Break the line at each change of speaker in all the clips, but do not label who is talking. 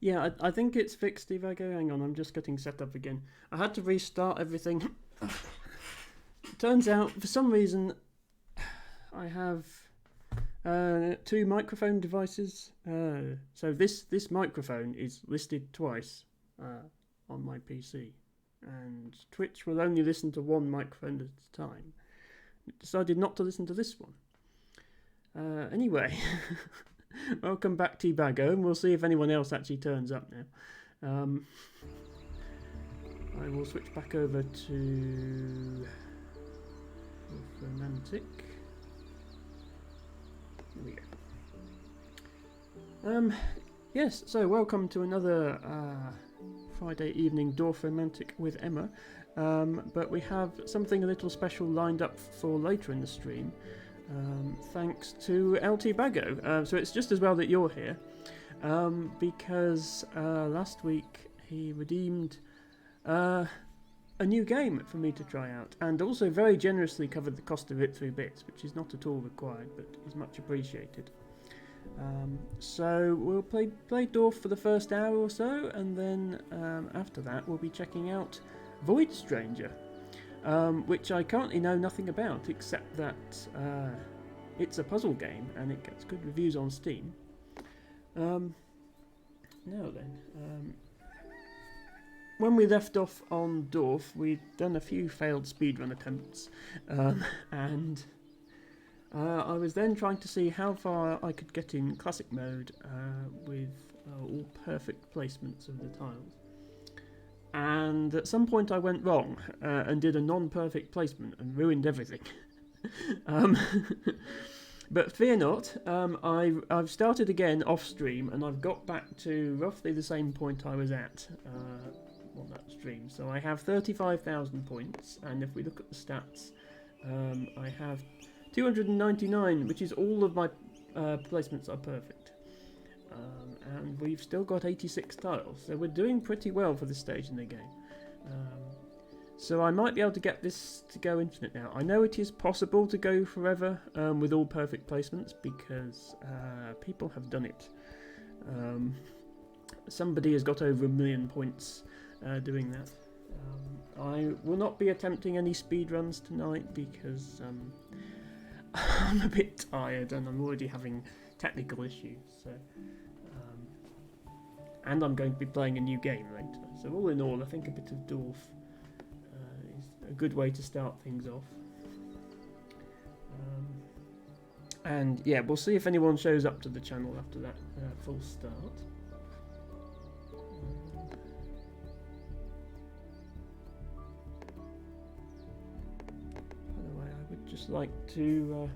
Yeah, I think it's fixed, Evago. Hang on, I'm just getting set up again. I had to restart everything. Turns out, for some reason, I have two microphone devices. So this microphone is listed twice on my PC, and Twitch will only listen to one microphone at a time. It decided not to listen to this one. Anyway, welcome back to Bago, and we'll see if anyone else actually turns up now. I will switch back over to Romantic. There we go. Yes, so welcome to another Friday evening Dorf Romantic with Emma. But we have something a little special lined up for later in the stream. Thanks to LT Bago. So it's just as well that you're here, because last week he redeemed a new game for me to try out, and also very generously covered the cost of it through bits, which is not at all required, but is much appreciated. So we'll play Dorf for the first hour or so, and then after that we'll be checking out Void Stranger, which I currently know nothing about, except that it's a puzzle game and it gets good reviews on Steam. Now then, when we left off on Dorf, we'd done a few failed speedrun attempts, and I was then trying to see how far I could get in classic mode with all perfect placements of the tiles. And at some point I went wrong and did a non-perfect placement and ruined everything. But fear not, I've started again off stream, and I've got back to roughly the same point I was at on that stream. So I have 35,000 points, and if we look at the stats, I have 299, which is all of my placements are perfect. And we've still got 86 tiles, so we're doing pretty well for this stage in the game. So I might be able to get this to go infinite now. I know it is possible to go forever with all perfect placements, because people have done it. Somebody has got over 1 million points doing that. I will not be attempting any speedruns tonight because I'm a bit tired and I'm already having technical issues. So, and I'm going to be playing a new game later. So all in all, I think a bit of Dorf is a good way to start things off. And yeah, we'll see if anyone shows up to the channel after that full start. By the way, I would just like to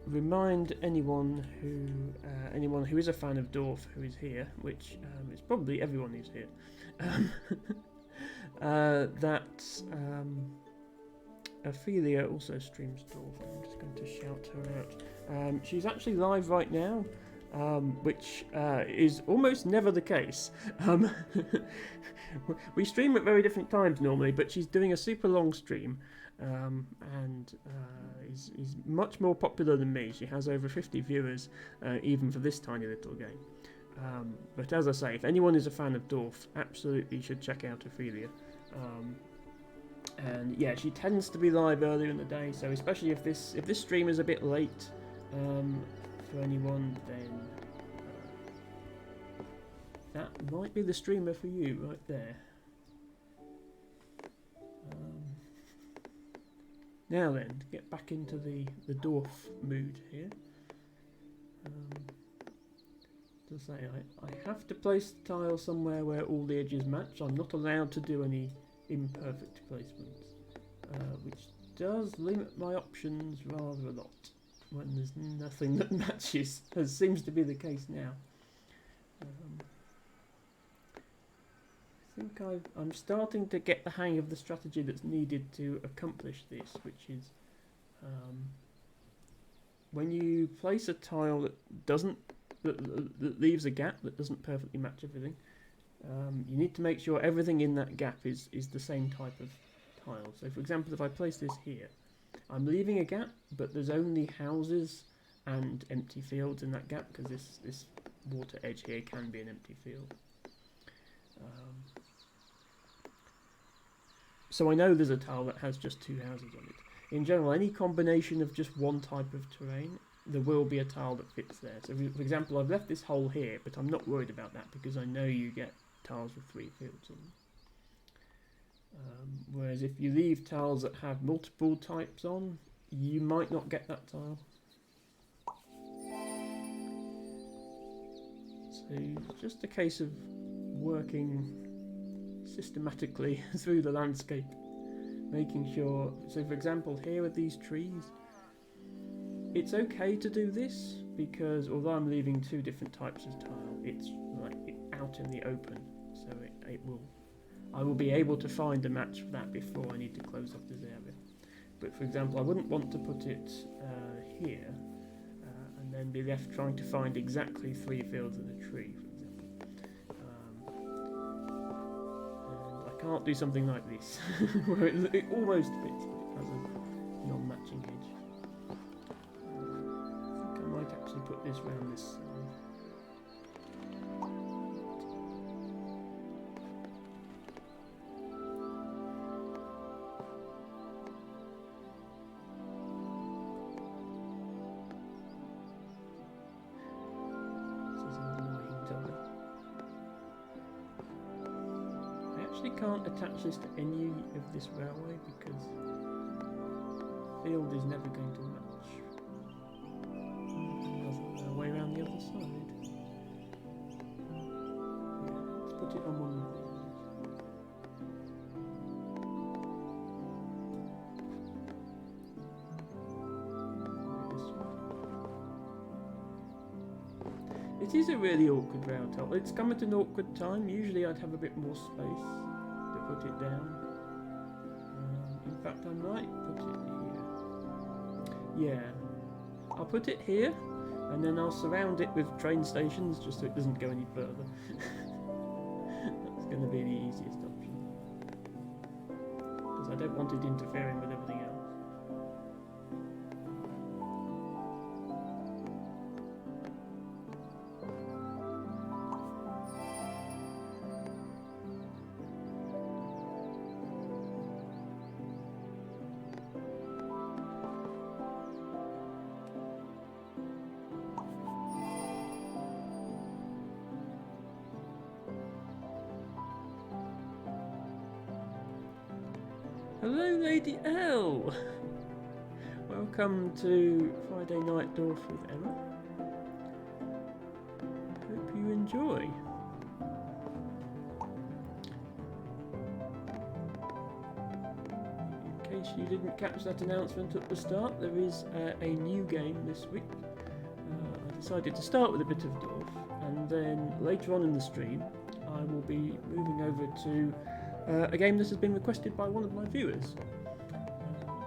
remind anyone who is a fan of Dorf who is here, which is probably everyone who's here, that Ophelia also streams Dorf. I'm just going to shout her out. She's actually live right now, which is almost never the case. We stream at very different times normally, but she's doing a super long stream, and is much more popular than me. She has over 50 viewers, even for this tiny little game. But as I say, if anyone is a fan of Dorf, absolutely should check out Ophelia. And yeah, she tends to be live earlier in the day, so especially if this stream is a bit late for anyone, then that might be the streamer for you right there. Now then, to get back into the Dorf mood here. To say, I have to place the tile somewhere where all the edges match. I'm not allowed to do any imperfect placements, which does limit my options rather a lot when there's nothing that matches, as seems to be the case now. I think I'm starting to get the hang of the strategy that's needed to accomplish this, which is when you place a tile that leaves a gap that doesn't perfectly match everything, you need to make sure everything in that gap is the same type of tile. So for example, if I place this here, I'm leaving a gap, but there's only houses and empty fields in that gap, because this water edge here can be an empty field. So I know there's a tile that has just 2 houses on it. In general, any combination of just one type of terrain, there will be a tile that fits there. So for example, I've left this hole here, but I'm not worried about that because I know you get tiles with 3 fields on them. Whereas if you leave tiles that have multiple types on, you might not get that tile. So it's just a case of working systematically through the landscape, making sure. So for example, here with these trees, it's okay to do this because although I'm leaving 2 different types of tile, it's like out in the open, so I will be able to find a match for that before I need to close off this area. But for example, I wouldn't want to put it here and then be left trying to find exactly 3 fields in a tree, for example. And I can't do something like this, where it almost fits, but it has a non-matching edge. I think I might actually put this round this side. Can't attach this to any of this railway because the field is never going to match. There's a way around the other side. Yeah, let's put it on one of these. It is a really awkward rail tile. It's come at an awkward time. Usually I'd have a bit more space to put it down. In fact, I might put it here. Yeah, I'll put it here, and then I'll surround it with train stations just so it doesn't go any further. That's going to be the easiest option, because I don't want it interfering with everything else. Hello, Lady L! Welcome to Friday Night Dorf with Emma. Hope you enjoy. In case you didn't catch that announcement at the start, there is a new game this week. I decided to start with a bit of Dorf, and then later on in the stream I will be moving over to a game that has been requested by one of my viewers,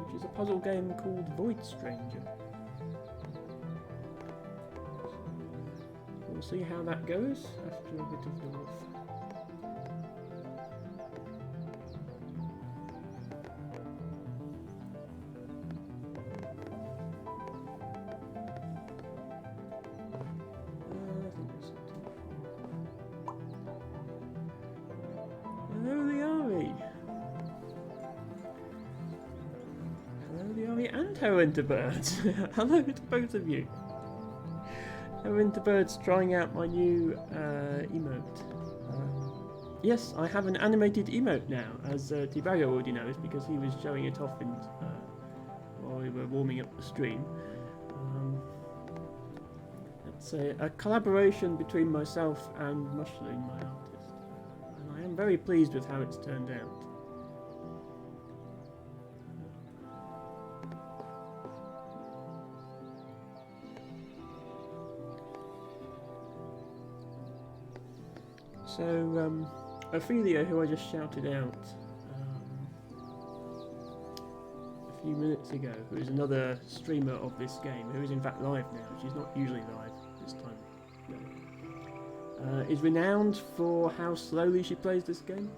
which is a puzzle game called Void Stranger. We'll see how that goes after a bit of Dorf. Birds. Hello to both of you. Birds trying out my new emote. Yes, I have an animated emote now, as Tibago already knows because he was showing it off while we were warming up the stream. It's a collaboration between myself and Mushroom, my artist, and I am very pleased with how it's turned out. So, Ophelia, who I just shouted out a few minutes ago, who is another streamer of this game, who is in fact live now, she's not usually live this time, is renowned for how slowly she plays this game.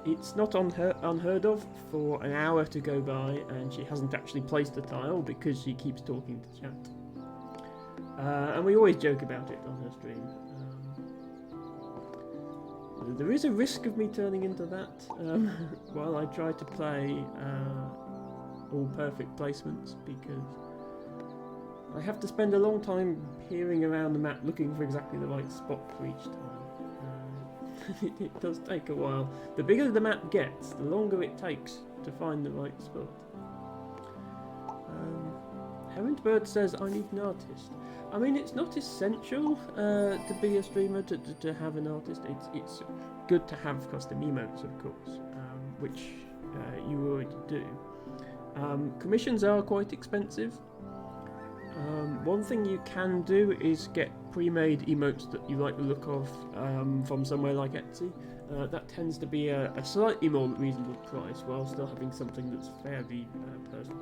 it's not unheard of for an hour to go by and she hasn't actually placed a tile because she keeps talking to chat. And we always joke about it on her stream. There is a risk of me turning into that while I try to play all perfect placements, because I have to spend a long time peering around the map looking for exactly the right spot for each tile. It does take a while. The bigger the map gets, the longer it takes to find the right spot. Herent Bird says I need an artist. I mean, it's not essential to be a streamer to have an artist. It's good to have custom emotes, of course, which you already do. Commissions are quite expensive. One thing you can do is get pre-made emotes that you like the look of from somewhere like Etsy. That tends to be a slightly more reasonable price while still having something that's fairly personal.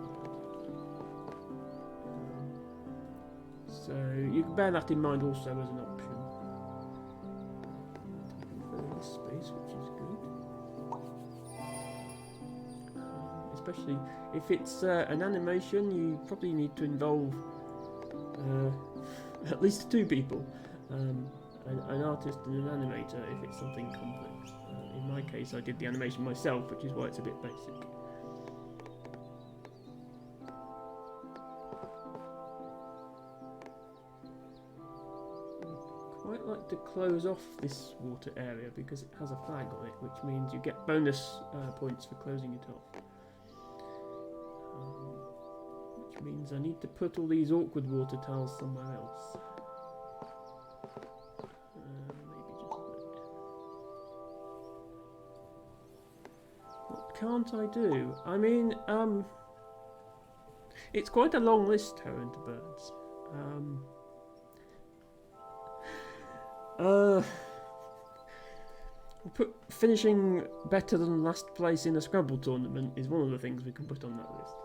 So you can bear that in mind also as an option. Taking this space, which is good. Especially if it's an animation, you probably need to involve at least 2 people, an artist and an animator if it's something complex. In my case, I did the animation myself, which is why it's a bit basic. Quite like to close off this water area because it has a flag on it, which means you get bonus points for closing it off. Which means I need to put all these awkward water tiles somewhere else. Maybe just like. What can't I do? I mean, it's quite a long list, Herent Birds. Finishing better than last place in a Scrabble tournament is one of the things we can put on that list.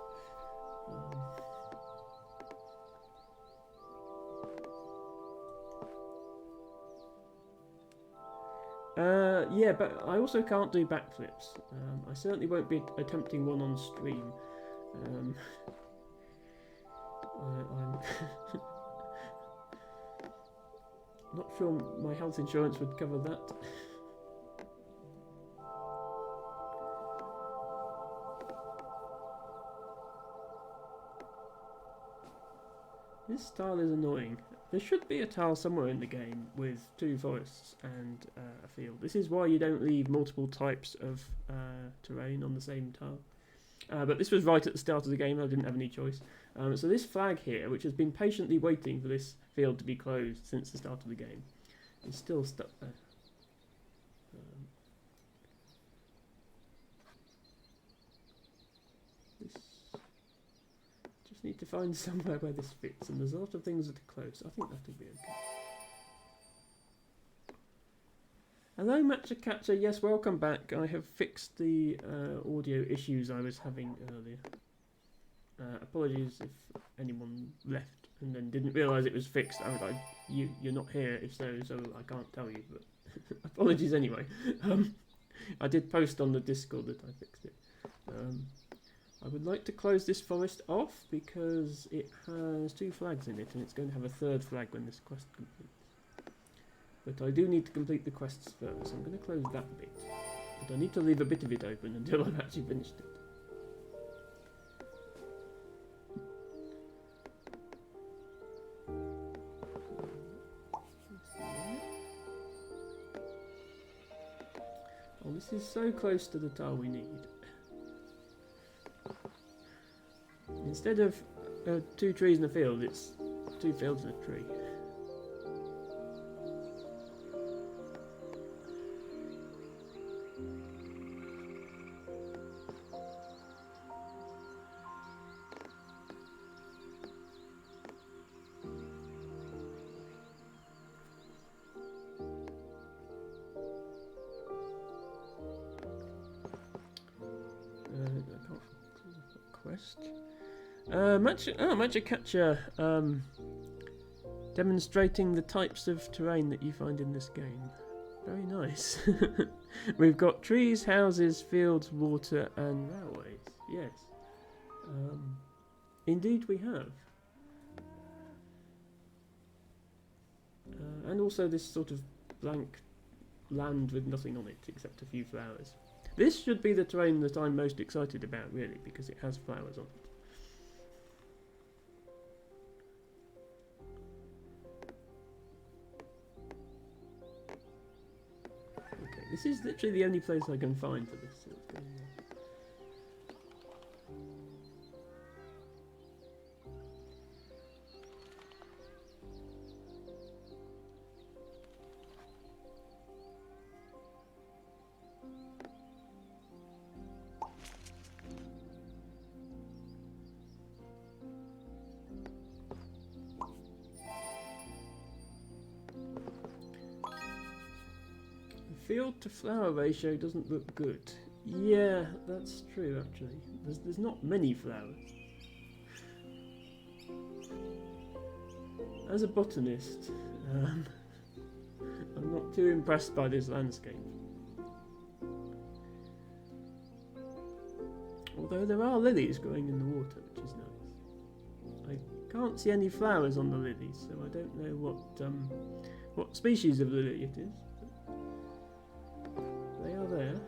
Yeah, but I also can't do backflips. I certainly won't be attempting one on stream. I'm not sure my health insurance would cover that. This tile is annoying. There should be a tile somewhere in the game with 2 forests and a field. This is why you don't leave multiple types of terrain on the same tile. But this was right at the start of the game, I didn't have any choice. So this flag here, which has been patiently waiting for this field to be closed since the start of the game, is still stuck there. Just need to find somewhere where this fits, and there's a lot of things that are close. I think that'll be okay. Hello, Matcha Catcher. Yes, welcome back. I have fixed the audio issues I was having earlier. Apologies if anyone left and then didn't realise it was fixed. I was like, you're not here, if so I can't tell you, but apologies anyway. I did post on the Discord that I fixed it. I would like to close this forest off because it has 2 flags in it and it's going to have a 3rd flag when this quest completes. But I do need to complete the quests first, so I'm going to close that bit. But I need to leave a bit of it open until I've actually finished it. Oh, this is so close to the tile we need. Instead of 2 trees in a field, it's 2 fields and a tree. Matcha Catcher demonstrating the types of terrain that you find in this game. Very nice. We've got trees, houses, fields, water, and railways. Yes. Indeed we have. And also this sort of blank land with nothing on it except a few flowers. This should be the terrain that I'm most excited about, really, because it has flowers on it. Okay, this is literally the only place I can find for this sort of thing. Field to flower ratio doesn't look good. Yeah, that's true actually. There's not many flowers. As a botanist, I'm not too impressed by this landscape. Although there are lilies growing in the water, which is nice. I can't see any flowers on the lilies, so I don't know what species of lily it is. They are there.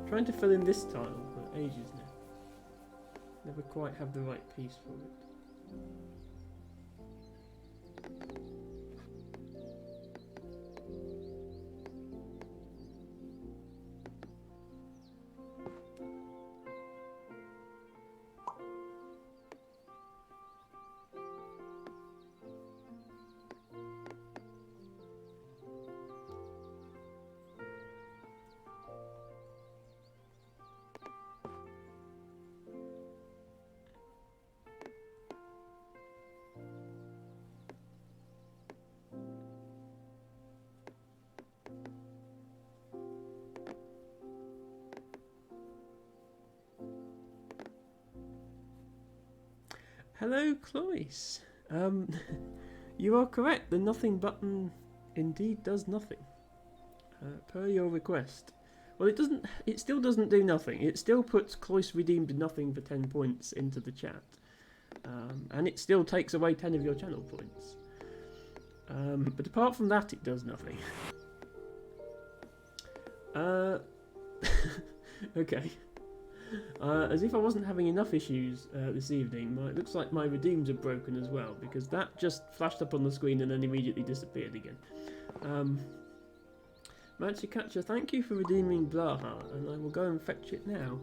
Trying to fill in this tile for ages now. Never quite have the right piece for it. Hello, Cloyce. You are correct. The nothing button indeed does nothing. Per your request. Well, it doesn't. It still doesn't do nothing. It still puts Cloyce redeemed nothing for 10 points into the chat, and it still takes away 10 of your channel points. But apart from that, it does nothing. Okay. As if I wasn't having enough issues this evening, it looks like my redeems are broken as well, because that just flashed up on the screen and then immediately disappeared again. Machikacha, thank you for redeeming Blaha, and I will go and fetch it now.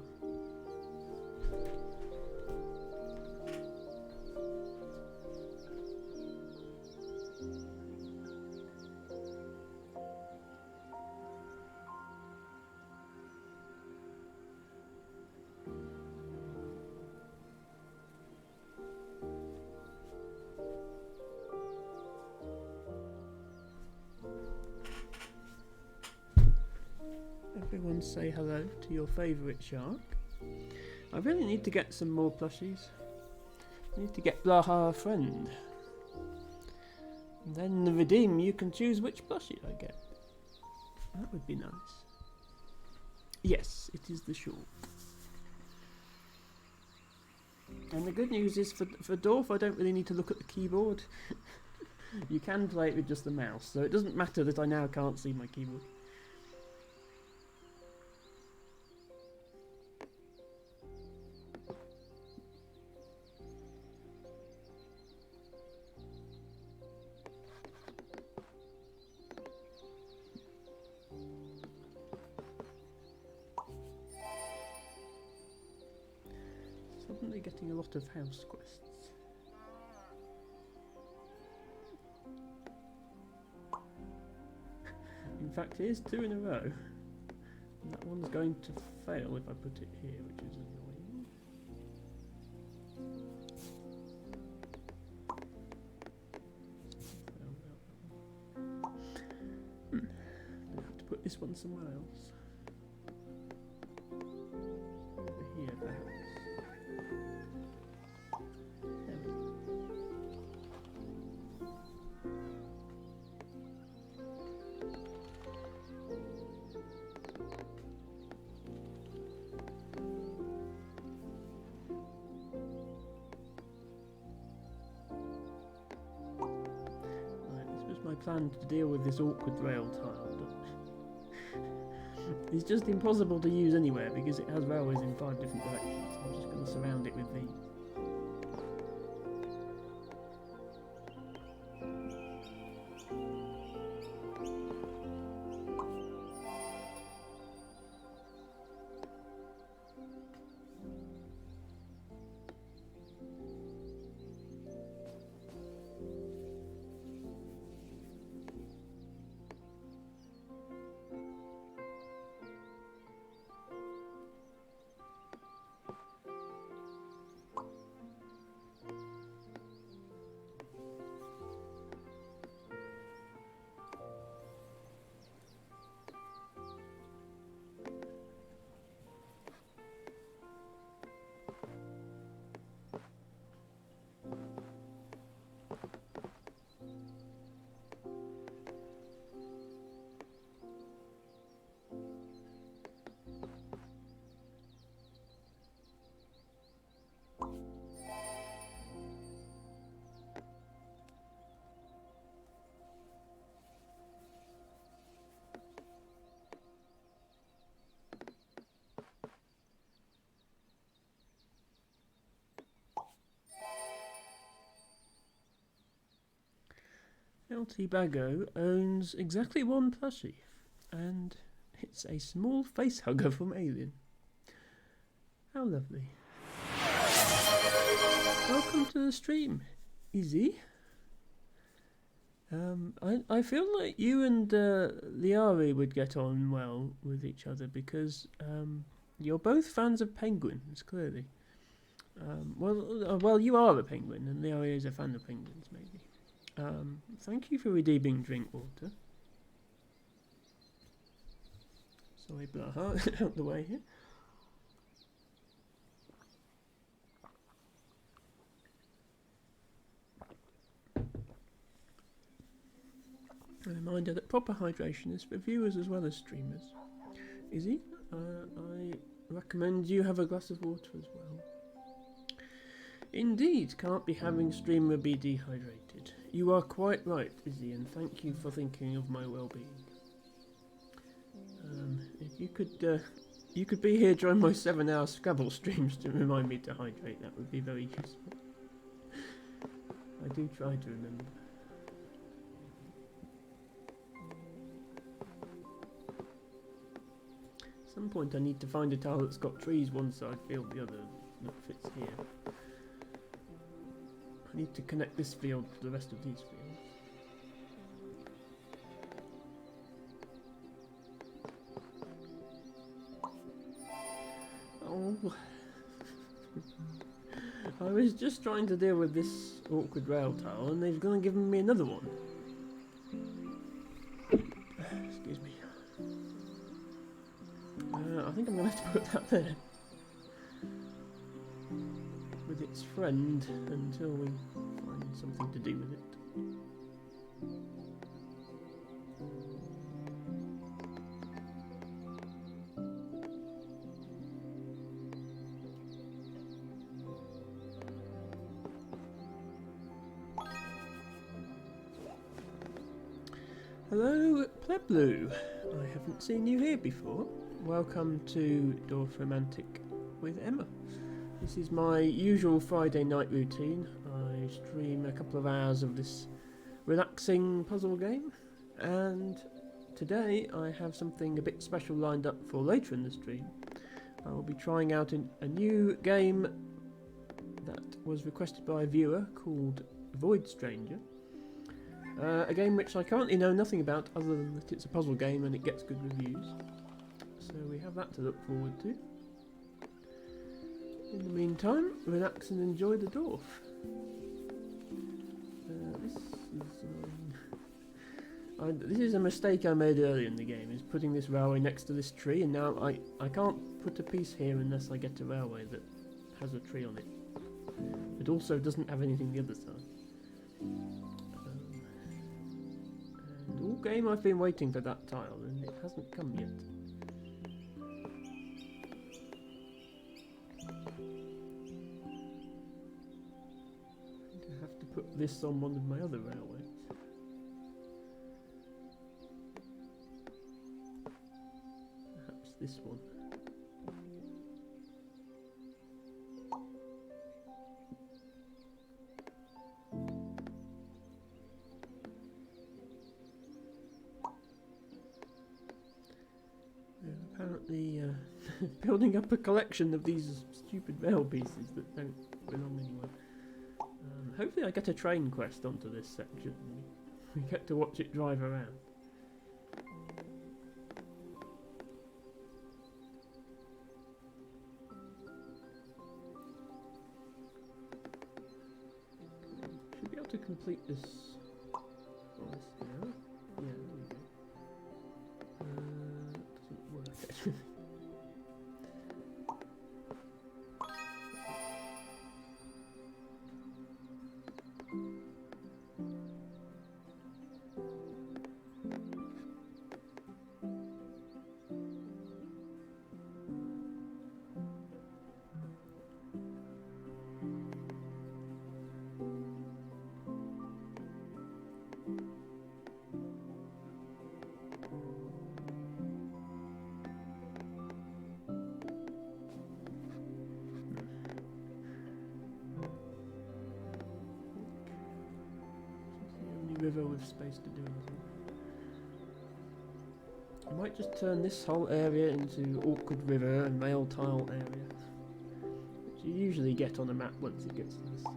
Everyone say hello to your favourite shark. I really need to get some more plushies. I need to get Blaha a friend. And then the redeem, you can choose which plushie I get. That would be nice. Yes, it is the shark. And the good news is for Dorf, I don't really need to look at the keyboard. You can play it with just the mouse, so it doesn't matter that I now can't see my keyboard. Suddenly getting a lot of house quests. In fact, here's 2 in a row. And that one's going to fail if I put it here, which is annoying. this one somewhere else. Over here, perhaps. There we go. My plan to deal with this awkward rail tile, but it's just impossible to use anywhere because it has railways in 5 different directions. I'm just going to surround it with these. LT Bago owns exactly one plushie, and it's a small face hugger from Alien. How lovely. Welcome to the stream, Izzy. I feel like you and Liari would get on well with each other because you're both fans of penguins, clearly. Well, you are a penguin, and Liari is a fan of penguins, maybe. Thank you for redeeming drink water. Sorry, Blaha, out the way here. A reminder that proper hydration is for viewers as well as streamers. Izzy, I recommend you have a glass of water as well. Indeed, can't be having streamer be dehydrated. You are quite right, Izzy, and thank you for thinking of my well-being. If you could be here during my 7-hour Scrabble streams to remind me to hydrate, that would be very useful. I do try to remember. At some point I need to find a tile that's got trees one side, field the other, that fits here. I need to connect this field to the rest of these fields. Oh. I was just trying to deal with this awkward rail tile and they've gone and given me another one. Excuse me. I think I'm going to have to put that there. With its friend until we find something to do with it. Hello, Pleblu. I haven't seen you here before. Welcome to Dorf Romantic with Emma. This is my usual Friday night routine. I stream a couple of hours of this relaxing puzzle game, and today I have something a bit special lined up for later in the stream. I will be trying out a new game that was requested by a viewer called Void Stranger. A game which I currently know nothing about other than that it's a puzzle game and it gets good reviews. So we have that to look forward to. In the meantime, relax and enjoy the Dorf. This is this is a mistake I made earlier in the game, is putting this railway next to this tree, and now I can't put a piece here unless I get a railway that has a tree on it. It also doesn't have anything the other side. And all game I've been waiting for that tile, and it hasn't come yet. I have to put this on one of my other railways. Perhaps this one. Apparently building up a collection of these stupid rail pieces that don't belong anywhere. Hopefully I get a train quest onto this section. We get to watch it drive around. Should be able to complete this now. Yeah, there we go. Doesn't work actually. River with space to do anything. I might just turn this whole area into awkward river and mail tile area, which you usually get on a map once it gets to this size.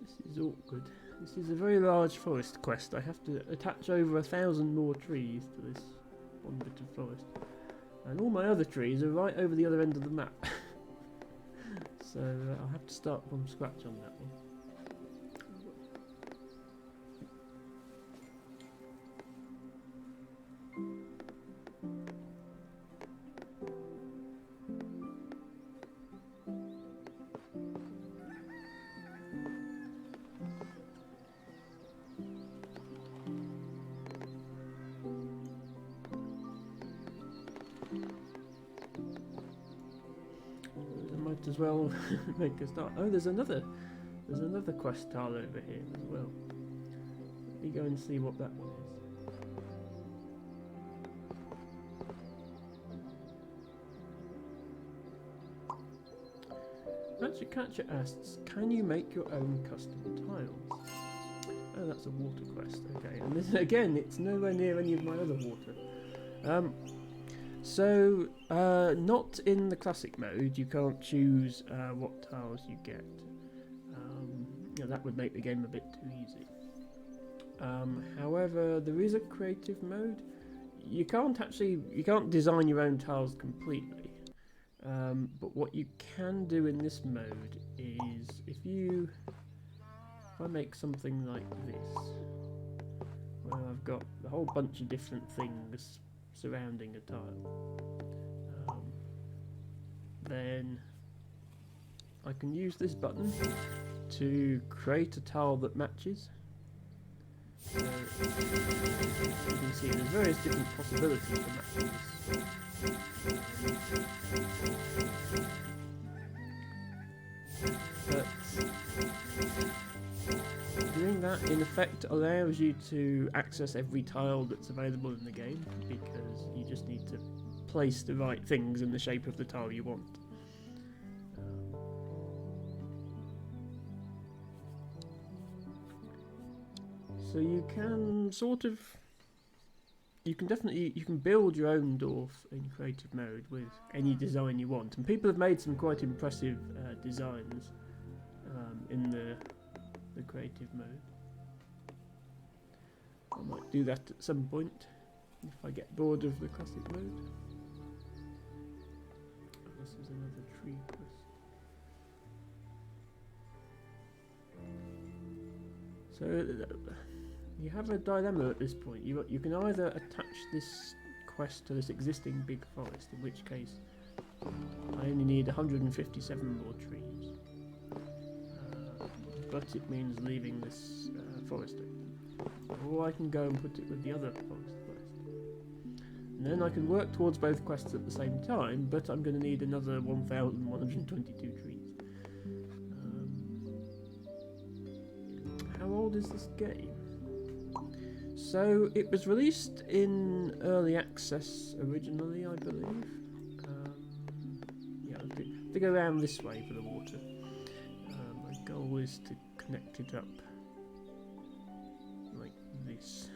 This is awkward. This is a very large forest quest. I have to attach over 1,000 more trees to this one bit of forest. And all my other trees are right over the other end of the map. So I'll have to start from scratch on that one. As well make a start. Oh, there's another quest tile over here as well. Let me go and see what that one is. Ratchetcatcher asks, can you make your own custom tiles? Oh, that's a water quest. Okay, and this again, it's nowhere near any of my other water. So, not in the classic mode, you can't choose what tiles you get. Yeah, that would make the game a bit too easy. However, there is a creative mode. You can't design your own tiles completely. But what you can do in this mode is, if I make something like this, where I've got a whole bunch of different things surrounding a tile, then I can use this button to create a tile that matches. So you can see there's various different possibilities for matching this. But doing that in effect allows you to access every tile that's available in the game, because you just need to place the right things in the shape of the tile you want. So you can you can build your own dorf in creative mode with any design you want, and people have made some quite impressive designs in the creative mode. I might do that at some point if I get bored of the classic mode. Oh, this is another tree quest. So you have a dilemma at this point. You can either attach this quest to this existing big forest, in which case I only need 157 more trees, but it means leaving this forest open. Or I can go and put it with the other forest quest. And then I can work towards both quests at the same time, but I'm going to need another 1,122 trees. How old is this game? So it was released in early access originally, I believe. Yeah, to go around this way for the water. My goal is to connect it up like this.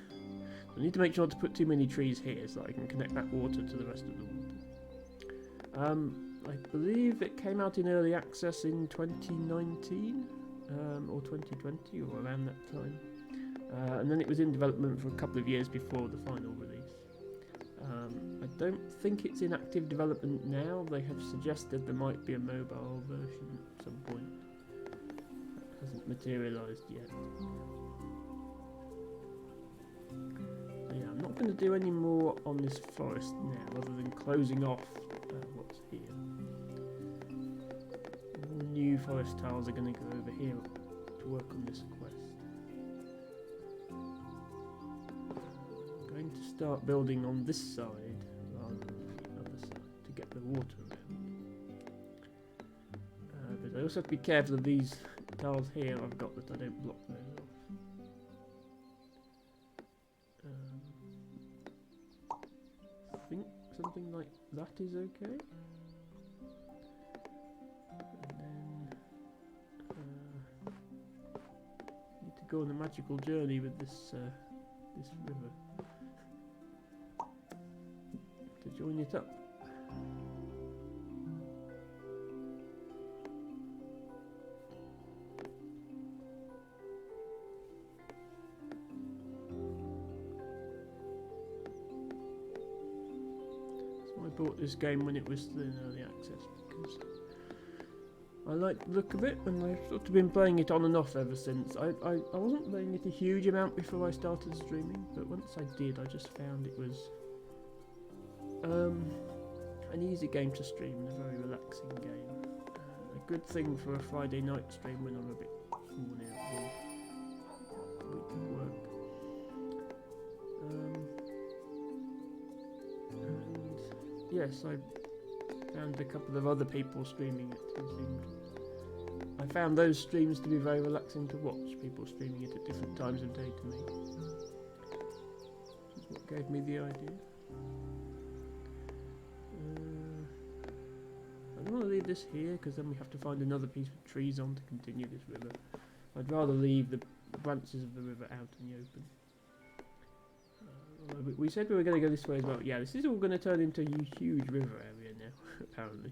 I need to make sure not to put too many trees here so that I can connect that water to the rest of the water. I believe it came out in early access in 2019 or 2020 or around that time. And then it was in development for a couple of years before the final release. I don't think it's in active development now. They have suggested there might be a mobile version at some point. That hasn't materialised yet. So yeah, I'm not going to do any more on this forest now, other than closing off what's here. All new forest tiles are going to go over here to work on this quest. To start building on this side rather than the other side to get the water around. But I also have to be careful of these tiles here I've got, that I don't block those off. I think something like that is okay. And then need to go on a magical journey with this river. To join it up. So I bought this game when it was still in early access because I like the look of it, and I've sort of been playing it on and off ever since. I wasn't playing it a huge amount before I started streaming, but once I did, I just found it was an easy game to stream, a very relaxing game. A good thing for a Friday night stream when I'm a bit worn out or week of work. And yes, I found a couple of other people streaming it who seemed... I found those streams to be very relaxing to watch, people streaming it at different times of day to me. Which is what gave me the idea. I don't want to leave this here because then we have to find another piece of trees on to continue this river. I'd rather leave the branches of the river out in the open. We said we were going to go this way as well. Yeah, this is all going to turn into a huge river area now, apparently.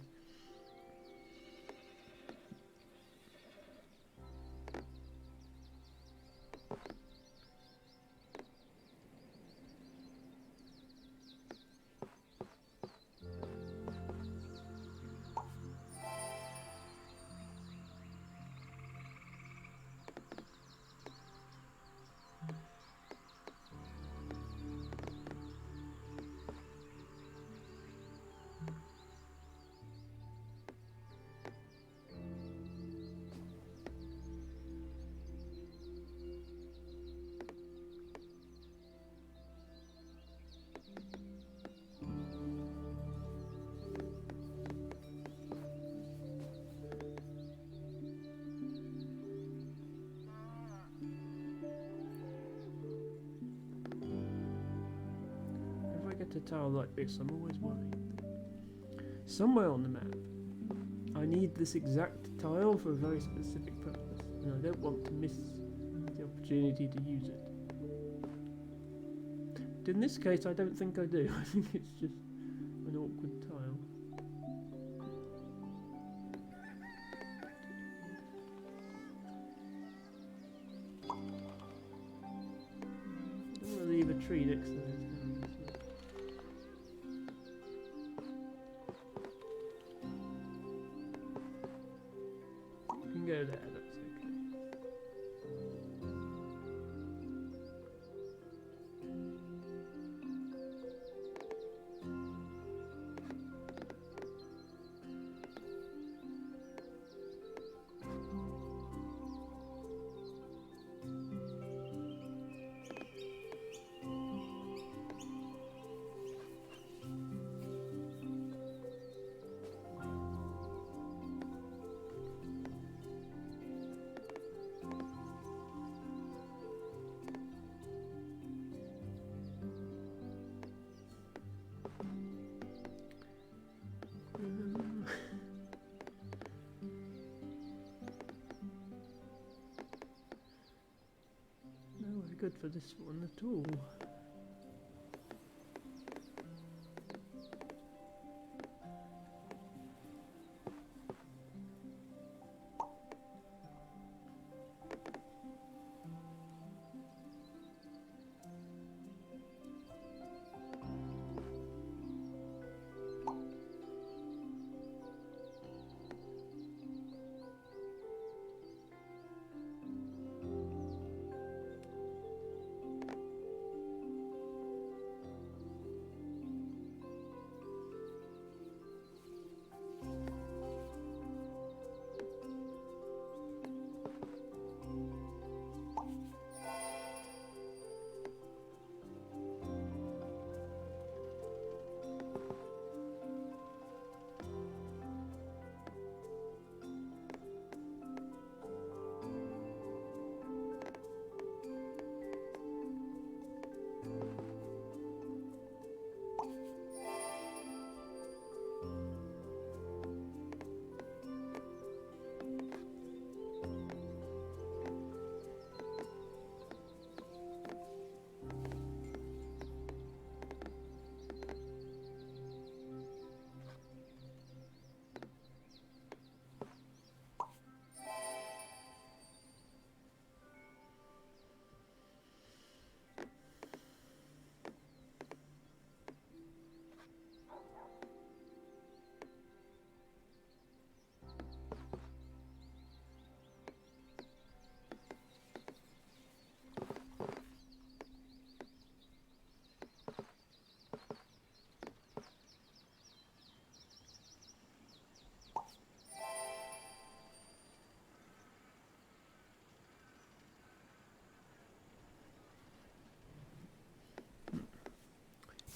A tile like this, I'm always worried. Somewhere on the map, I need this exact tile for a very specific purpose, and I don't want to miss the opportunity to use it. But in this case, I don't think I do. I think it's just an awkward tile. I don't want to leave a tree next to this. Go there, that's okay. Good for this one at all.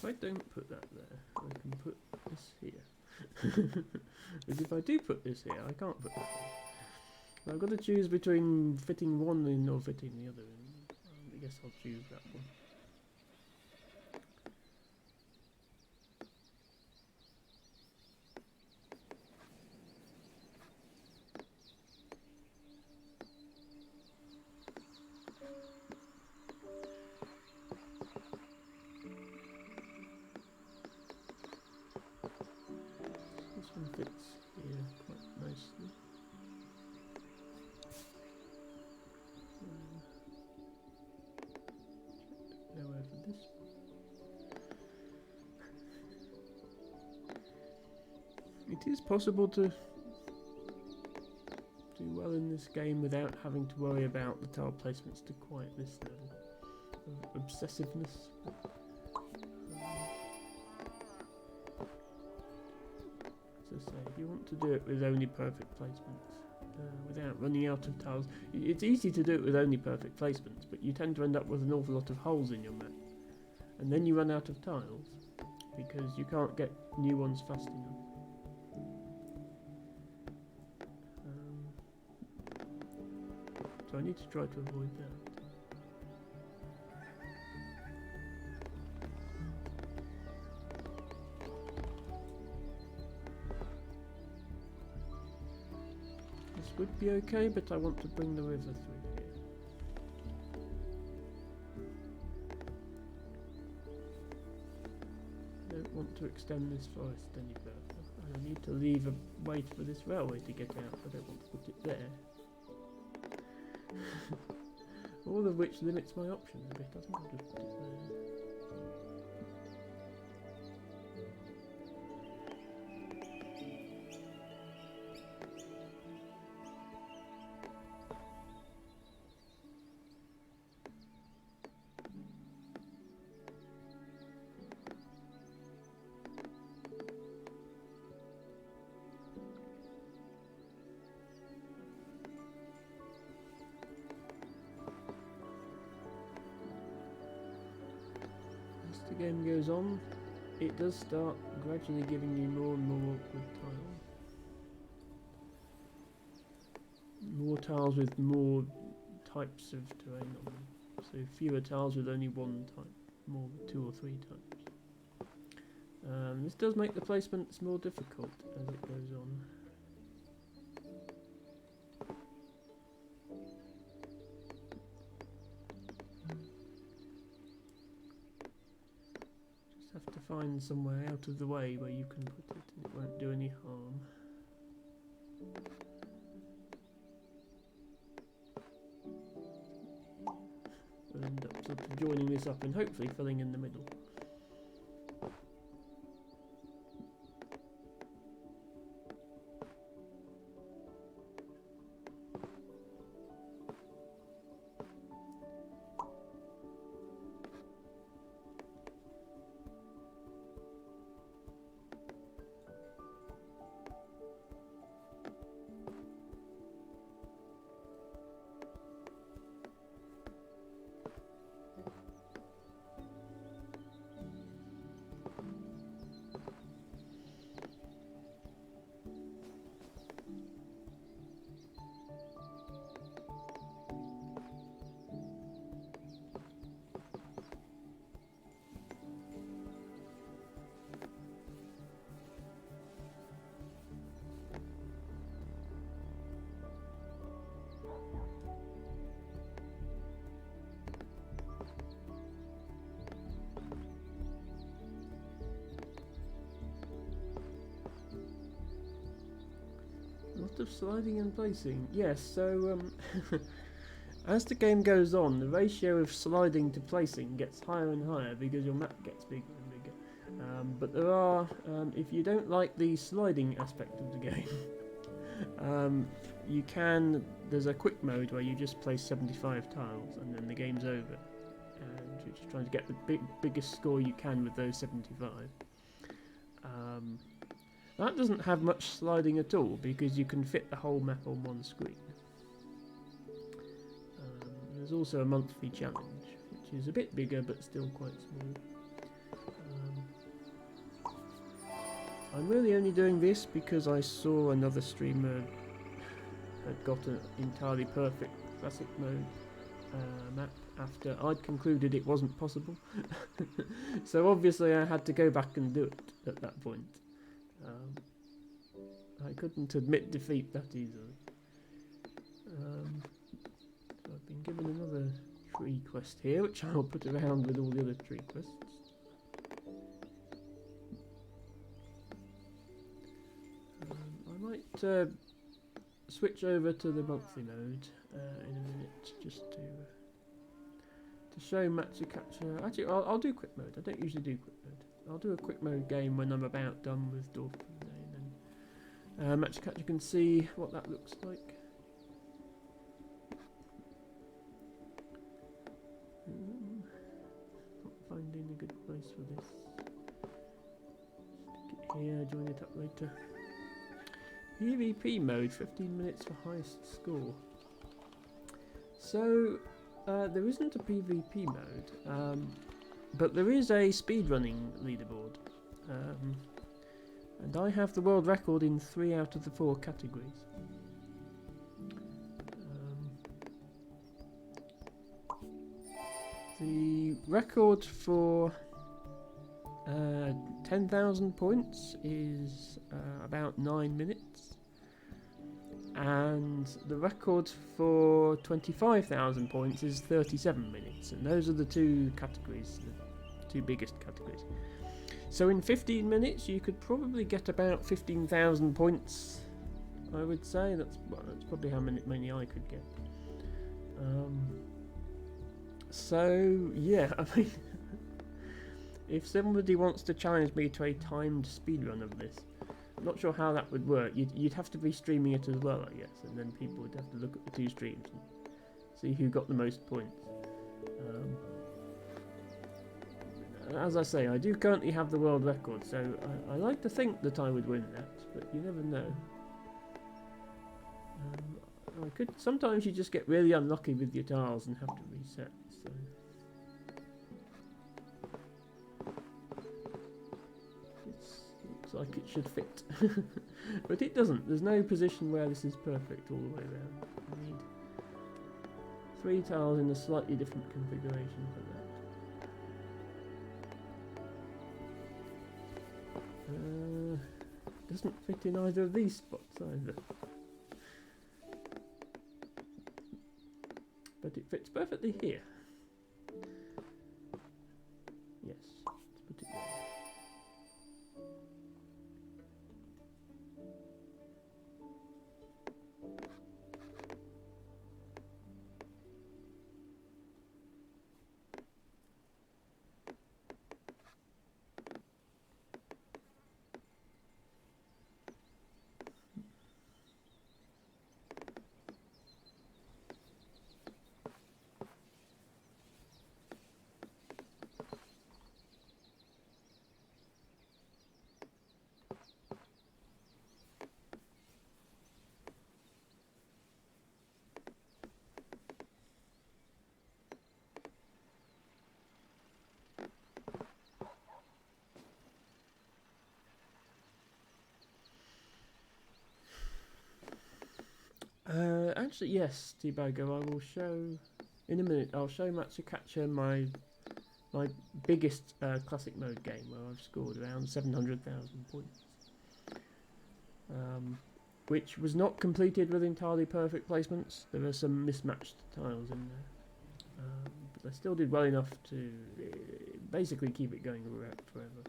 If I don't put that there, I can put this here. Because if I do put this here, I can't put that there. I've got to choose between fitting one in or fitting the other in. I guess I'll choose that one. It is possible to do well in this game without having to worry about the tile placements to quite this level of obsessiveness. As I say, if you want to do it with only perfect placements, without running out of tiles, it's easy to do it with only perfect placements, but you tend to end up with an awful lot of holes in your map, and then you run out of tiles because you can't get new ones fast enough. So I need to try to avoid that. This would be okay, but I want to bring the river through here. I don't want to extend this forest any further. And I need to leave a way for this railway to get out. I don't want to put it there. All of which limits my options a bit. I think I'll just put it there. As the game goes on, it does start gradually giving you more and more awkward tiles. More tiles with more types of terrain on them. So fewer tiles with only one type, more with 2 or 3 types. This does make the placements more difficult as it goes on. Have to find somewhere out of the way where you can put it and it won't do any harm. We'll end up sort of joining this up and hopefully filling in the middle. Lot of sliding and placing. Yes, so as the game goes on, the ratio of sliding to placing gets higher and higher because your map gets bigger and bigger. But there are, if you don't like the sliding aspect of the game, there's a quick mode where you just place 75 tiles and then the game's over. And you're just trying to get the biggest score you can with those 75. That doesn't have much sliding at all because you can fit the whole map on one screen. There's also a monthly challenge, which is a bit bigger but still quite small. I'm really only doing this because I saw another streamer had got an entirely perfect classic mode map after I'd concluded it wasn't possible. So obviously I had to go back and do it at that point. I couldn't admit defeat that easily. So I've been given another tree quest here, which I'll put around with all the other tree quests. I might switch over to the monthly mode in a minute, just to show Matsukacha. Actually, I'll do quick mode. I don't usually do quick mode. I'll do a quick mode game when I'm about done with Dorf Match Catcher can see what that looks like. Not finding a good place for this. Stick it here, join it up later. PvP mode, 15 minutes for highest score. So, there isn't a PvP mode, but there is a speedrunning leaderboard. And I have the world record in 3 out of the 4 categories. The record for 10,000 points is about 9 minutes. And the record for 25,000 points is 37 minutes. And those are the 2 categories, the 2 biggest categories. So in 15 minutes you could probably get about 15,000 points, I would say. That's probably how many I could get. So yeah, I mean, if somebody wants to challenge me to a timed speedrun of this, I'm not sure how that would work. You'd have to be streaming it as well, I guess, and then people would have to look at the 2 streams and see who got the most points. As I say, I do currently have the world record, so I like to think that I would win that, but you never know. Sometimes you just get really unlucky with your tiles and have to reset. So. Looks like it should fit, but it doesn't. There's no position where this is perfect all the way around. I need 3 tiles in a slightly different configuration for that. Doesn't fit in either of these spots either. But it fits perfectly here. Yes, let's put it there. Actually, yes, T-Bagger, I will show in a minute. I'll show Matcha Catcher my biggest classic mode game where I've scored around 700,000 points, which was not completed with entirely perfect placements. There are some mismatched tiles in there, but I still did well enough to basically keep it going forever.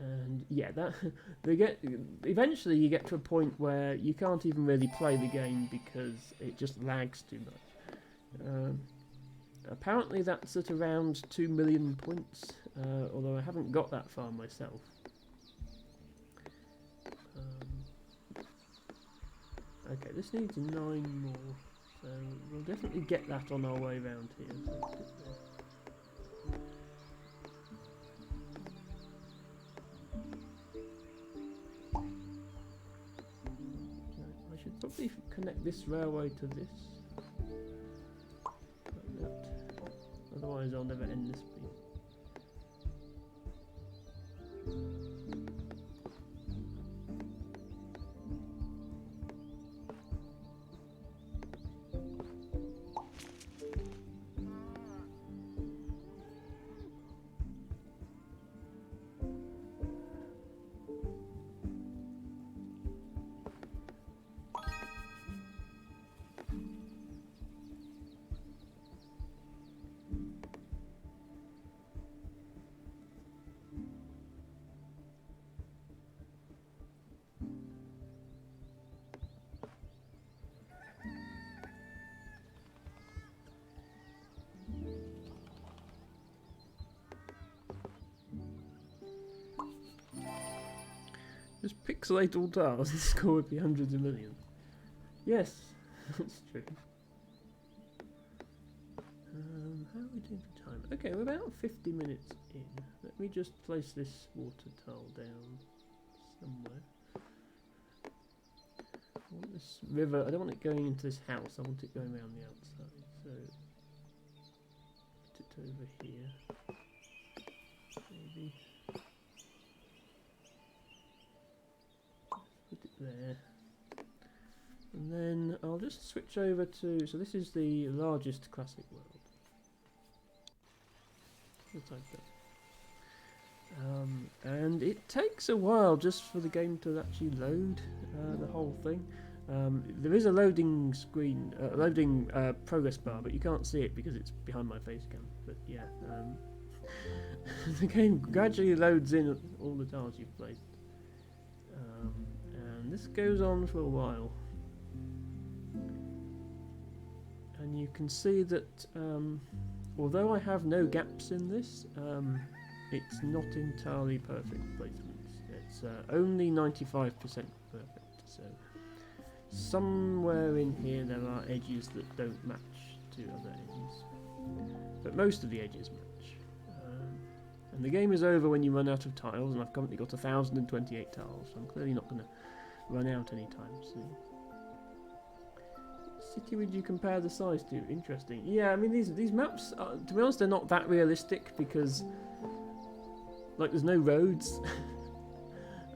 And yeah, eventually you get to a point where you can't even really play the game because it just lags too much. Apparently that's at around 2 million points, although I haven't got that far myself. Okay, this needs 9 more, so we'll definitely get that on our way around here. So let's get there. Probably connect this railway to this, like that. Otherwise I'll never end this piece. Just pixelate all tiles and the score would be hundreds of millions. Yes, that's true. How are we doing for time? Okay, we're about 50 minutes in. Let me just place this water tile down somewhere. I want this river, I don't want it going into this house, I want it going around the outside. So, put it over here. Maybe. Put it there. And then I'll just switch over to, so this is the largest classic world. Let's type that. And it takes a while just for the game to actually load the whole thing. There is a loading screen, loading progress bar, but you can't see it because it's behind my face cam. But yeah, the game gradually loads in all the tiles you've played. And this goes on for a while. And you can see that although I have no gaps in this, it's not entirely perfect placements. It's only 95% perfect. So somewhere in here there are edges that don't match to other edges. But most of the edges match. And the game is over when you run out of tiles, and I've currently got 1,028 tiles, so I'm clearly not going to run out anytime soon. City would you compare the size to? Interesting. Yeah, I mean these maps, to be honest, they're not that realistic because, like, there's no roads.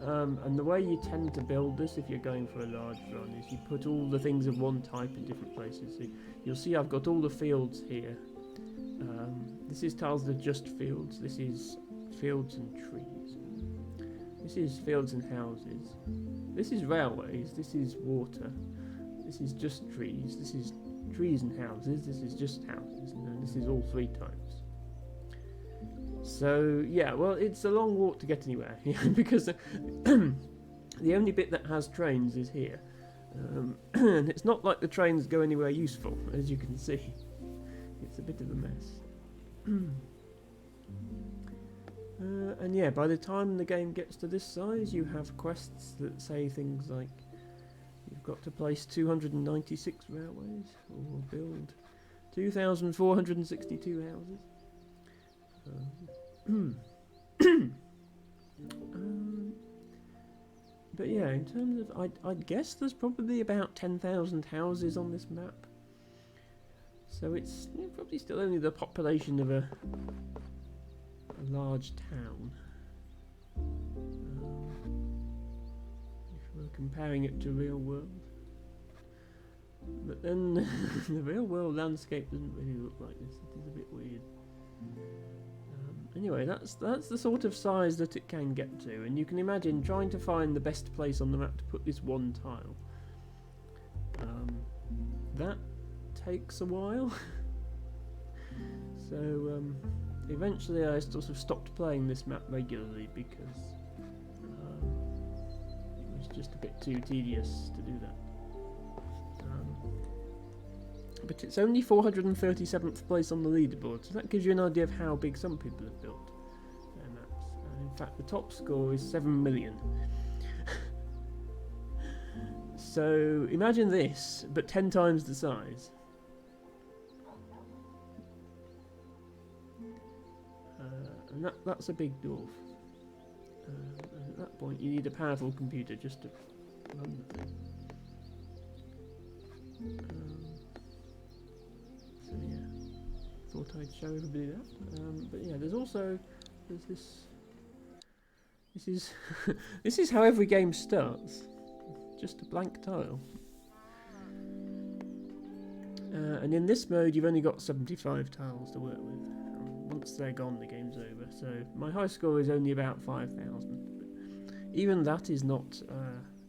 And the way you tend to build this if you're going for a large run is you put all the things of one type in different places. So you'll see I've got all the fields here. This is tiles that are just fields. This is fields and trees. This is fields and houses. This is railways. This is water. This is just trees. This is trees and houses. This is just houses. And then this is all three types. So yeah, well, it's a long walk to get anywhere because the only bit that has trains is here, and it's not like the trains go anywhere useful, as you can see. It's a bit of a mess. And yeah, by the time the game gets to this size, you have quests that say things like you've got to place 296 railways or build 2,462 houses. But yeah, in terms of, I'd guess there's probably about 10,000 houses on this map. So it's probably still only the population of a large town. If we're comparing it to real world. But then the real world landscape doesn't really look like this. It is a bit weird. Anyway, that's the sort of size that it can get to, and you can imagine trying to find the best place on the map to put this one tile. That takes a while. So eventually I sort of stopped playing this map regularly because it was just a bit too tedious to do that. But it's only 437th place on the leaderboard, so that gives you an idea of how big some people have built their maps. And in fact, the top score is 7 million. So imagine this, but 10 times the size. And that's a big dwarf. And at that point, you need a powerful computer just to run the thing. So yeah, thought I'd show everybody that. But yeah, there's this. This is this is how every game starts, just a blank tile. And in this mode, you've only got 75 tiles to work with. And once they're gone, the game's over. So my high score is only about 5,000. Even that is not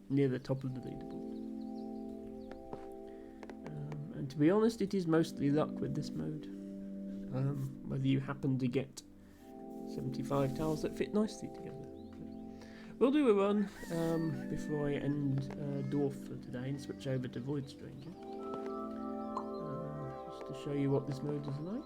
near the top of the leaderboard. And to be honest, it is mostly luck with this mode. Whether you happen to get 75 tiles that fit nicely together. We'll do a run before I end Dorf for today and switch over to Void Stranger. Just to show you what this mode is like.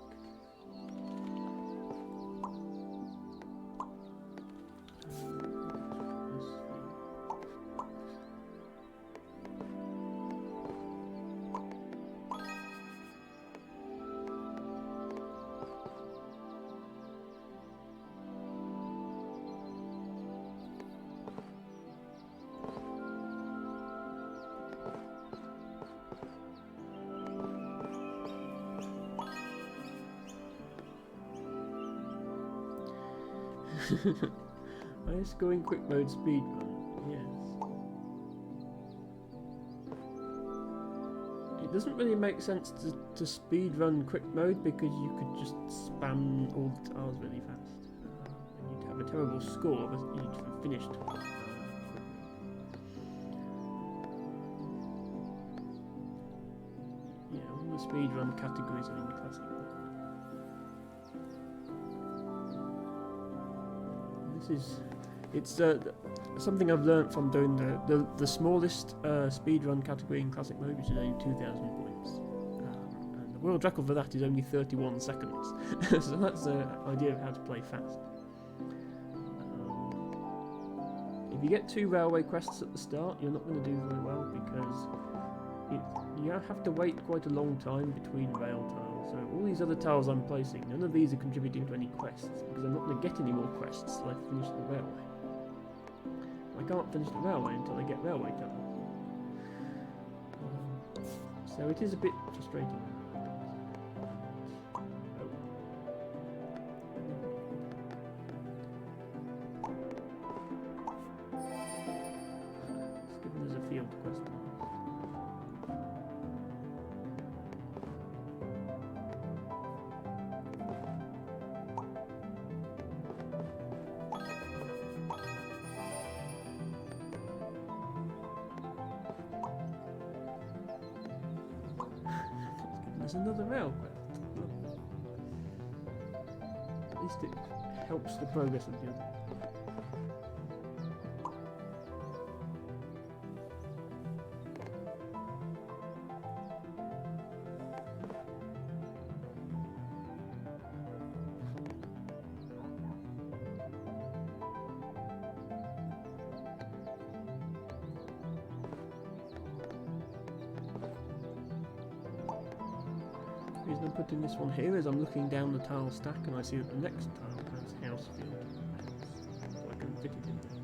Highest scoring quick mode speed run. Yes. It doesn't really make sense to speed run quick mode because you could just spam all the tiles really fast. And you'd have a terrible score but you'd have finished. Yeah, all the speed run categories are in classic mode. It's something I've learnt from doing the smallest speedrun category in classic mode, which is only 2,000 points. And the world record for that is only 31 seconds. So that's an idea of how to play fast. If you get 2 railway quests at the start, you're not going to do very well because you have to wait quite a long time between rail tiles. So all these other tiles I'm placing, none of these are contributing to any quests because I'm not going to get any more quests till I finish the railway. I can't finish the railway until I get railway tiles. So it is a bit frustrating. It's given us a field quest. There's another rail quest. At least it helps the progress of the other. The reason I'm putting this one here is I'm looking down the tile stack and I see that the next tile has house field. So I can fit it in there.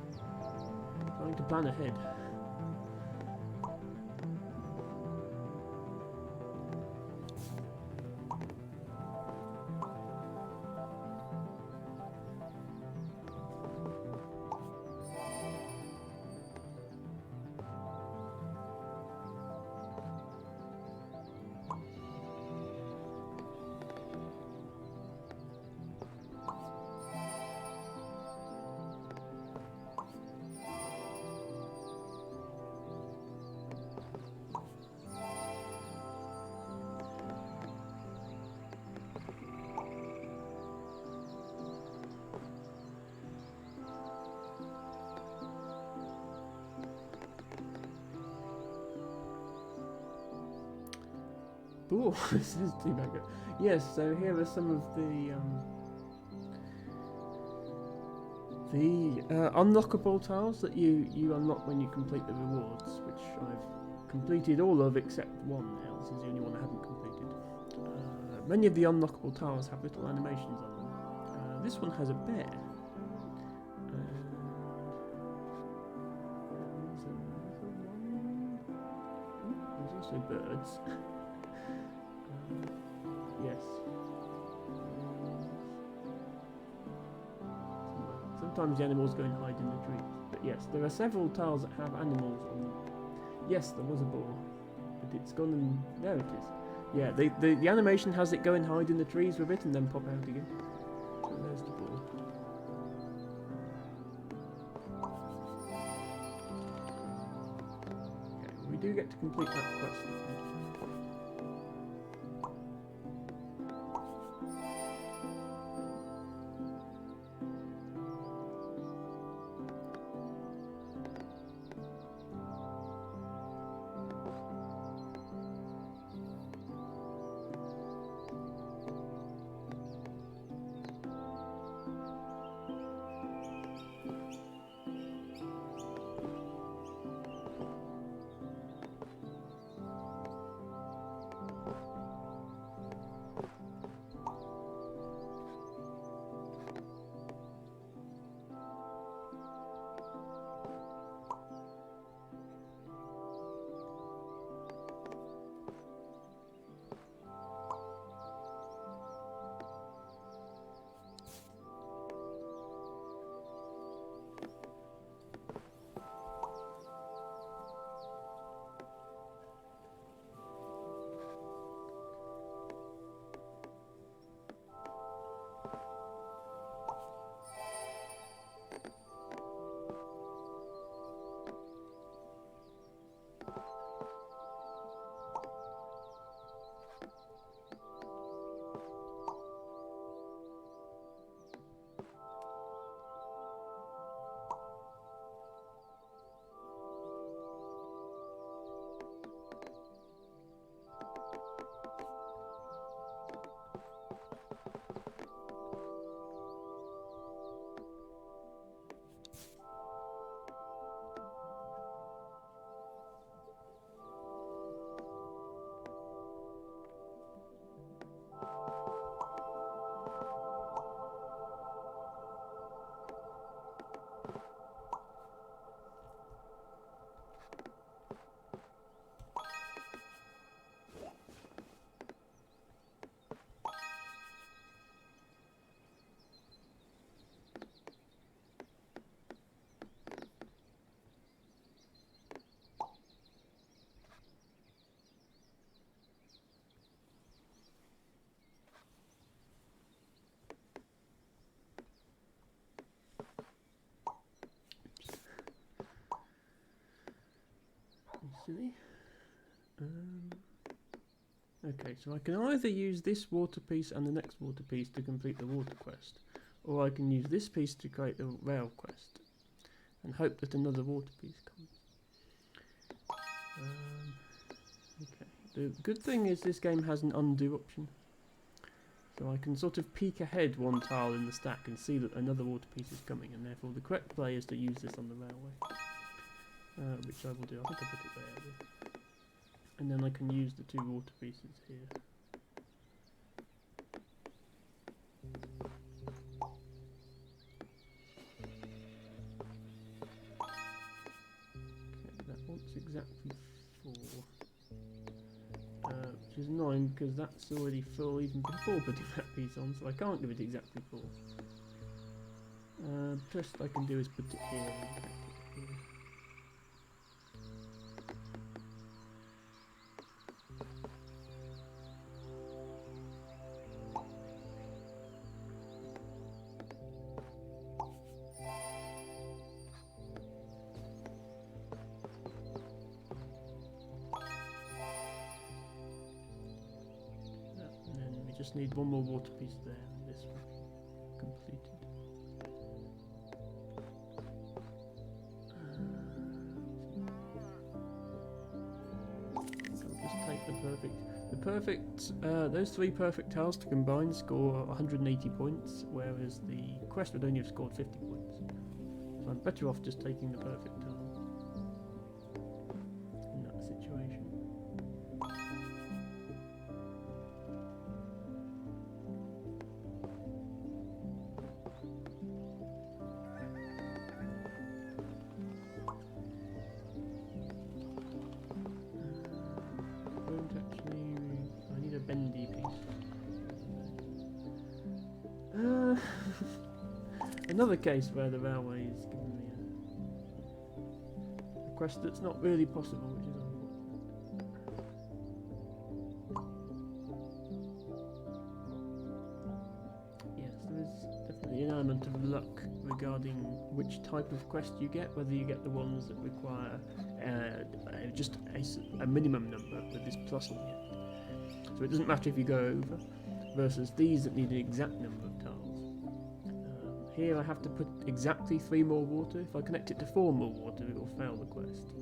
Trying to plan ahead. Oh, this is too bad. Yes, so here are some of the unlockable tiles that you unlock when you complete the rewards, which I've completed all of except one now. This is the only one I haven't completed. Many of the unlockable tiles have little animations on them. This one has a bear. There's also birds. Yes. Sometimes the animals go and hide in the trees. But yes, there are several tiles that have animals on them. Yes, there was a boar. But it's gone and... there it is. Yeah, the animation has it go and hide in the trees with it and then pop out again. So there's the boar. Okay, we do get to complete that quest. silly. Okay, so I can either use this water piece and the next water piece to complete the water quest, or I can use this piece to create the rail quest, and hope that another water piece comes. Okay. The good thing is this game has an undo option, so I can sort of peek ahead one tile in the stack and see that another water piece is coming, and therefore the correct play is to use this on the railway, which I will do. I think I'll put it there. And then I can use the two water pieces here. Okay, that wants exactly 4. Which is annoying because that's already full even before putting that piece on, so I can't give it exactly 4. Best I can do is put it here and connect it here. Just need one more water piece there, and this will be completed. I'll just take the perfect, those 3 perfect tiles to combine score 180 points, whereas the quest would only have scored 50 points. So I'm better off just taking the perfect tiles in that situation. I need a bendy piece. Another case where the railway is giving me a quest that's not really possible, which is unfortunate. Yes, there is definitely an element of luck regarding which type of quest you get, whether you get the ones that require just a minimum number with this plus on the end. So it doesn't matter if you go over, versus these that need an exact number of tiles. Here I have to put exactly 3 more water. If I connect it to 4 more water, it will fail the quest.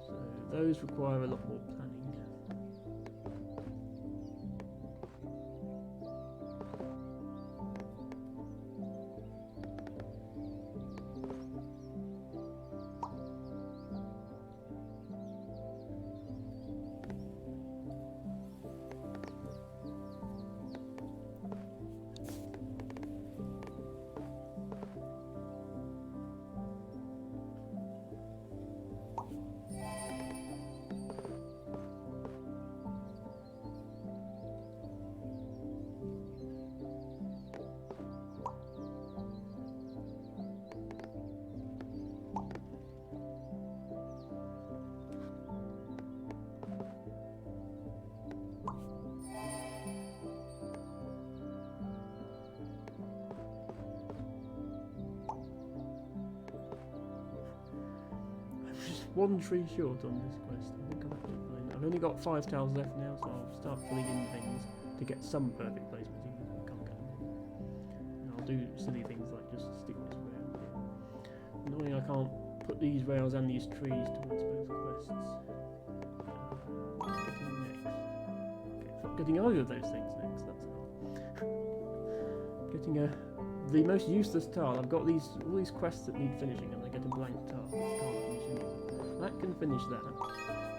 So those require a lot more planning. One tree short on this quest. I think I'm actually fine. I've only got 5 tiles left now, so I'll start filling in things to get some perfect placements, even if I can't get them all. And I'll do silly things like just stick this rail here. Annoying I can't put these rails and these trees towards both quests. What's getting next? Okay, it's not getting either of those things next, that's not. Getting the most useless tile. I've got all these quests that need finishing and I get a blank tile. Can't finish any of them. That can finish that,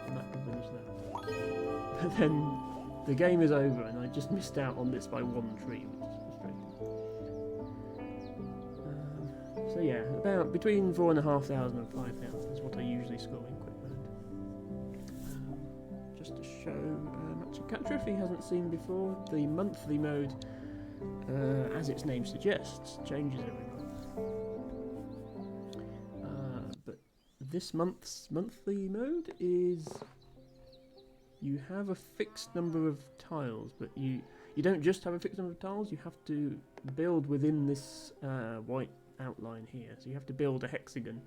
and that can finish that. But then the game is over and I just missed out on this by 1 tree, which is frustrating. So yeah, about between 4,500 and 5,000 is what I usually score in quick mode. Just to show Matcha Catcher, if he hasn't seen before, the monthly mode, as its name suggests, changes every month. This month's monthly mode is you have a fixed number of tiles, but you don't just have a fixed number of tiles, you have to build within this white outline here. So you have to build a hexagon.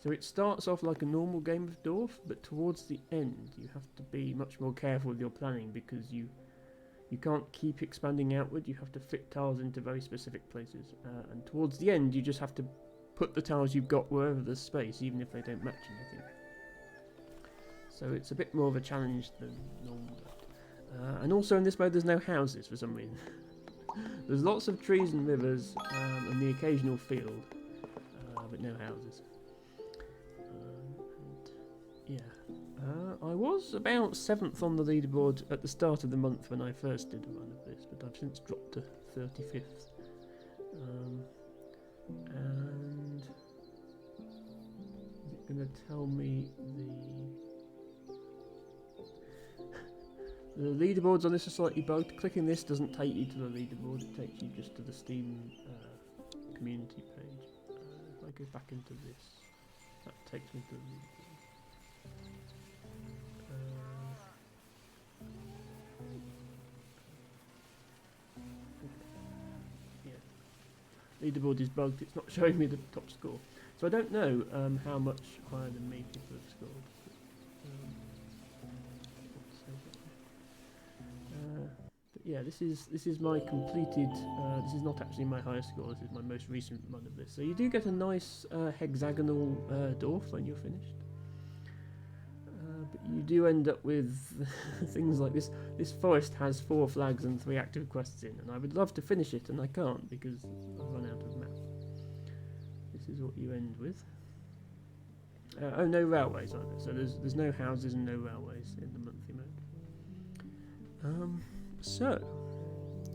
So it starts off like a normal game of Dorf, but towards the end you have to be much more careful with your planning because you can't keep expanding outward. You have to fit tiles into very specific places, and towards the end you just have to put the tiles you've got wherever there's space, even if they don't match anything. So it's a bit more of a challenge than normal. And also in this mode there's no houses for some reason. There's lots of trees and rivers and the occasional field, but no houses. I was about 7th on the leaderboard at the start of the month when I first did a run of this, but I've since dropped to 35th. And is it going to tell me the leaderboards on this are slightly bugged. Clicking this doesn't take you to the leaderboard, it takes you just to the Steam community page. If I go back into this, that takes me to the leaderboard. Leaderboard is bugged, it's not showing me the top score. So I don't know how much higher than me people have scored. But yeah, this is my completed, this is not actually my highest score, this is my most recent run of this. So you do get a nice hexagonal dorf when you're finished. But you do end up with things like this. This forest has 4 flags and 3 active quests in, and I would love to finish it, and I can't because I've run out of map. This is what you end with. Oh, no railways either. So there's no houses and no railways in the monthly mode. So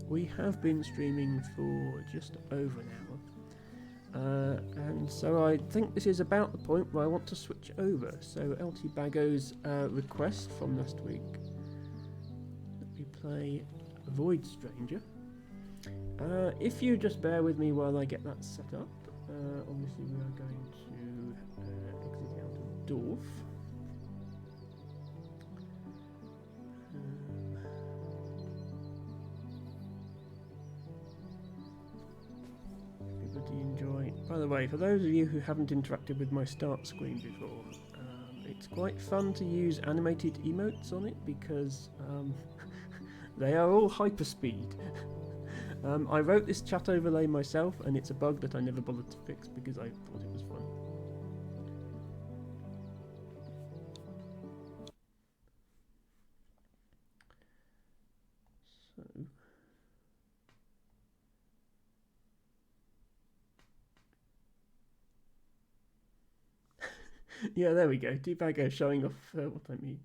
we have been streaming for just over an hour. And so I think this is about the point where I want to switch over. So LT Bago's request from last week that we play Void Stranger. If you just bear with me while I get that set up, obviously we are going to exit out of Dorf. By the way, for those of you who haven't interacted with my start screen before, it's quite fun to use animated emotes on it because they are all hyperspeed. I wrote this chat overlay myself and it's a bug that I never bothered to fix because I thought it was fun. So... yeah, there we go. Debago showing off what I mean.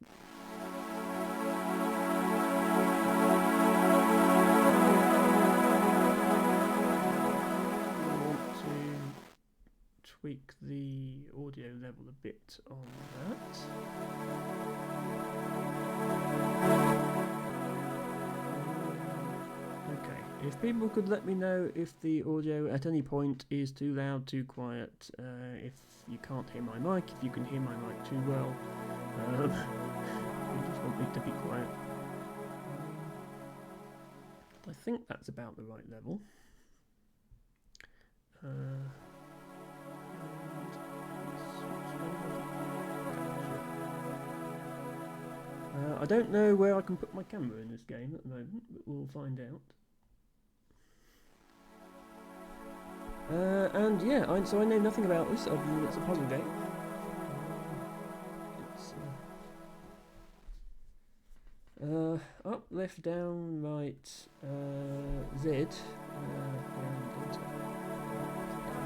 I want to tweak the audio level a bit on that. Okay, if people could let me know if the audio at any point is too loud, too quiet, if you can't hear my mic, if you can hear my mic too well, you just want me to be quiet. I think that's about the right level. I don't know where I can put my camera in this game at the moment, but we'll find out. And yeah, so I know nothing about this other than it's a puzzle game. It's up, left, down, right, Z, and enter. I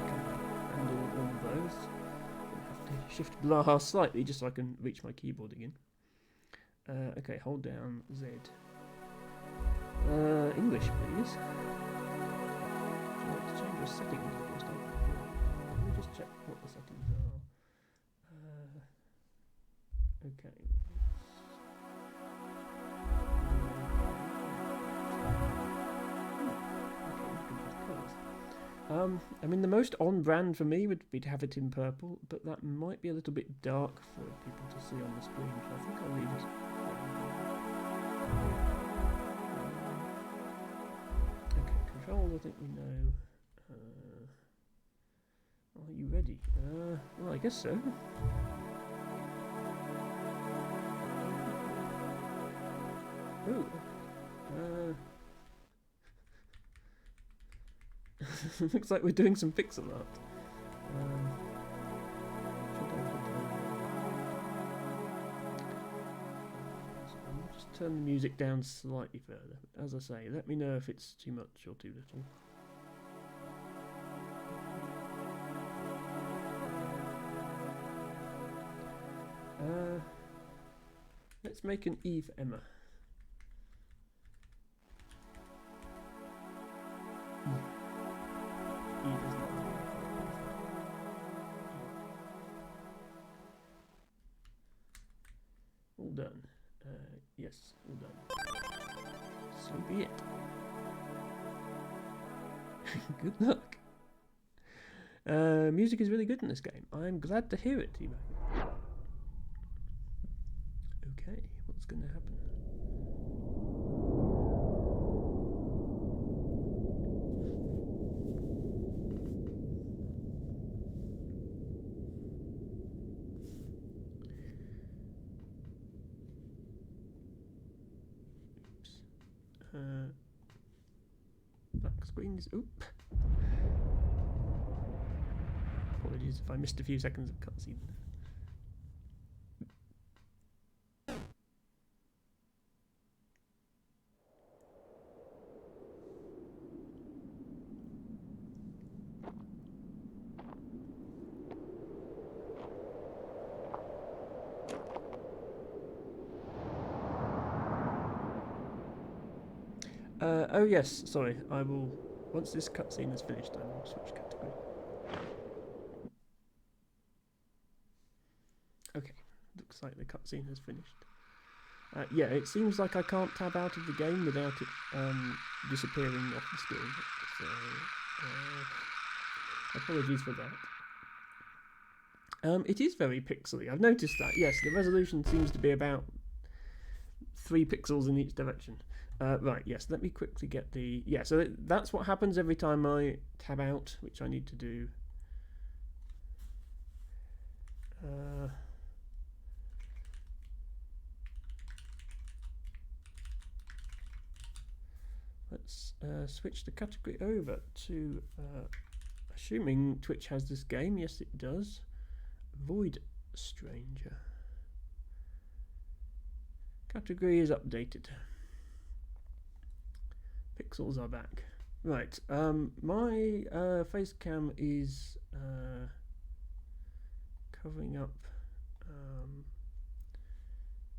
can handle all of those. I have to shift blah slightly just so I can reach my keyboard again. Okay, hold down Z. English, please. Would you like to change your settings before starting? Let me just check what the settings are. Okay. I mean, the most on-brand for me would be to have it in purple, but that might be a little bit dark for people to see on the screen, so I think I'll leave it. Okay, controls I think we know. you ready? Well, I guess so. Ooh. Looks like we're doing some pixel art. I'll just turn the music down slightly further. As I say, let me know if it's too much or too little. Let's make an E for Emma. E doesn't have an all done. Yes, all done. So be it. Good luck. Music is really good in this game. I'm glad to hear it, T-Bag. Okay, what's going to happen? Black screens. Oop. Apologies if I missed a few seconds of cutscene. Oh yes, sorry, I will, once this cutscene is finished, I will switch category. Okay, looks like the cutscene has finished. Yeah, it seems like I can't tab out of the game without it disappearing off the screen, so apologies for that. It is very pixely, I've noticed that, yes, the resolution seems to be about 3 pixels in each direction. Right, yes, let me quickly get the... Yeah, so that's what happens every time I tab out, which I need to do. Let's switch the category over to... assuming Twitch has this game, yes it does. Void Stranger. Category is updated. Pixels are back. Right, my face cam is covering up,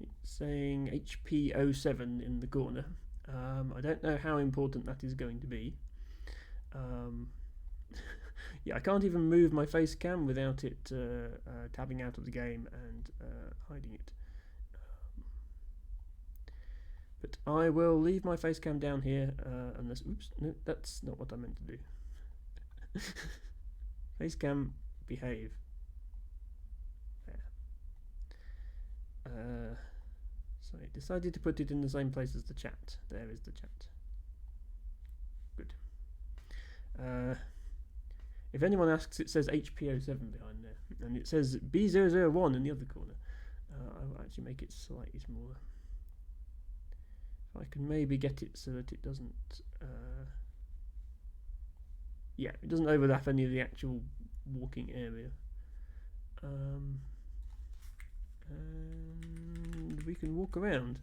it's saying HP 07 in the corner. I don't know how important that is going to be. Yeah, I can't even move my face cam without it tabbing out of the game and hiding it. But I will leave my face cam down here unless... Oops, no, that's not what I meant to do. Face cam, behave. There. So I decided to put it in the same place as the chat. There is the chat. Good. If anyone asks, it says HP07 behind there. And it says B001 in the other corner. I will actually make it slightly smaller. I can maybe get it so that it doesn't yeah, it doesn't overlap any of the actual walking area. And we can walk around,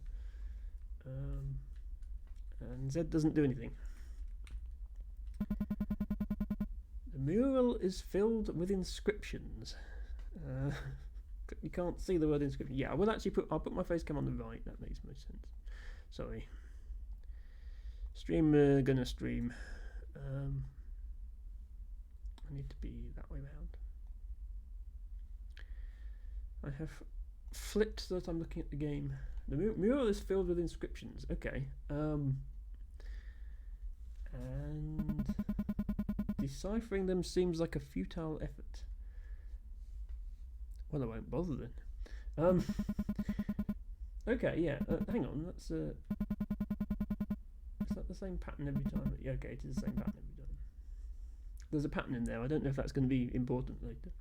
and Z doesn't do anything. The mural is filled with inscriptions. You can't see the word inscription. Yeah, I'll put my face cam on the right. That makes most sense. Sorry. Stream, gonna stream. I need to be that way round. I have flipped so that I'm looking at the game. The mural is filled with inscriptions. Okay. And deciphering them seems like a futile effort. Well, I won't bother then. Okay, yeah. Hang on. That's is that the same pattern every time? Yeah, okay, it is the same pattern every time. There's a pattern in there. I don't know if that's going to be important later.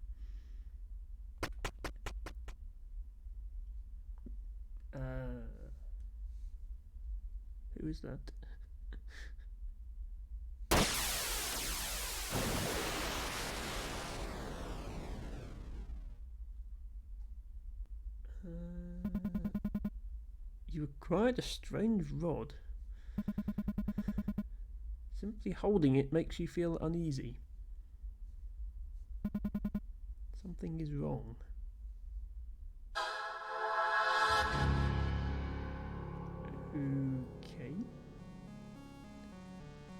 Who is that? You acquired a strange rod. Simply holding it makes you feel uneasy. Something is wrong. Okay.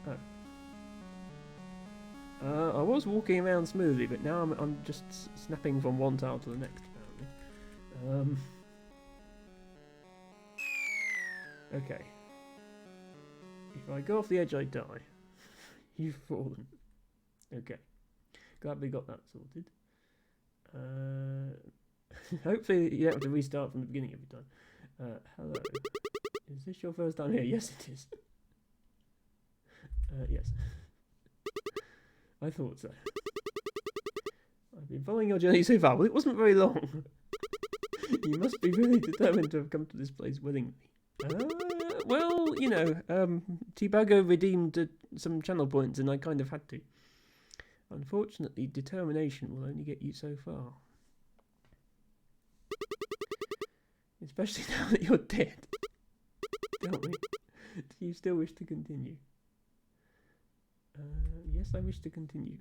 Oh. I was walking around smoothly, but now I'm just snapping from one tile to the next, apparently. Okay. If I go off the edge, I die. You've fallen. Okay. Glad we got that sorted. Hopefully you don't have to restart from the beginning every time. Hello. Is this your first time here? Yes, it is. Yes. I thought so. I've been following your journey so far. Well, it wasn't very long. You must be really determined to have come to this place willingly. Well, you know, Tibago redeemed some channel points and I kind of had to. Unfortunately, determination will only get you so far. Especially now that you're dead. Tell me, do you still wish to continue? Yes, I wish to continue.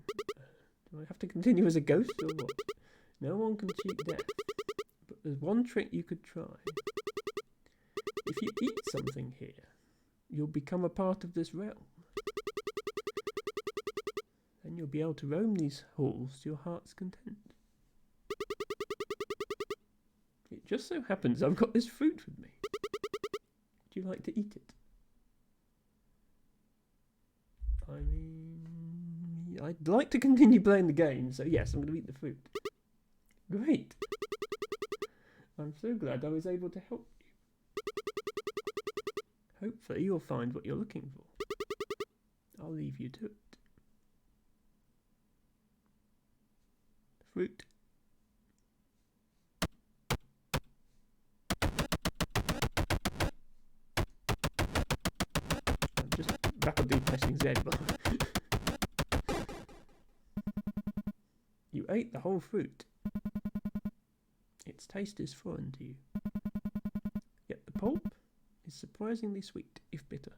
Do I have to continue as a ghost or what? No one can cheat death. But there's one trick you could try. If you eat something here, you'll become a part of this realm. Then you'll be able to roam these halls to your heart's content. It just so happens I've got this fruit with me. Would you like to eat it? I mean, I'd like to continue playing the game, so yes, I'm going to eat the fruit. Great. I'm so glad I was able to help you. Hopefully you'll find what you're looking for. I'll leave you to it. Fruit. I'm just rapidly pressing Z. You ate the whole fruit. Its taste is foreign to you. Yet the pulp is surprisingly sweet, if bitter.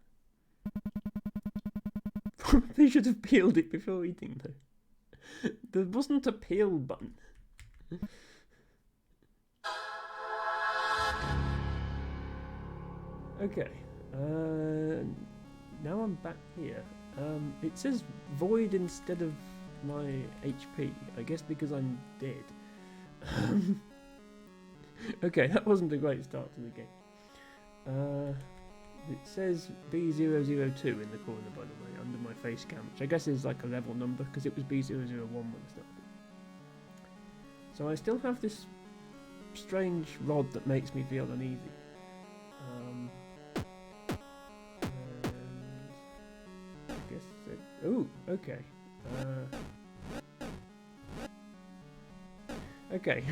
Probably should have peeled it before eating, though. There wasn't a peel button. Okay. Now I'm back here. It says void instead of my HP. I guess because I'm dead. Okay, that wasn't a great start to the game. It says B002 in the corner, by the way, under my face cam, which I guess is like a level number, because it was B001 when I started. So I still have this strange rod that makes me feel uneasy. And I guess oh, okay. Okay,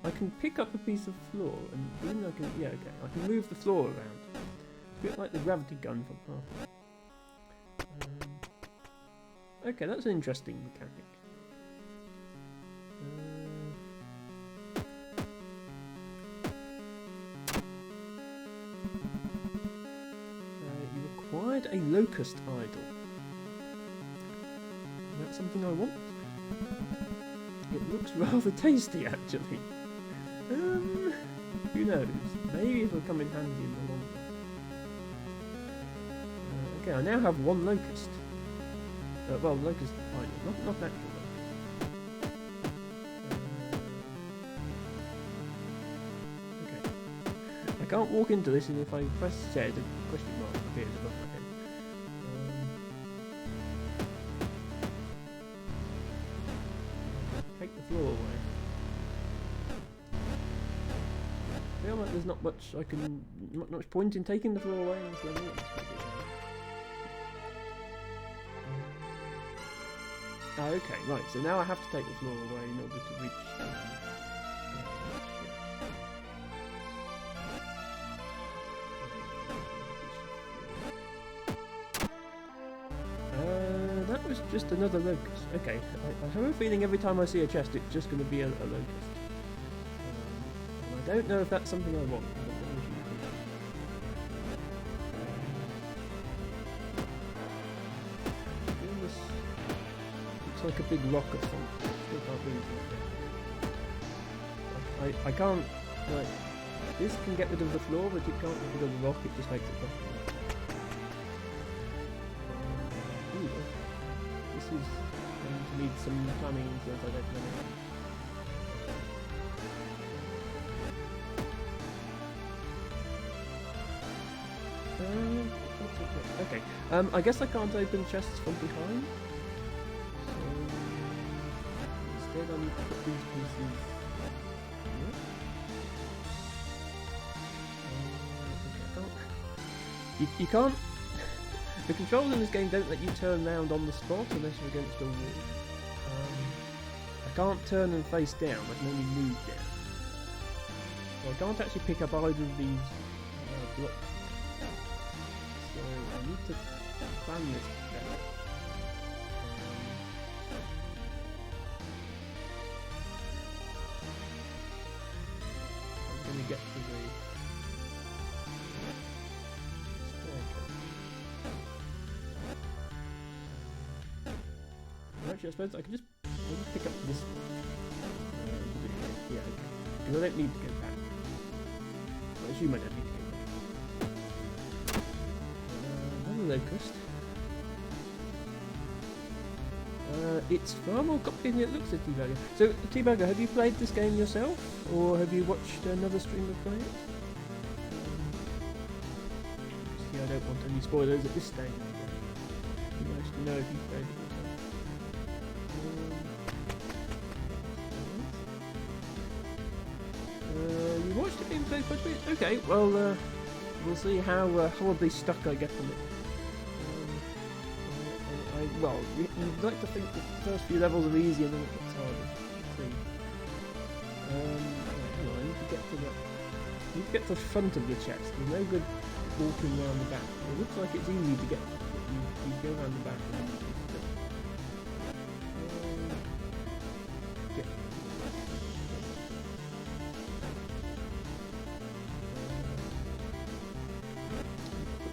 I can pick up a piece of floor, and even I can, yeah, okay, I can move the floor around. It's a bit like the gravity gun from Half-Life. Okay, that's an interesting mechanic. You acquired a locust idol. Is that something I want? It looks rather tasty, actually. Who knows? Maybe it'll come in handy in the long run. Okay, I now have one locust. Well, locust idol, not actual locust. Okay. I can't walk into this, and if I press Z, a question mark appears above my head. Take the floor away. I feel like there's not much not much point in taking the floor away in this level. Oh, okay, right. So now I have to take the floor away in order to reach the... that was just another locust. Okay, I have a feeling every time I see a chest it's just going to be a locust. And I don't know if that's something I want. I don't know if you this looks like a big rock or something. Still can't really tell. I can't, like, this can get rid of the floor, but it can't get rid of the rock, it just makes it better. This is going to need some planning that I don't know. Okay, I guess I can't open chests from behind. So instead I need to put these pieces here. Okay, you can't. The controls in this game don't let you turn round on the spot unless you're against a wall. I can't turn and face down, I can only move down. So I can't actually pick up either of these blocks. So I need to plan this better. I'm going to get to the actually, I suppose I can just pick up this. Yeah, okay. Because I don't need to go back. I assume I don't need to go back. Another locust. It's far more complicated than it looks at T-Bagger. So, T-Bagger, have you played this game yourself? Or have you watched another streamer play it? See, I don't want any spoilers at this stage. It'd be nice to know if you played it. You watched it being played quite a bit? Okay, well, we'll see how horribly stuck I get on it. Well, you'd like to think that the first few levels are easy and then it gets harder. Let's see. Right, hang on, I need to get to the... I need to get to the front of the chest. There's no good walking around the back. It looks like it's easy to get... You go around the back and then you just...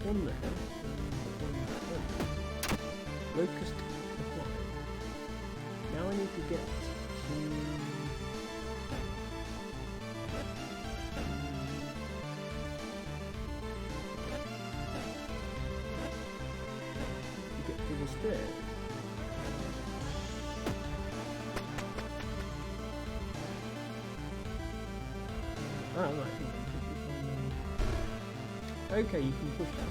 One there. Locust applied. Now I need to get to... get to the stairs. Ah, right. Okay, you can push that.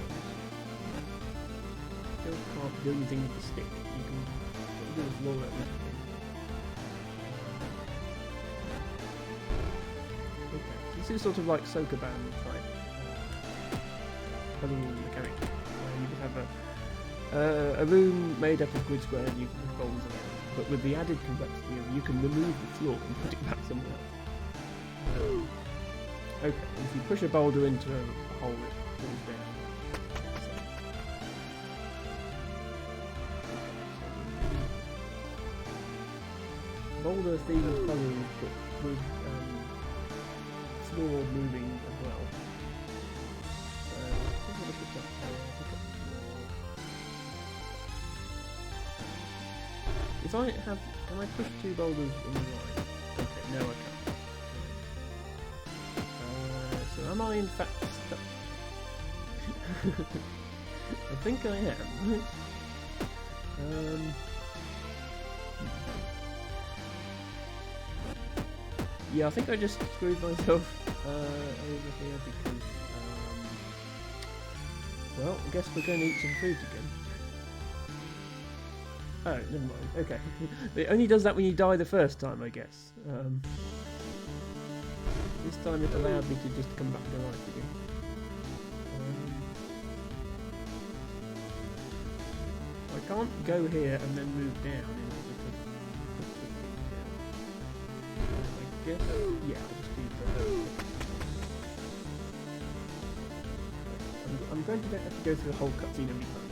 Still can't do anything with the stick. You can do the floor at least. Okay, this is sort of like Sokoban type puzzle mechanic. You can have a room made up of grid squares and you can put bowls around. But with the added complexity of you can remove the floor and put it back somewhere else. Okay, if you push a boulder into a hole, it falls down. Boulder theme of puzzles, but with floor moving as well. So, let's have a look at that. If I have, can I push two boulders in the line? Okay, no I can't. So am I in fact stuck? I think I am. Yeah, I think I just screwed myself over here because, well, I guess we're going to eat some food again. Oh, never mind. Okay. It only does that when you die the first time, I guess. This time it allowed me to just come back to life again. I can't go here and then move down in order to guess. Yeah, I'll just do that. I'm going to don't have to go through the whole cutscene every time.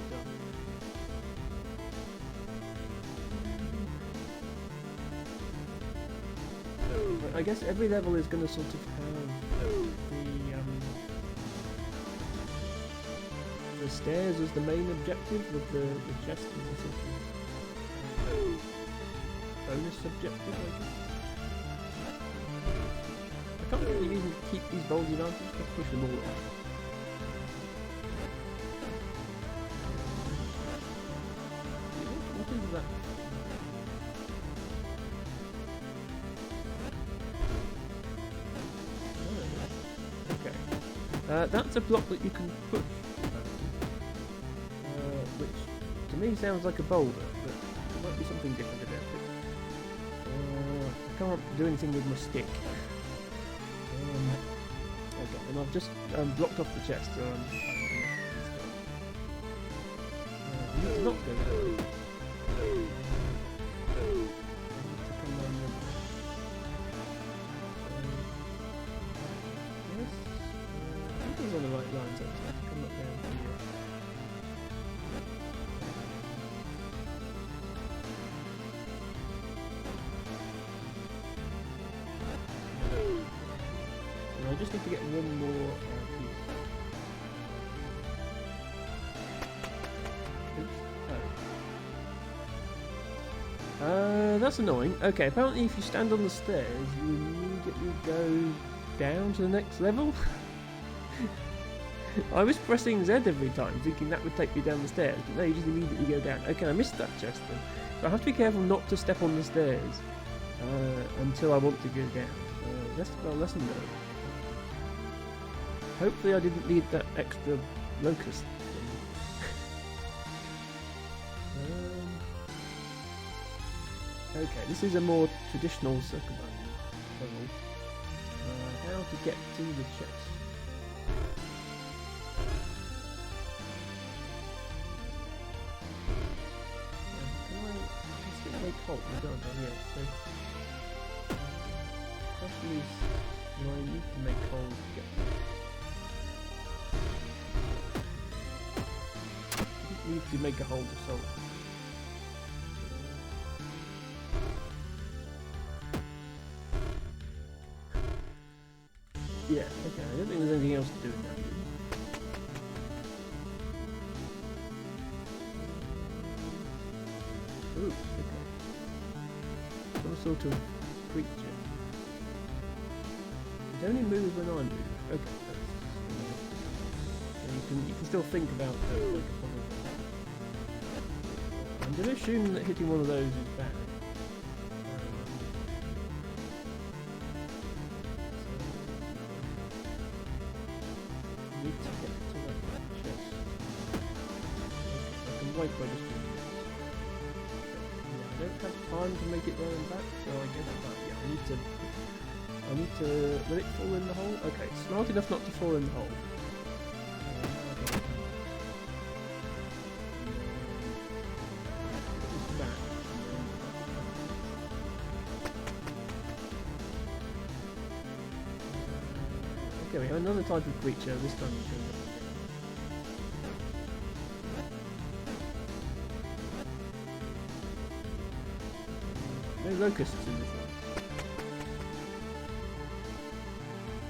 But I guess every level is going to sort of have the stairs as the main objective, with the chest as a sort of bonus objective, I guess. I can't really even keep these bulgy lanterns, I push them all out. What is that? Oh, okay. That's a block that you can push. Which to me sounds like a boulder, but there might be something different about it. I can't do anything with my stick. Okay, and I've just blocked off the chest, so I'm I need to not go that way. Yes, I think he's on the right lines actually. I have to come up down here. I just need to get one more piece. Oops. Oh. That's annoying. Okay, apparently if you stand on the stairs, you immediately go down to the next level. I was pressing Z every time, thinking that would take me down the stairs, but no, you just immediately go down. Okay, I missed that chest then. So I have to be careful not to step on the stairs until I want to go down. Lesson learned. Hopefully I didn't need that extra locust thing. Okay, this is a more traditional circumvent puzzle. How to get to the chest. Can I just make halt? I don't know, yeah. So, question is, do I need to make hold to get there? Need to make a hold of salt. Yeah, okay, I don't think there's anything else to do in that room. Ooh, okay. Some sort of creature. It only moves when I move. Okay, so you can still think about like I'm going to assume that hitting one of those is bad. So I need to get to that chest. I can wait by just doing this. Yeah, I don't have time to make it there and back, so I guess yeah, I need to let it fall in the hole. Okay, smart enough not to fall in the hole. Okay, we have another type of creature, this time it shows up. No locusts in this one.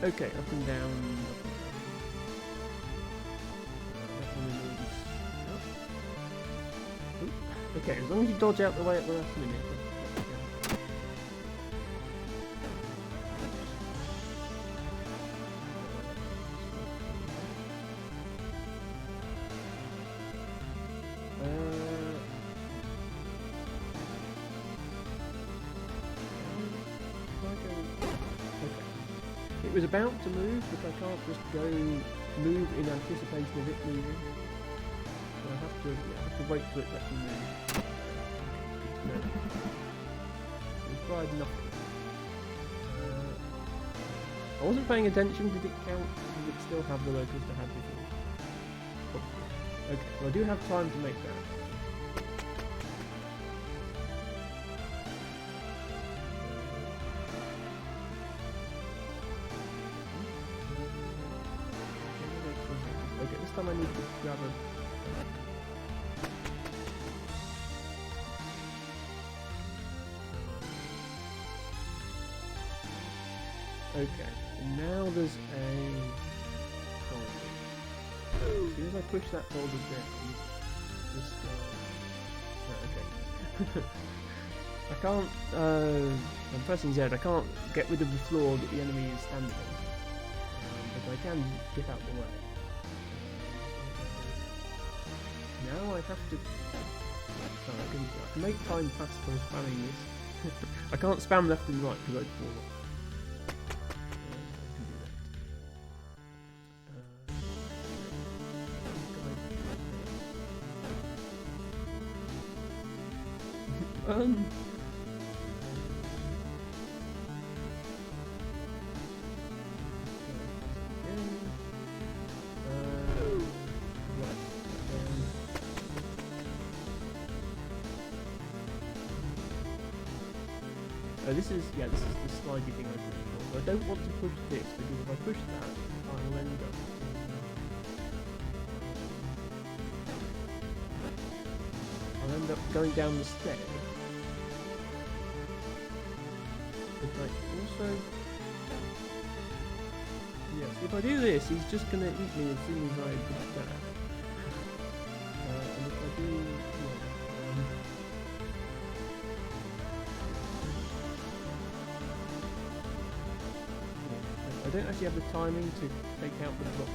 Okay, up and down. Okay, as long as you dodge out the way at the last minute. It was about to move, but I can't just move in anticipation of it moving. So I have to wait for it to actually move. No. It tried nothing. I wasn't paying attention. Did it count? Did it still have the locust I had before? Probably. Okay, so I do have time to make that. I need to grab a... Okay, and now there's a folder. As soon as I push that folder down, this guy... Oh, okay. I can't... I'm pressing Z, I can't get rid of the floor that the enemy is standing on. But I can get out the way. Now I have to... Oh, I can make time pass by spamming this. I can't spam left and right because I'd fall off. Um. This is the slidey thing I was looking for. So I don't want to push this because if I push that, I'll end up. I'll end up going down the stairs. But I also, yes, if I do this, he's just gonna eat me as soon as I push that. And if I do, I don't actually have the timing to take out the block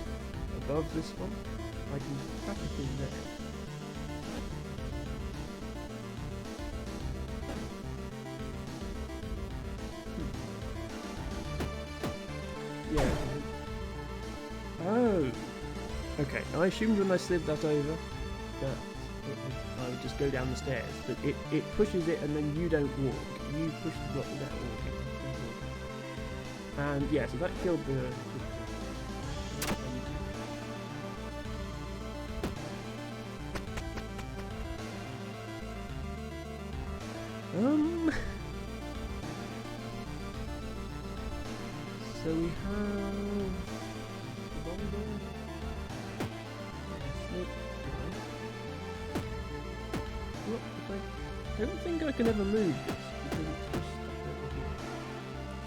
above this one. I can tap it in there. Yeah. Oh! Okay, I assumed when I slid that over that I would just go down the stairs, but it pushes it and then you don't walk. You push the block without walking. And yeah, so that killed the so we have the volleyball. Look, I don't think I can ever move this because it's just stuck over here.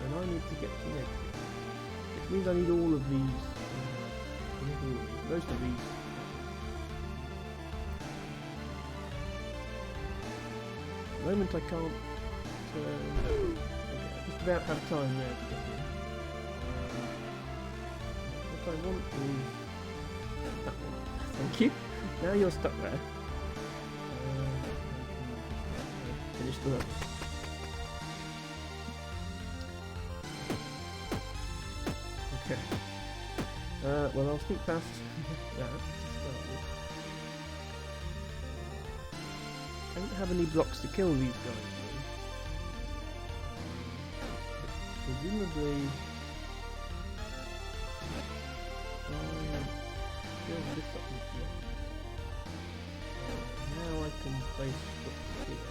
And I need to get to it. Which means I need all of these. Most of these. At the moment I can't. Okay, I just about have time there to get in. What I want is that one. Thank you. Now you're stuck there. Finish the level. Okay. Well, I'll sneak past that to start with. I don't have any blocks to kill these guys with. Presumably, build this up with blocks. Now I can place blocks here.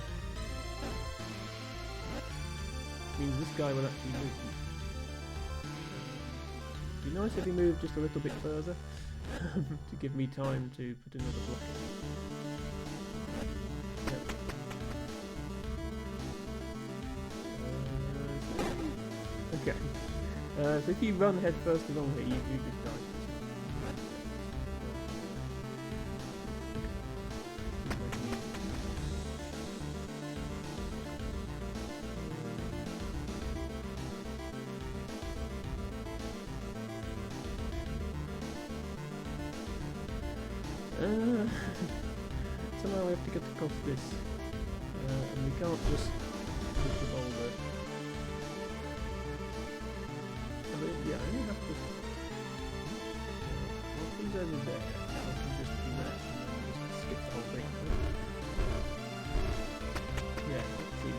Means this guy will actually move. It'd be nice if he moved just a little bit further to give me time to put another block in. Yep. Okay. So if you run head first along here, you just die. Somehow we have to get across this, and we can't just push the boulder. Yeah, I only have to. Once he's over there, I can just do that and then just skip the whole thing. Yeah, let's see.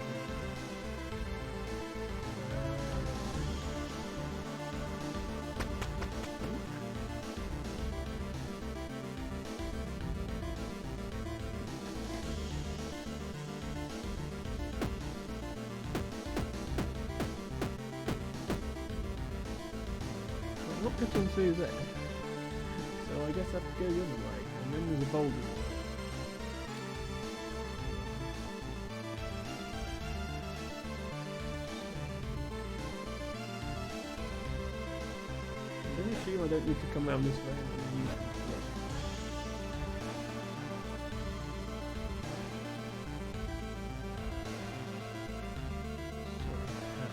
I'm not getting through there, so I I guess I have to go the other way. And then there's a boulder. I'm going to assume I don't need to come around this way.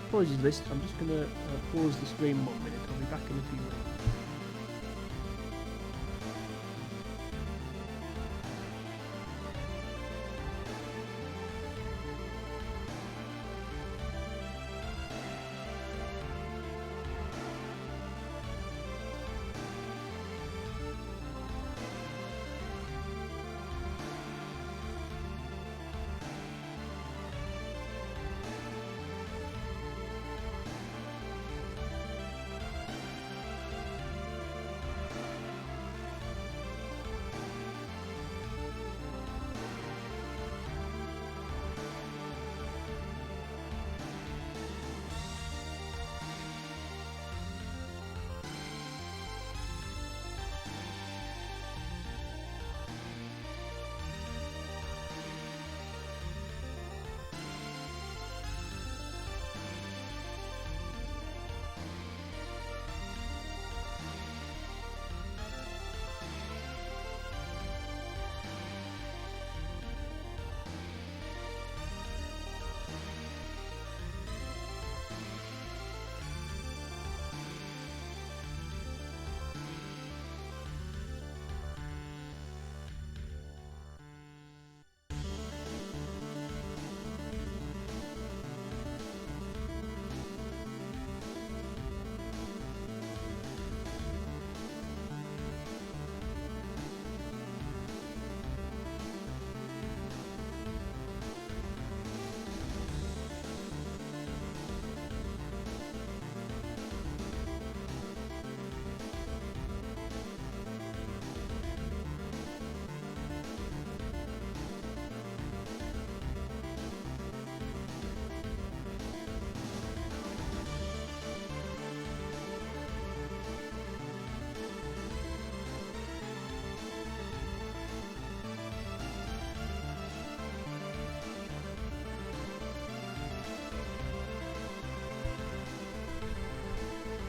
Apologies list, I'm just going to pause the stream 1 minute, I'll be back in a few minutes.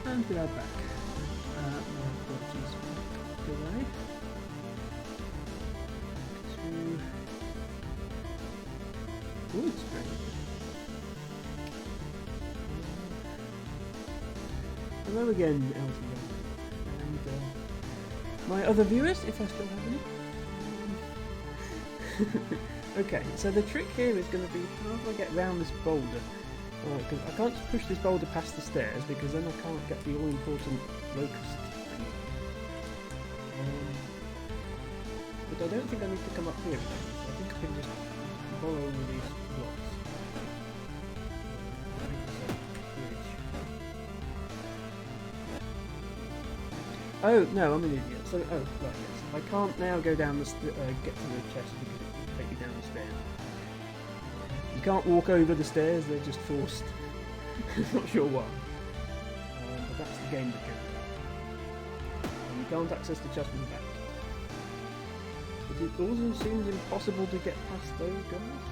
And we are back. My apologies, delay. Ooh, it's great. Hello again, LTM. And my other viewers, if I still have any. Okay, so the trick here is going to be how do I get around this boulder? Because I can't push this boulder past the stairs because then I can't get the all-important locust thing. But I don't think I need to come up here again. I think I can just follow over these blocks. Oh, no, I'm an idiot. So, oh, right, yes. I can't now go down the get to the chest because it will take me down the stairs. You can't walk over the stairs, they're just forced. Not sure why. But that's the game mechanic. And you can't access the chest from the back. But it also seems impossible to get past those guys.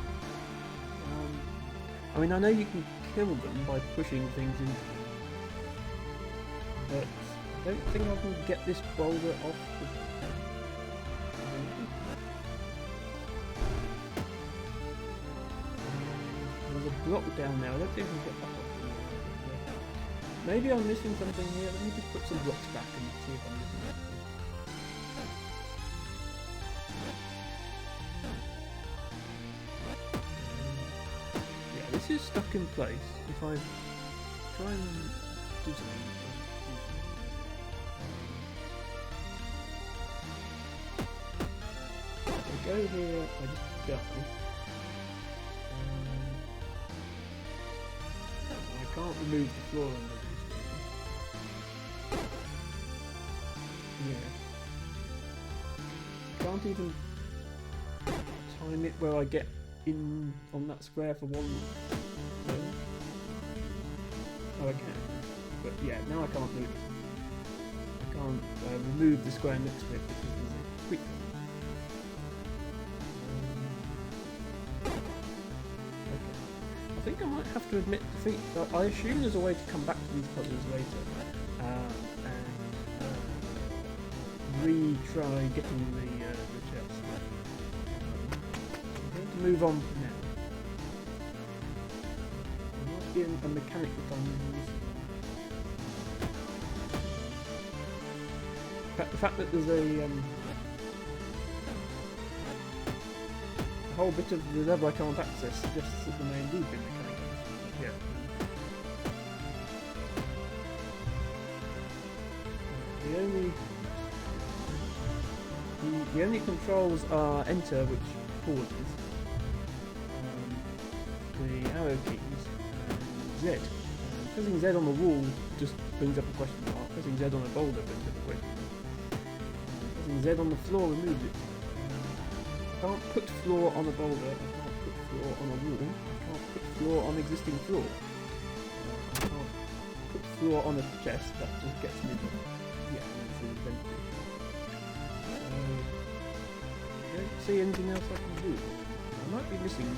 I mean, I know you can kill them by pushing things into them. But I don't think I can get this boulder off the... There's a block down there, I don't think I can get back up. Maybe I'm missing something here, let me just put some blocks back and see if I'm missing anything. Yeah, this is stuck in place. If I try and do something. If I go here, I just die. I can't remove the floor under these things. Yeah. Can't even time it where I get in on that square for one turn. Oh, I can. But yeah, now I can't do it. I can't remove the square next to it because there's a quick. Okay. I think I might have to admit defeat. I assume there's a way to come back to these puzzles later and retry getting the chest. I'm going to move on for now. There might be a mechanic that I'm missing. The fact that there's a whole bit of the level I can't access suggests that there may indeed be a mechanic. Yeah. The only controls are enter, which pauses, the arrow keys, and Z. Pressing Z on the wall just brings up a question mark. Pressing Z on a boulder brings up a question mark. Pressing Z on the floor removes it. I can't put floor on a boulder. I can't put floor on a wall. I can't put floor on existing floor. I can't put floor on a chest. That just gets me the it's empty. I don't see anything else I can do. I might be missing.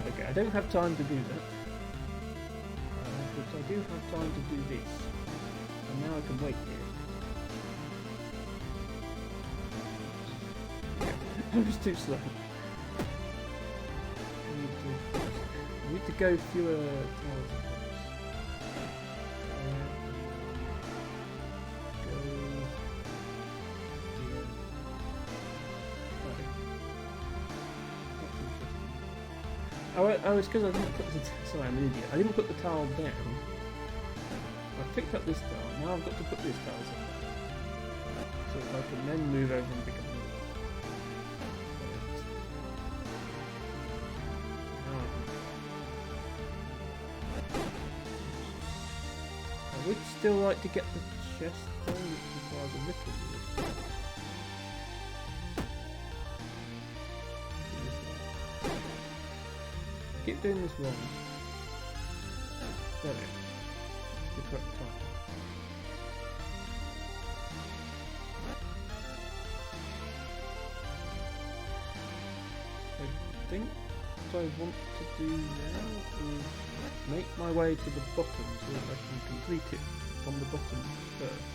Okay, I don't have time to do that. But I do have time to do this. And now I can wait here. I was too slow. I need to go fewer tiles. Oh, it's because I didn't put the... Sorry, I'm an idiot. I didn't put the tile down. I picked up this tile. Now I've got to put this tile somewhere. So if I can then move over and pick up another one. I would still like to get the chest though, which requires a little bit. Keep doing this wrong. There we go. The correct time. I think what I want to do now is make my way to the bottom so that I can complete it from the bottom first.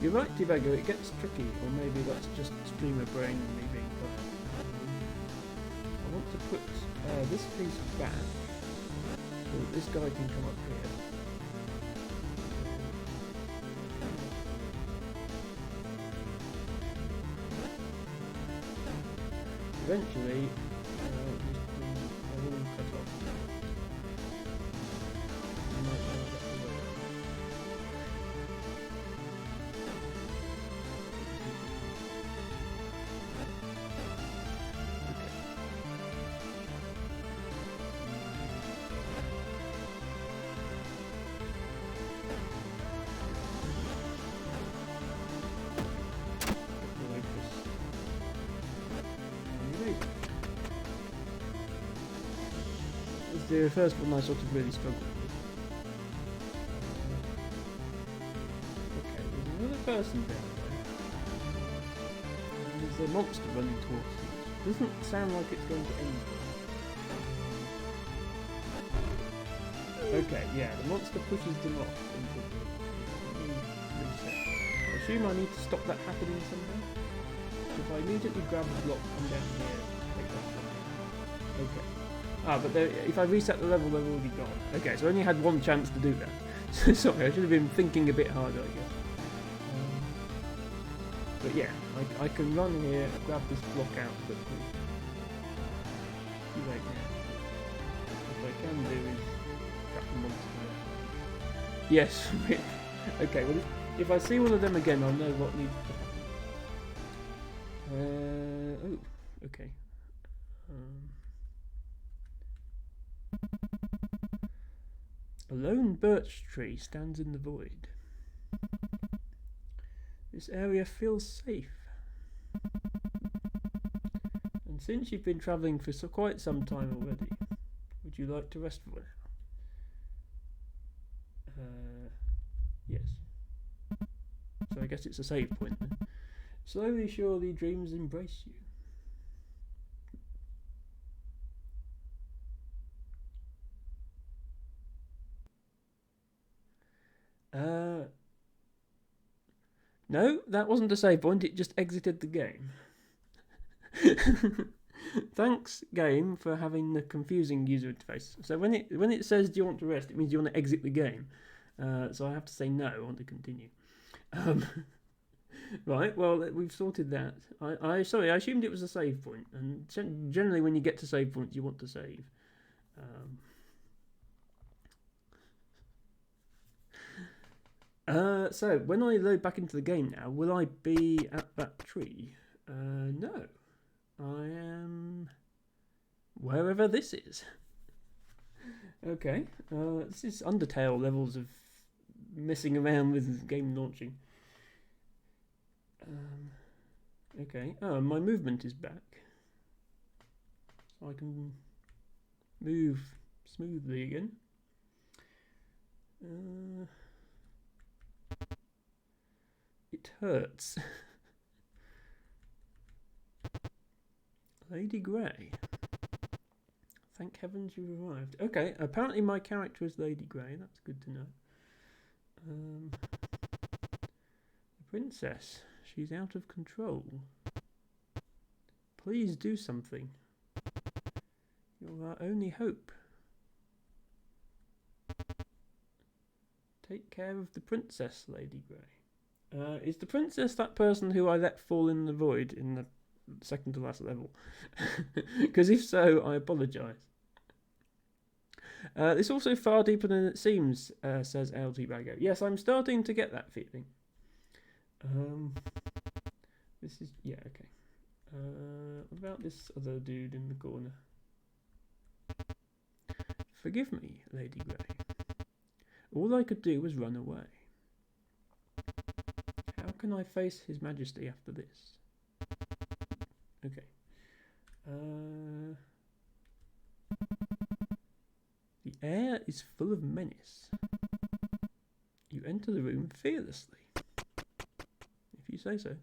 You're right, Divago, it gets tricky, or maybe that's just streamer brain and me being clever. I want to put this piece back so that this guy can come up here. Eventually, I will cut off. The first one I sort of really struggled with. Okay, there's another person down there. And there's a monster running towards us. Doesn't sound like it's going to end. Okay, yeah, the monster pushes them off into the... Let me reset. I assume I need to stop that happening somehow. So if I immediately grab the block, come down here, take that block. Okay. Ah, but if I reset the level, they're already gone. Okay, so I only had one chance to do that. Sorry, I should have been thinking a bit harder, I guess. But yeah, I can run here, grab this block out quickly. Too late now. What I can do is trap the monster. Yes, okay, well if I see one of them again, I'll know what needs to happen. Oh, okay. A lone birch tree stands in the void. This area feels safe. And since you've been travelling for quite some time already, would you like to rest for now? Yes. So I guess it's a save point then. Slowly, surely, dreams embrace you. No, that wasn't a save point, it just exited the game. Thanks, game, for having the confusing user interface. So when it says do you want to rest, it means you want to exit the game. So I have to say no, I want to continue. Right, well, we've sorted that. Sorry, I assumed it was a save point, and generally when you get to save points, you want to save. So when I load back into the game now, will I be at that tree? No. I am wherever this is. Okay, this is Undertale levels of messing around with game launching. Okay, my movement is back. So I can move smoothly again. It hurts. Lady Grey. Thank heavens you've arrived. Okay, apparently my character is Lady Grey. That's good to know. The princess. She's out of control. Please do something. You're our only hope. Take care of the princess, Lady Grey. Is the princess that person who I let fall in the void in the second to last level? Because if so, I apologise. It's also far deeper than it seems, says LT Bago. Yes, I'm starting to get that feeling. This is... yeah, okay. What about this other dude in the corner? Forgive me, Lady Grey. All I could do was run away. How can I face His Majesty after this? Okay. The air is full of menace. You enter the room fearlessly. If you say so.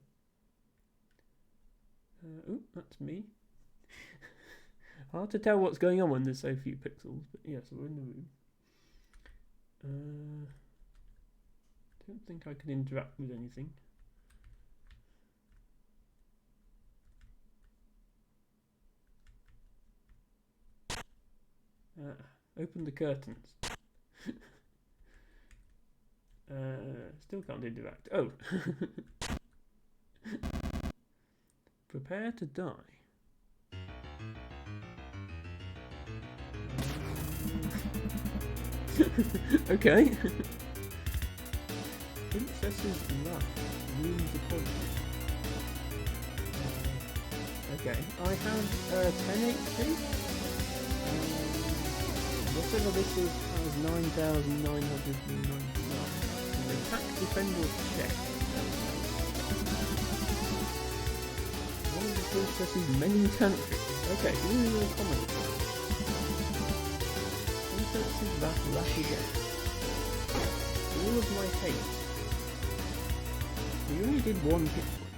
Oh, that's me. Hard to tell what's going on when there's so few pixels, but yes, we're in the room. Don't think I can interact with anything. Open the curtains. Still can't interact. Oh. Prepare to die. Okay. Princess's love means apology. Okay, I have 10 HP. Whatever this is has 9,999. Attack, defend, or check. One of the princess's many tantrums. Okay, this is a comment. Princess's lash again. All of my hate. We only did one hit point.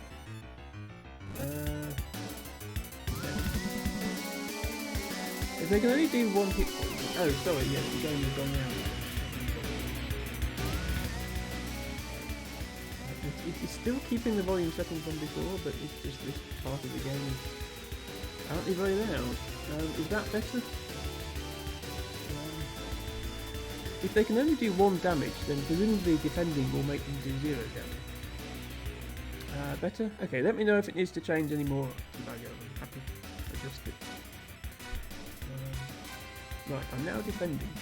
If they can only do one hit point. Oh, sorry, yes, the game has gone round. It's still keeping the volume settings from before, but it's just this part of the game is apparently very loud. Is that better? If they can only do 1 damage, then presumably defending will make them do 0 damage. Better? Okay, let me know if it needs to change any more. I'm happy to adjust it. Right, I'm now defending.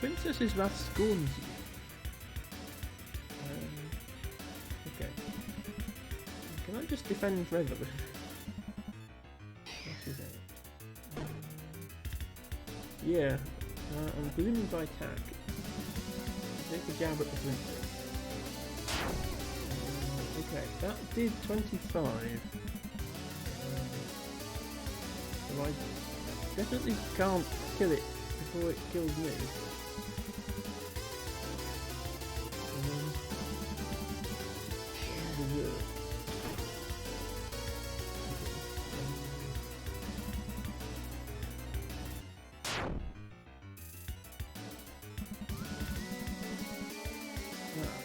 Princess's Wrath scorns you. Okay. Can I just defend forever? Yeah. And presumably by attack, take a jab at the princess. Okay, that did 25. So I definitely can't kill it before it kills me.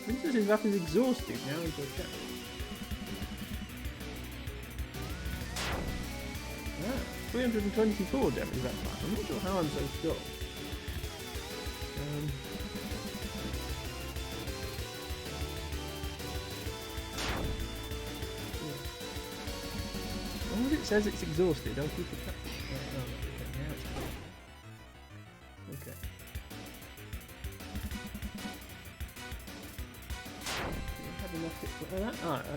Princess's Wrath is exhausted now into a chat. 324 damage that time. I'm not sure how I'm so strong. As long as it says it's exhausted, I'll keep attacking. Okay.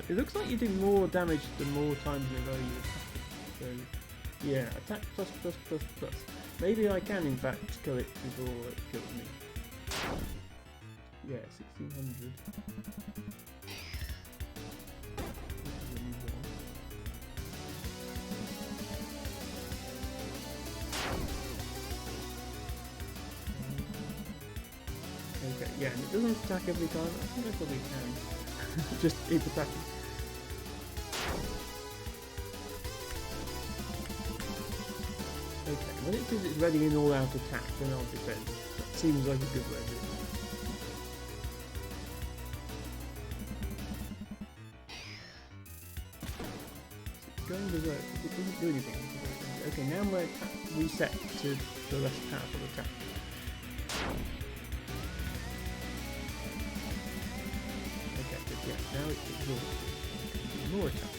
It looks like you do more damage the more times in a row you attack it. So, yeah, attack plus plus plus plus. Maybe I can in fact kill it before it kills me. Yeah, 1600. Okay, yeah, and it doesn't attack every time. I think I probably can. Just keep attacking. Okay, when it says it's ready in all out attack, then I'll defend. That seems like a good way of doing it. It's going berserk, it doesn't do anything. Okay, now my attack reset to the less powerful attack. Yeah, now it's exhausted. More attack.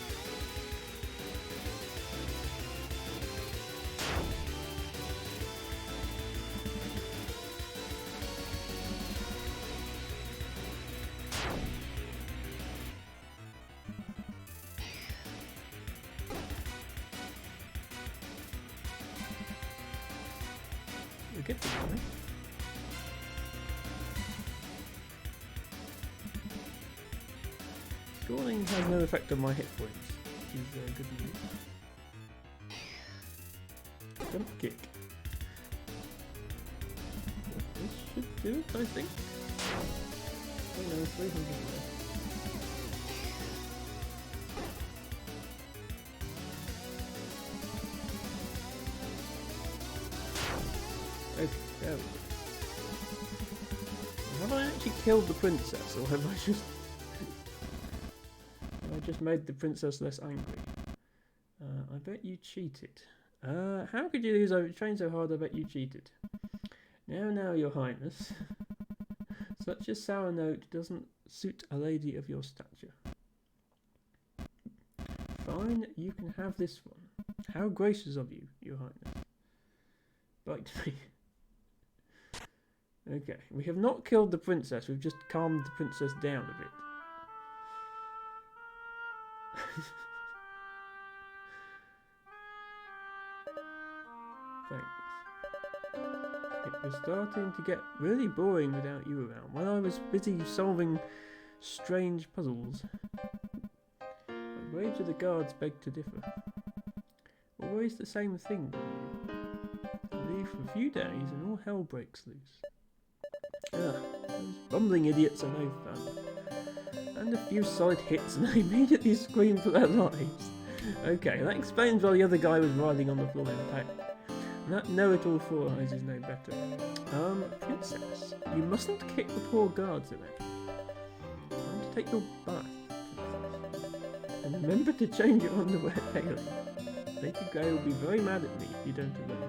We get the guy. Scalding has no effect on my hit points, which is good news. Jump kick. This should do it, I think. Oh no, 300 left. Okay, there we go. Have I actually killed the princess, or have I just made the princess less angry? I bet you cheated. How could you lose? I trained so hard, I bet you cheated. Now, your highness. Such a sour note doesn't suit a lady of your stature. Fine, you can have this one. How gracious of you, your highness. Bite me. Okay, we have not killed the princess, we've just calmed the princess down a bit. Thanks. It was starting to get really boring without you around. When I was busy solving strange puzzles, the waves of the guards begged to differ. Always the same thing. Leave for a few days and all hell breaks loose. Those bumbling idiots are no fun. And a few solid hits and they immediately scream for their lives. Okay, that explains why the other guy was writhing on the floor in pain. That know-it-all Four Eyes is no better. Princess, you mustn't kick the poor guards around. Time to take your bath, princess. And remember to change your underwear daily. Lady Grey will be very mad at me if you don't obey.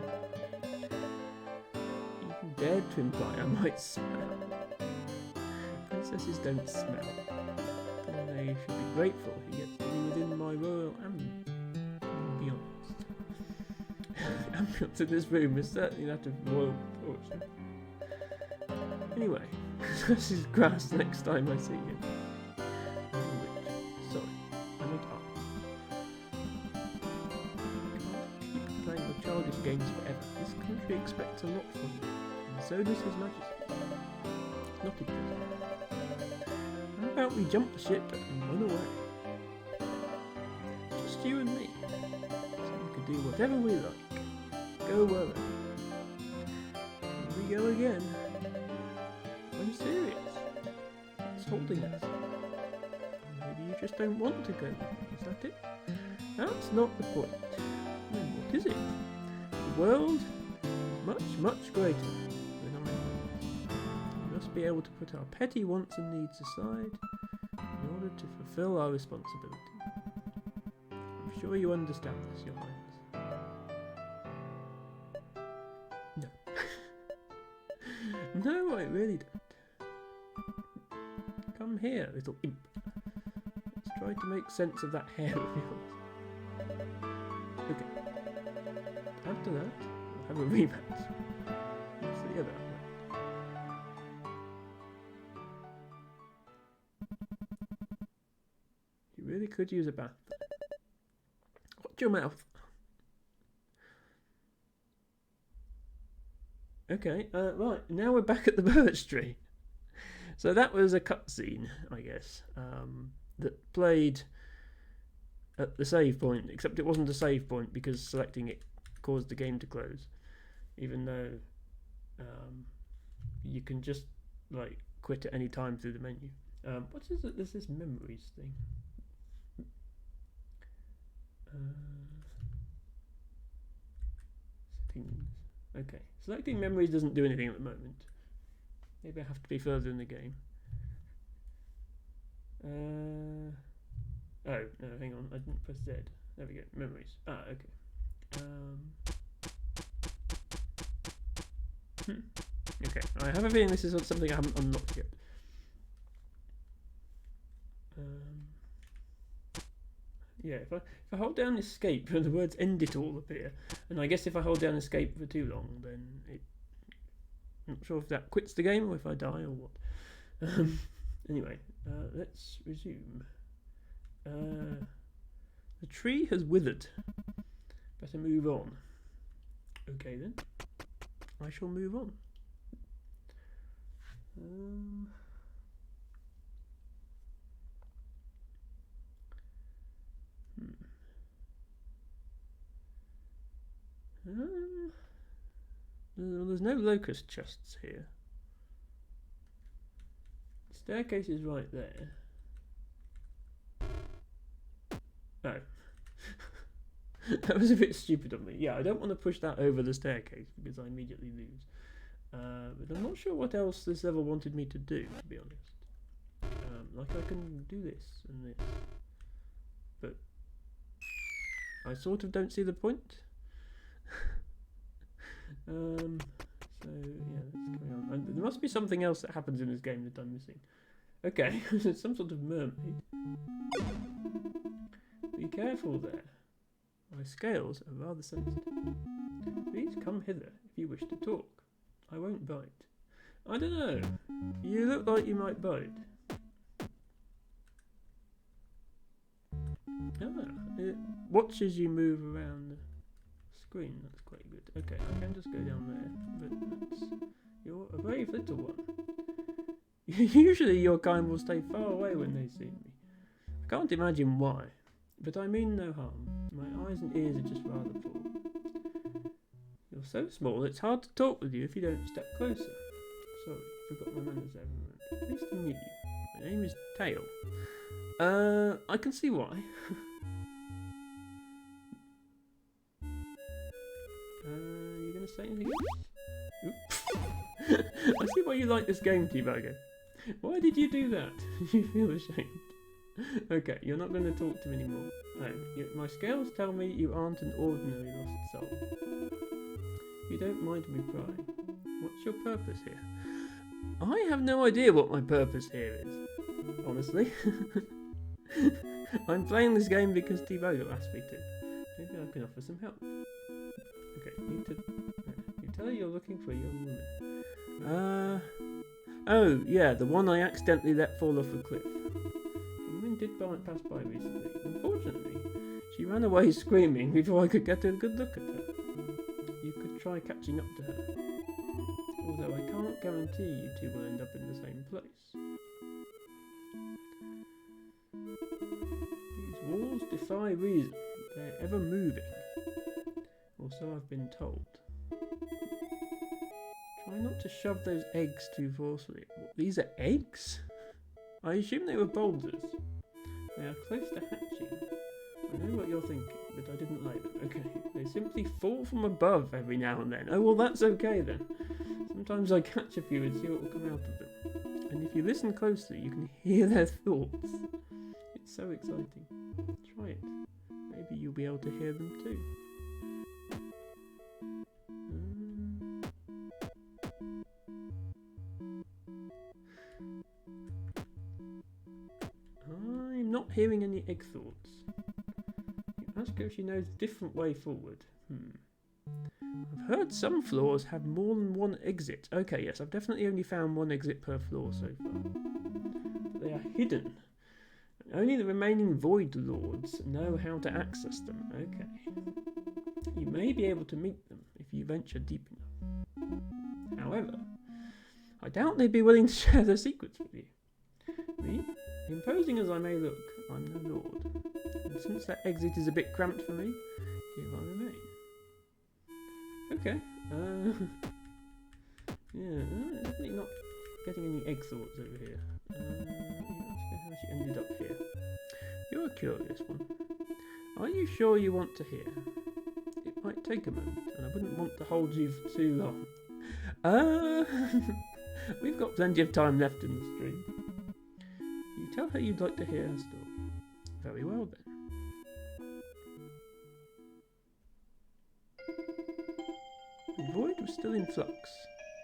Even dared to imply I might smell. Princesses don't smell. They should be grateful he gets to be within my royal ambience. The ambience in this room is certainly that of royal proportion. Anyway, this is grass next time I see him. Sorry, I'm not up. You can't keep playing your childish games forever. This country expects a lot from you. so does His Majesty. It's not interesting. How about we jump the ship and run away? Just you and me. So we could do whatever we like. Go wherever. Here we go again. I'm serious. It's holding us. Maybe you just don't want to go. Is that it? That's not the point. Then what is it? The world is much, much greater than I am. We must be able to put our petty wants and needs aside in order to fulfill our responsibility. I'm sure you understand this, Your Highness. No. No, I really don't. Come here, little imp. Let's try to make sense of that hair of yours. Okay. After that, we'll have a rematch. Let's see about that. You really could use a bath. Watch your mouth. Okay, right, now we're back at the birch tree. So that was a cutscene, I guess, that played at the save point, except it wasn't a save point because selecting it caused the game to close, even though you can just like quit at any time through the menu. What is it? There's this memories thing. Settings. Okay, selecting memories doesn't do anything at the moment. Maybe I have to be further in the game. Oh, no, hang on, I didn't press Z. There we go, memories. Ah, okay. Okay, I have a feeling this is something I haven't unlocked yet. Yeah, if I hold down escape, the words end it all appear. And I guess if I hold down escape for too long, then it... I'm not sure if that quits the game or if I die or what. Anyway, let's resume. The tree has withered. Better move on. Okay then. I shall move on. There's no locust chests here. The staircase is right there. Oh. That was a bit stupid of me. Yeah, I don't want to push that over the staircase because I immediately lose. But I'm not sure what else this level wanted me to do, to be honest. Like I can do this and this. But I sort of don't see the point. So yeah, let's carry on. There must be something else that happens in this game that I'm missing. Okay, there's some sort of mermaid. Be careful there. My scales are rather sensitive. Please come hither if you wish to talk. I won't bite. I don't know. You look like you might bite. It watches you move around the screen. That's quite good. Okay, I can just go down there. But you're a brave little one. Usually your kind will stay far away when they see me. I can't imagine why. But I mean no harm. My eyes and ears are just rather full. You're so small it's hard to talk with you if you don't step closer. Sorry, forgot my manners there. Nice to meet you. My name is Tail. I can see why. You gonna say anything else? Oops. I see why you like this game, T-Bagger. Why did you do that? You feel ashamed. Okay, you're not going to talk to me anymore. No, my scales tell me you aren't an ordinary lost soul. You don't mind me prying. What's your purpose here? I have no idea what my purpose here is, honestly. I'm playing this game because T-Bagger asked me to. Maybe I can offer some help. Okay, you tell her you're looking for a young woman. Oh, yeah, the one I accidentally let fall off a cliff. The woman did pass by recently. Unfortunately, she ran away screaming before I could get a good look at her. You could try catching up to her. Although I can't guarantee you two will end up in the same place. These walls defy reason. They're ever moving. Or so I've been told. Try not to shove those eggs too forcefully. What, these are eggs? I assume they were boulders. They are close to hatching. I know what you're thinking, but I didn't like them. Okay, they simply fall from above every now and then. Oh, well, that's okay then. Sometimes I catch a few and see what will come out of them. And if you listen closely, you can hear their thoughts. It's so exciting. Try it. Maybe you'll be able to hear them too. I'm not hearing any egg thoughts. Ask her if she knows a different way forward. I've heard some floors have more than one exit. Okay, yes, I've definitely only found one exit per floor so far. But they are hidden. And only the remaining Void Lords know how to access them. Okay. You may be able to meet them if you venture deep enough. However, I doubt they'd be willing to share their secrets with you. Me? Imposing as I may look, I'm no lord. And since that exit is a bit cramped for me, here I remain. Okay. Yeah, definitely not getting any egg thoughts over here. How she ended up here. You're a curious one. Are you sure you want to hear? It might take a moment, and I wouldn't want to hold you for too long. We've got plenty of time left in the stream. You tell her you'd like to hear her story. Very well then. The void was still in flux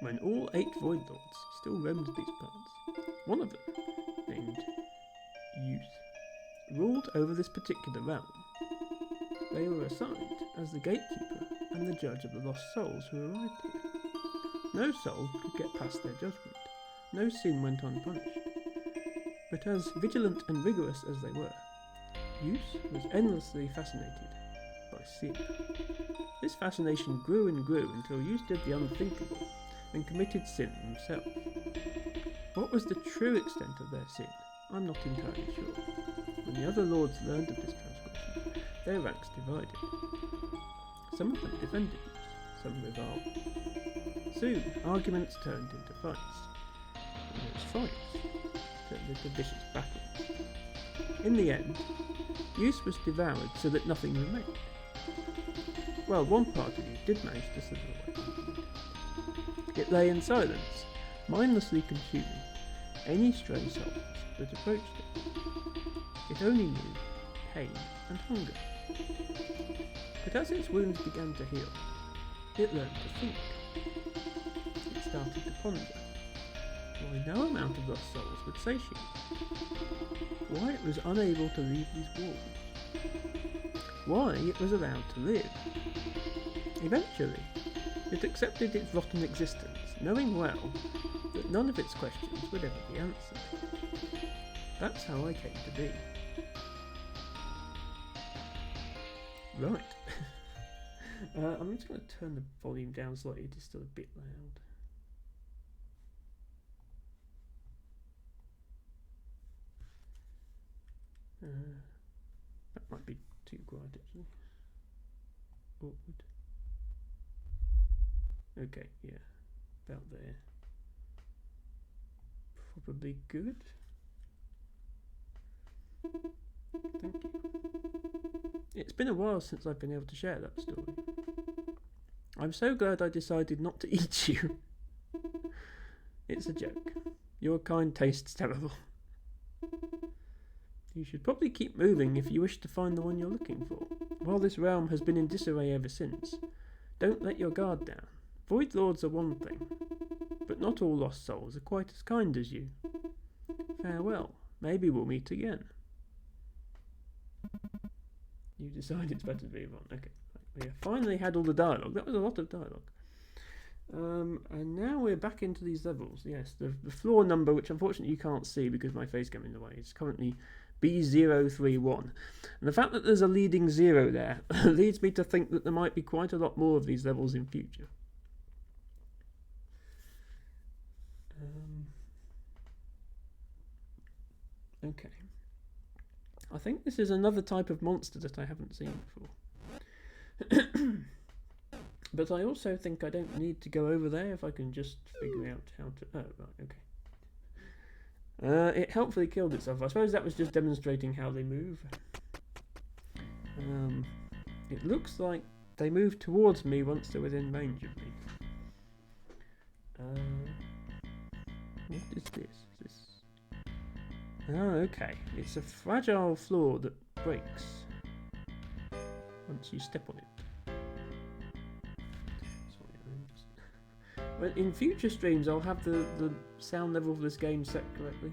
when all 8 Void Lords still roamed these parts. One of them, named Youth, ruled over this particular realm. They were assigned as the gatekeeper and the judge of the lost souls who arrived here. No soul could get past their judgment. No sin went unpunished. But as vigilant and rigorous as they were, Youth was endlessly fascinated by sin. This fascination grew and grew until Youth did the unthinkable and committed sin himself. What was the true extent of their sin? I'm not entirely sure. When the other lords learned of this transgression, their ranks divided. Some of them defended Youth, some reviled. Soon, arguments turned into fights. And those fights turned into vicious battles. In the end, Youth was devoured so that nothing remained. Well, one part of you did manage to slither away. It lay in silence, mindlessly consuming any stray souls that approached it. It only knew pain and hunger. But as its wounds began to heal, it learned to think. It started to ponder why no amount of lost souls would satiate it. Why it was unable to leave these walls. Why it was allowed to live. Eventually, it accepted its rotten existence, knowing well that none of its questions would ever be answered. That's how I came to be. Right. I'm just going to turn the volume down slightly, it is still a bit loud. That might be too quiet actually. Awkward. Okay, yeah, about there. Probably good. Thank you. It's been a while since I've been able to share that story. I'm so glad I decided not to eat you. It's a joke. Your kind tastes terrible. You should probably keep moving if you wish to find the one you're looking for. While this realm has been in disarray ever since, don't let your guard down. Void Lords are one thing, but not all lost souls are quite as kind as you. Farewell. Maybe we'll meet again. You decide it's better to move on. Okay. We finally had all the dialogue. That was a lot of dialogue. And now we're back into these levels. Yes, the floor number, which unfortunately you can't see because my face came in the way, is currently B031. And the fact that there's a leading 0 there leads me to think that there might be quite a lot more of these levels in future. Okay. I think this is another type of monster that I haven't seen before. But I also think I don't need to go over there if I can just figure out how to... Oh, right, okay. It helpfully killed itself. I suppose that was just demonstrating how they move. It looks like they move towards me once they're within range of me. What is this? Oh, okay. It's a fragile floor that breaks once you step on it. Well, in future streams I'll have the sound level of this game set correctly,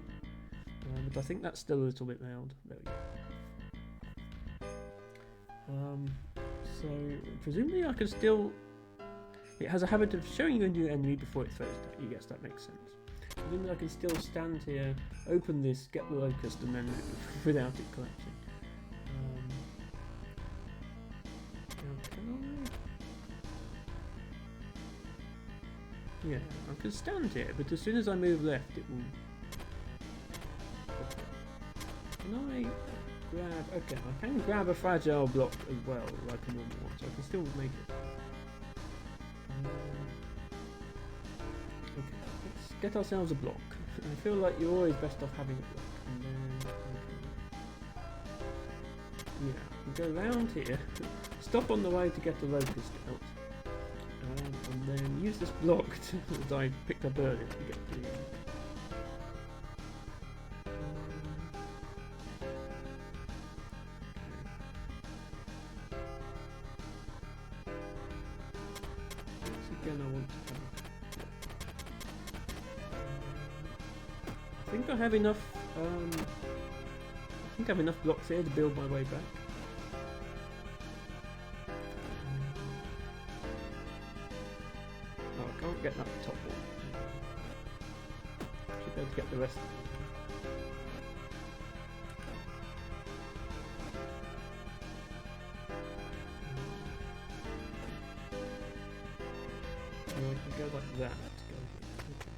but I think that's still a little bit loud. There we go. So presumably I can still... It has a habit of showing you a new enemy before it throws at you. Yes, that makes sense. Presumably I can still stand here, open this, get the locust, and then without it collapsing. Now can I... Yeah, I can stand here, but as soon as I move left, it will... Can I grab... Okay, I can grab a fragile block as well, like a normal one, so I can still make it. Okay, let's get ourselves a block. I feel like you're always best off having a block. And then... Okay. Yeah, we go round here, stop on the way to get the locust out. And then use this block that I picked up earlier to get to the end. Again, I want to have... I think I have enough. I think I have enough blocks here to build my way back. Can't get that top one. Should be able to get the rest of it. So I can go like that to go here. Okay.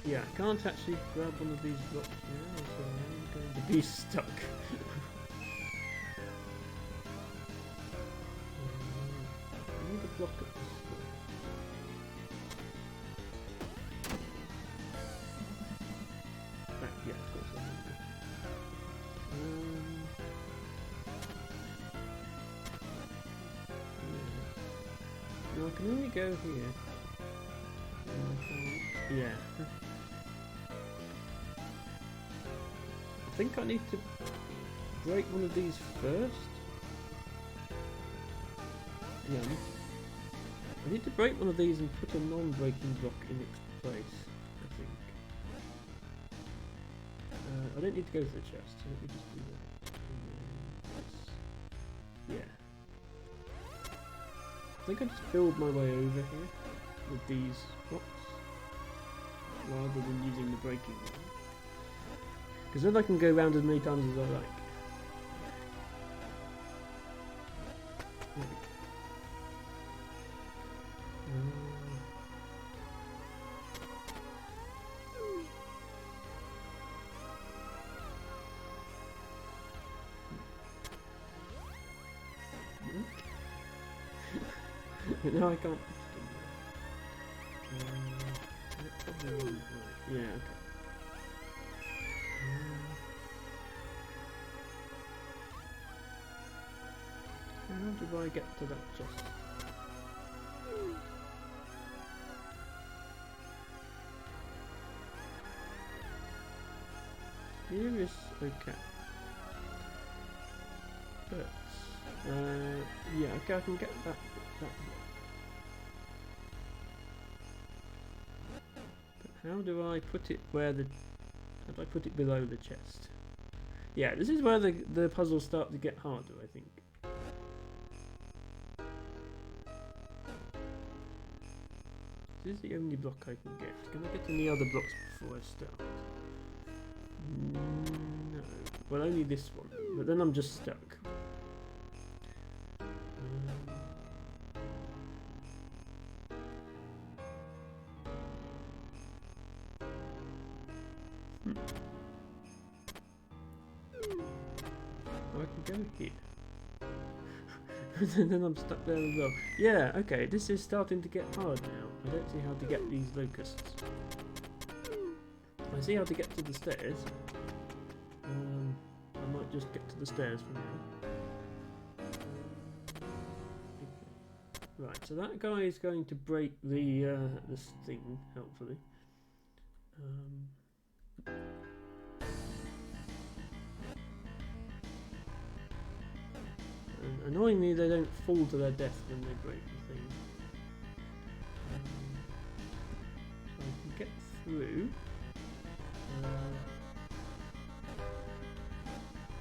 Yeah, I can't actually grab one of these blocks now, so I'm going to be stuck. I need a block at this point. Yeah, of course I need it. Yeah. No, I can only go here. Yeah. I think I need to break one of these first. Yeah. I need to break one of these and put a non-breaking block in its place, I think. I don't need to go to the chest, so let me just do that. Yeah. I think I just build my way over here with these blocks, rather than using the breaking one. Because then I can go round as many times as I like. No, I can't. Yeah, okay. How do I get to that chest? Here is okay. But yeah, okay, I can get that. But how do I put it where the? How do I put it below the chest? Yeah, this is where the puzzles start to get harder, I think. This is the only block I can get. Can I get any other blocks before I start? No. Well, only this one. But then I'm just stuck. Oh, I can go here. And then I'm stuck there as well. Yeah, okay, this is starting to get hard now. I don't see how to get these locusts. I see how to get to the stairs. I might just get to the stairs for now. Right, so that guy is going to break this thing, helpfully. Annoyingly, they don't fall to their death when they break the thing. So I can get through.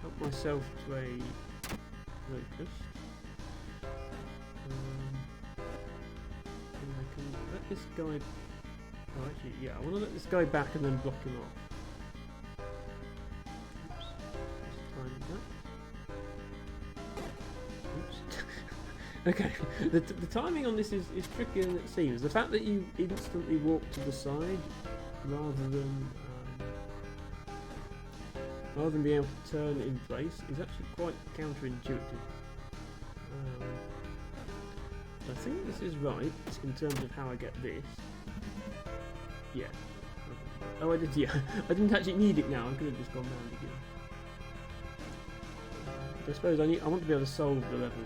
Help myself to a locust. And I can let this guy... Oh, actually, yeah, I want to let this guy back and then block him off. Oops, just time that. Okay, the timing on this is trickier than it seems. The fact that you instantly walk to the side rather than being able to turn in place is actually quite counterintuitive. I think this is right in terms of how I get this. Yeah. Oh, I did. Yeah, I didn't actually need it now. I could have just gone round again. I suppose I want to be able to solve the level.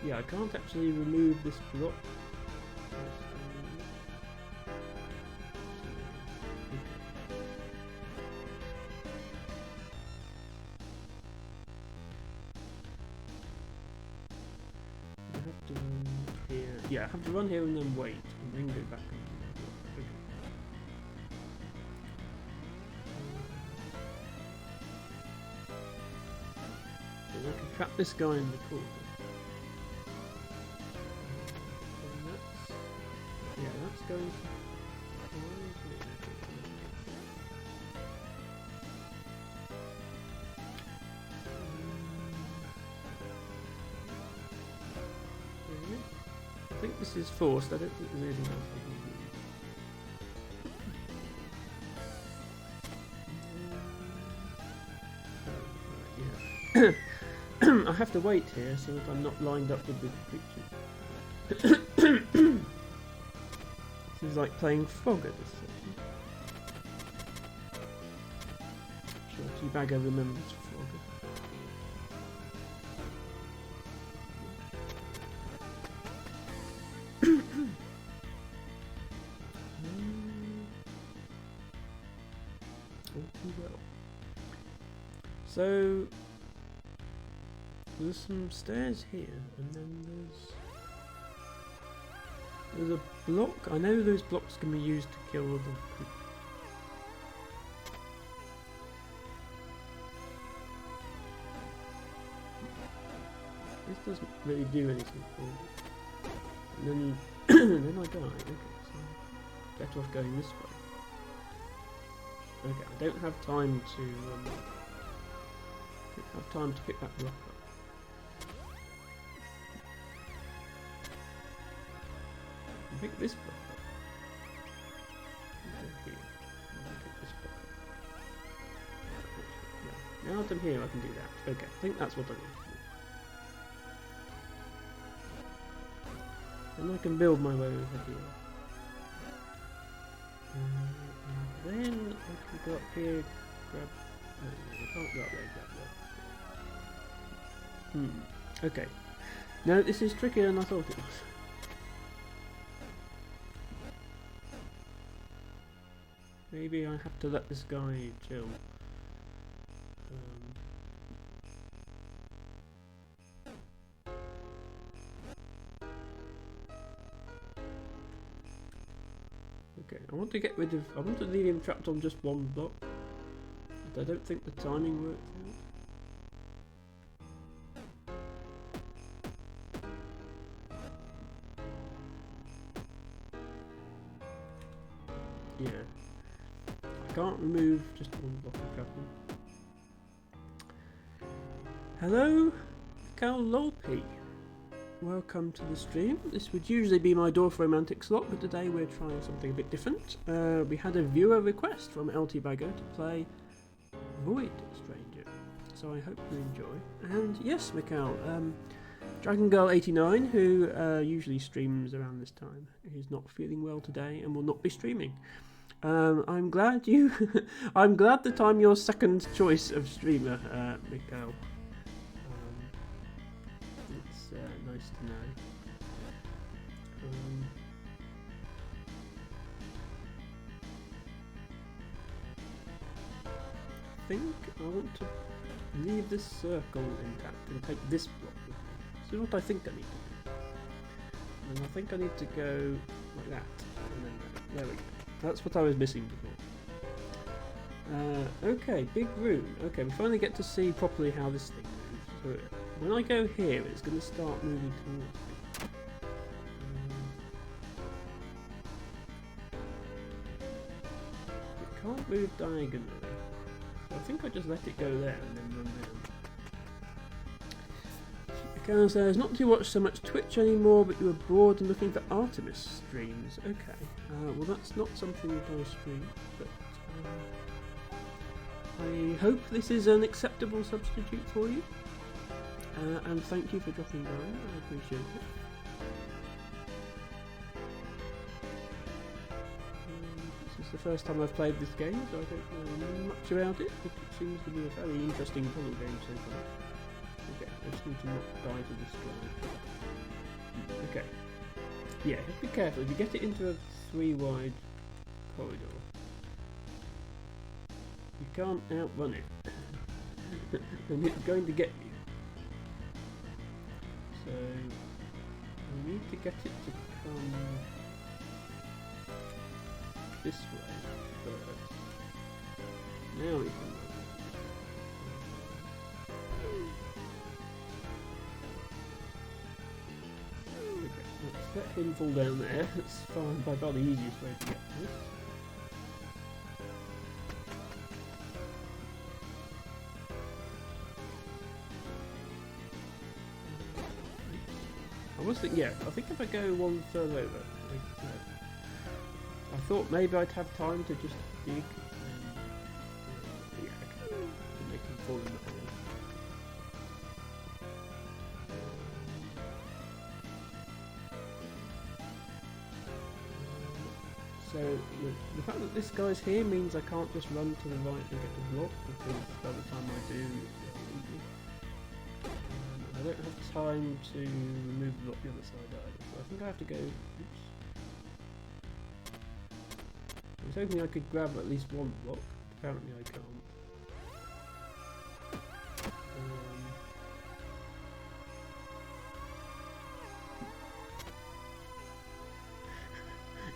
Yeah, I can't actually remove this block. I have to run here. Yeah, I have to run here and then wait, and then go back. Okay. And I can trap this guy in the corner. That's going to... I think this is forced. I don't think there's anything else we can do. I have to wait here so that I'm not lined up with the creature. This is like playing Frogger this section. I'm sure Teabagger remembers Frogger. Well. So there's some stairs here, and then there's a block. I know those blocks can be used to kill the creature. This doesn't really do anything for me. And then, then I die. Okay, so better off going this way. Okay, I don't have time to pick that block up. I pick this block up. Here. Pick this block up. Now that I'm here, I can do that. Okay, I think that's what I need. And I can build my way over here. And then I can go up here, grab... No, I can't go up there, grab that. Okay. No, this is trickier than I thought it was. Maybe I have to let this guy chill. Okay, I want to get rid of... I want to leave him trapped on just one block. but I don't think the timing works out. Yeah. I can't remove just one block of grappling. Hello, Cal Lolpe. Welcome to the stream. This would usually be my Dorf romantic slot, but today we're trying something a bit different. We had a viewer request from LT Bagger to play Void Stranger, so I hope you enjoy. And yes, Mikhail, Dragon Girl 89, who usually streams around this time, is not feeling well today and will not be streaming. I'm glad you. I'm glad that I'm your second choice of streamer, Mikhail. It's nice to know. I think I want to leave this circle intact and take this block with me. This is what I think I need to do. And I think I need to go like that. And then that. There we go. That's what I was missing before. Okay, big room. Okay, we finally get to see properly how this thing moves. So when I go here, it's going to start moving towards me. It can't move diagonally. So I think I just let it go there and then run down. Because says, not to watch so much Twitch anymore, but you were bored and looking for Artemis streams. Okay, well that's not something that I stream, but I hope this is an acceptable substitute for you. And thank you for dropping by, I appreciate it. This is the first time I've played this game, so I don't know much about it, but it seems to be a fairly interesting puzzle game so far. Okay, I just need to not die to this guy. Okay. Yeah, just be careful. If you get it into a 3-wide corridor, you can't outrun it. And it's going to get you. So, we need to get it to come this way first. Now we can. Let him fall down there. That's fine, by far the easiest way to get to this. I was thinking, yeah, I think if I go one further over, I thought maybe I'd have time to just dig and yeah, to make him fall in the hole. So the fact that this guy's here means I can't just run to the right and get the block, because by the time I do, I don't have time to remove the block the other side either. So I think I have to go. Oops. I was hoping I could grab at least one block. Apparently I can't.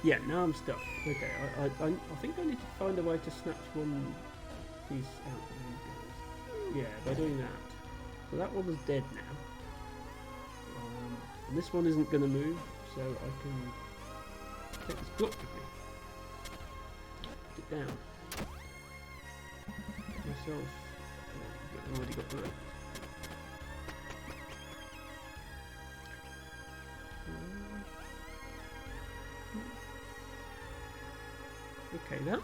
Yeah, now I'm stuck. Okay, I think I need to find a way to snatch one piece out of these guys. Yeah, by doing that. So that one was dead now. And this one isn't going to move, so I can take this block with me. Put it down. Get myself. I've already got the rest. Okay, that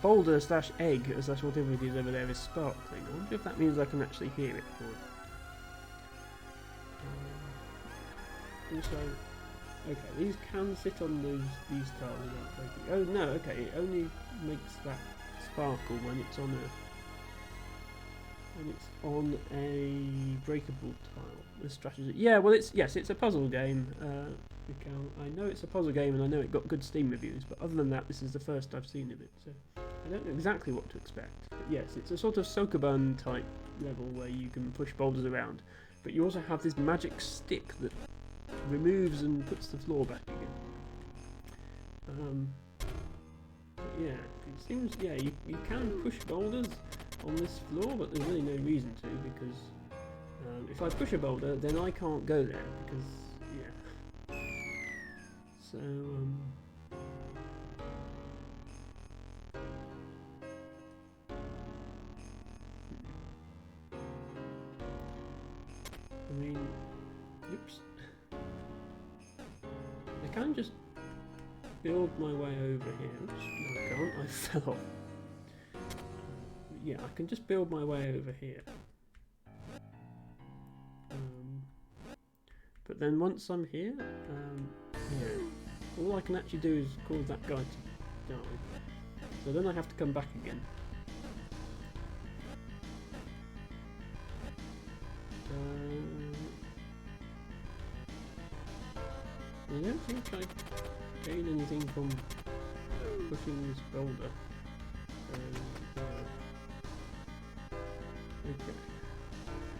boulder slash egg, as that's whatever it is over there, is sparkling. I wonder if that means I can actually hear it. Also, okay, these can sit on these tiles without breaking. Oh no, okay, it only makes that sparkle when it's on a breakable tile. The strategy. Yeah, well, it's a puzzle game. I know it's a puzzle game, and I know it got good Steam reviews, but other than that, this is the first I've seen of it, so I don't know exactly what to expect. But yes, it's a sort of Sokoban type level where you can push boulders around, but you also have this magic stick that removes and puts the floor back again. yeah, it seems, yeah, you can push boulders on this floor, but there's really no reason to, because if I push a boulder, then I can't go there, because, yeah. So, I mean, oops. I can just build my way over here. Oops, no I can't, I fell off. Yeah, I can just build my way over here. But then once I'm here, yeah, all I can actually do is cause that guy to die. So then I have to come back again. I don't think I gain anything from pushing this boulder. Okay.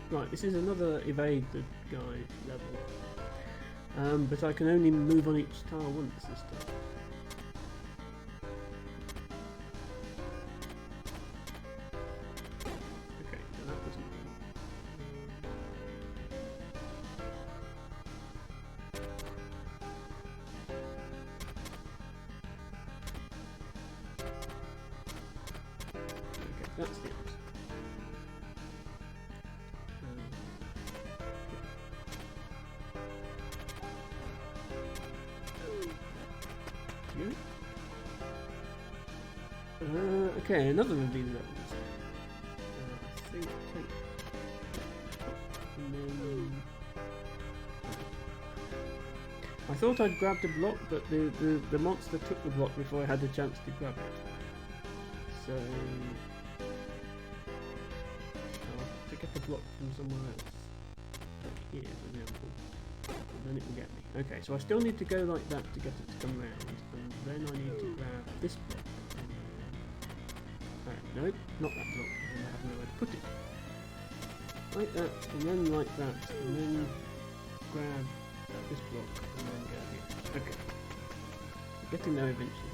Right, this is another evade the guy level. But I can only move on each tile once this time. Okay, so that doesn't work. Okay, that's the answer. Okay, another of these levels. I think and then I thought I'd grabbed a block, but the monster took the block before I had the chance to grab it. So I'll have to get the block from somewhere else. Like here, for example. And then it will get me. Okay, so I still need to go like that to get it to come round, and then I need to grab this block. No, not that block, and I have nowhere to put it. Like that, and then like that, and then grab this block, and then go here. Okay. Getting there eventually.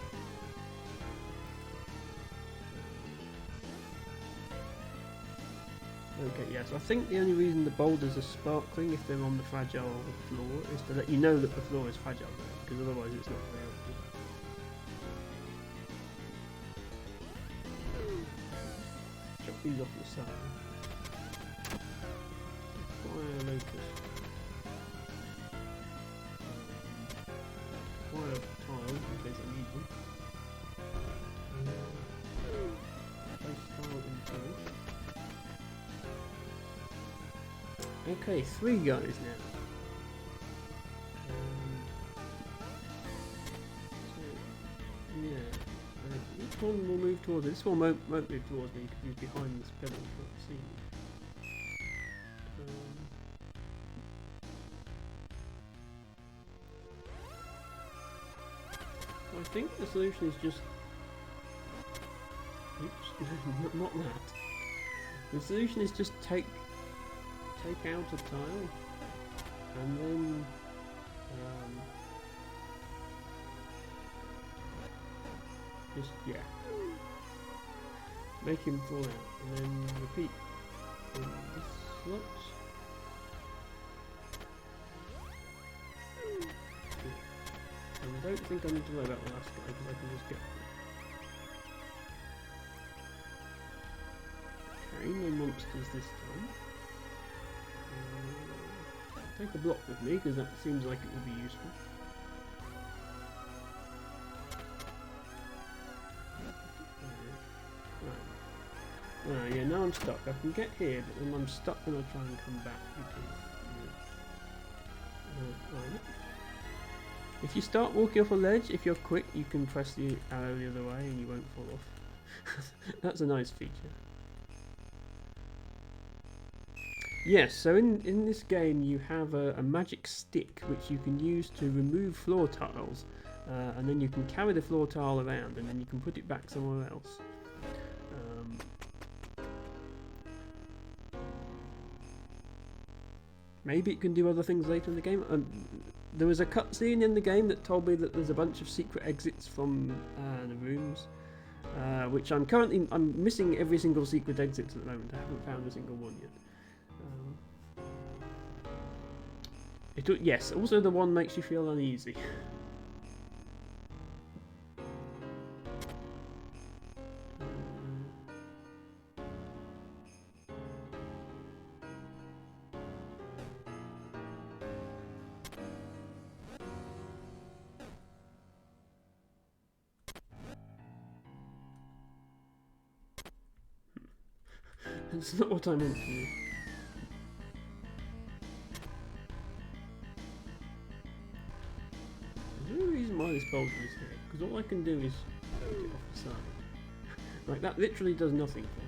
Okay, yeah, so I think the only reason the boulders are sparkling if they're on the fragile floor is to let you know that the floor is fragile there, because otherwise it's not very helpful. These off the side. Acquire locust. Acquire tile in case I need them. Place tile in place. Okay, 3 guys now. So, yeah. Each one will move towards me. This one won't move towards me because he's behind this pillar and can't see me. I think the solution is just... Oops, not that. The solution is just take out a tile and then just, yeah, make him fall out, and then repeat in this slot. And I don't think I need to worry about the last guy, because I can just get them. Okay, no monsters this time. Take a block with me, because that seems like it would be useful. Yeah, now I'm stuck. I can get here, but then I'm stuck when I try and come back because... right. If you start walking off a ledge, if you're quick, you can press the arrow the other way and you won't fall off. That's a nice feature. Yes, so in this game you have a magic stick which you can use to remove floor tiles, and then you can carry the floor tile around and then you can put it back somewhere else. Maybe it can do other things later in the game. There was a cutscene in the game that told me that there's a bunch of secret exits from the rooms, which I'm missing every single secret exit at the moment. I haven't found a single one yet. Yes, also the one makes you feel uneasy. It's not what I meant to do. There's no reason why this boulder is here, because all I can do is put it off the side. Like, that literally does nothing for me.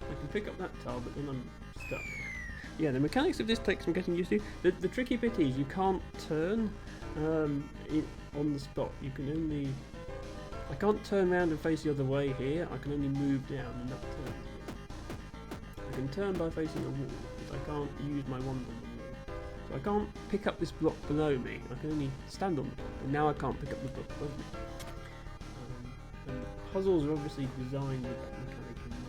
I can pick up that tile, but then I'm stuck. Yeah, the mechanics of this take some getting used to. The tricky bit is you can't turn on the spot. You can only... I can't turn around and face the other way here. I can only move down and that turns me. I can turn by facing a wall, but I can't use my wand on the wall. So I can't pick up this block below me. I can only stand on the block, and now I can't pick up the block above me. And puzzles are obviously designed with that mechanic in mind.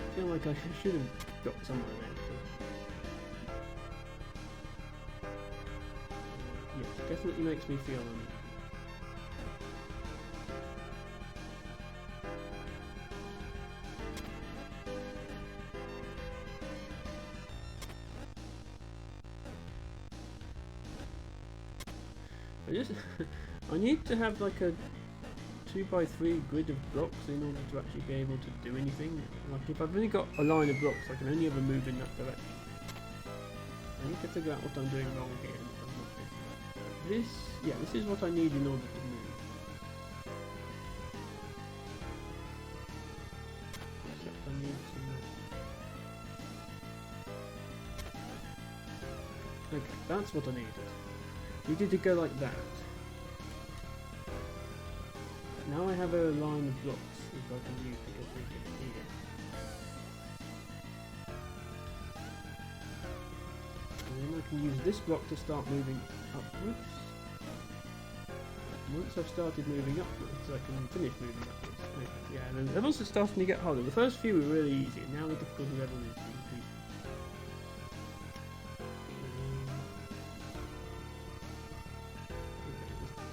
I feel like I should have got somewhere there. Yes, definitely makes me feel uneasy. I need to have like a 2x3 grid of blocks in order to actually be able to do anything. Like if I've only got a line of blocks, I can only ever move in that direction. I need to figure out what I'm doing wrong here. And what I'm not doing. This is what I need in order to move. Except I need to... Okay, that's what I needed. Needed to go like that. Now I have a line of blocks that I can use to get through here. And then I can use this block to start moving upwards. Once I've started moving upwards, I can finish moving upwards. Okay, yeah, and the levels are starting to get harder. The first few were really easy, and now the difficulty level is increasing.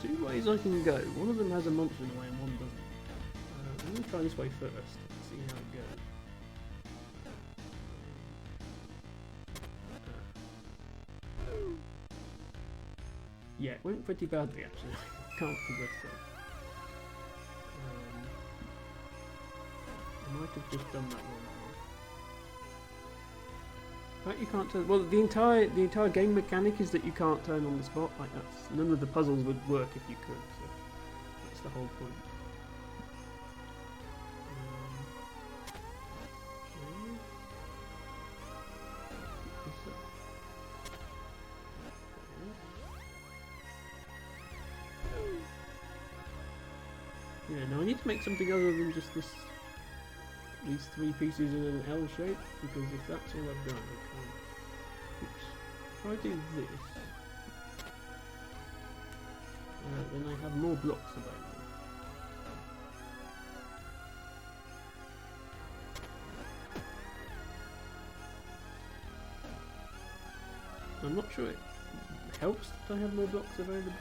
Two ways I can go. One of them has a monster in the way and one doesn't. I'm going to try this way first and see how it goes. Yeah, it went pretty badly actually. Can't progress that. I might have just done that one. Right, you can't turn. Well, the entire game mechanic is that you can't turn on the spot. Like that's none of the puzzles would work if you could. So that's the whole point. Yeah, now I need to make something other than just these three pieces in an L shape, because if that's all I've done, I can't. Oops. If I do this, then I have more blocks available. I'm not sure it helps that I have more blocks available.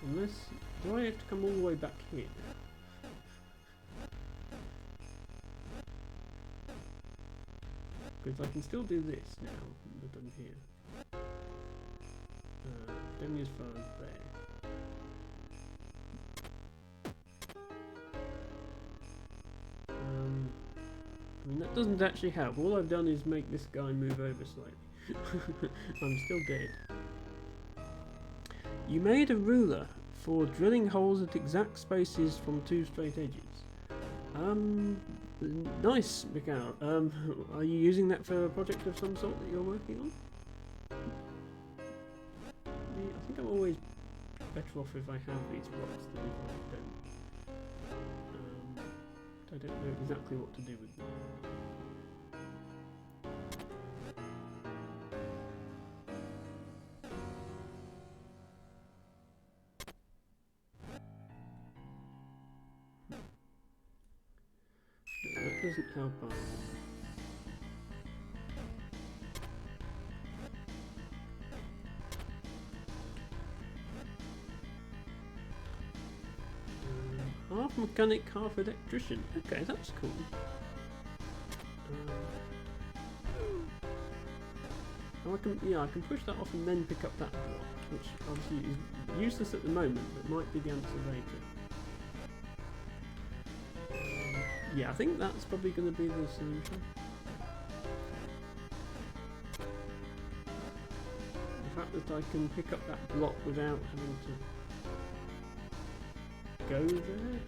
Unless, do I have to come all the way back here? Because I can still do this now that I'm here. Only as far as there. I mean, that doesn't actually help. All I've done is make this guy move over slightly. I'm still dead. You made a ruler for drilling holes at exact spaces from two straight edges. Nice, Mikhail. Are you using that for a project of some sort that you're working on? I think I'm always better off if I have these blocks than if I don't. I don't know exactly what to do with them. No, that doesn't help either. Half mechanic, half electrician. Okay, that's cool. I can push that off and then pick up that block, which obviously is useless at the moment, but might be the answer later. Yeah, I think that's probably going to be the solution. The fact that I can pick up that block without having to go there.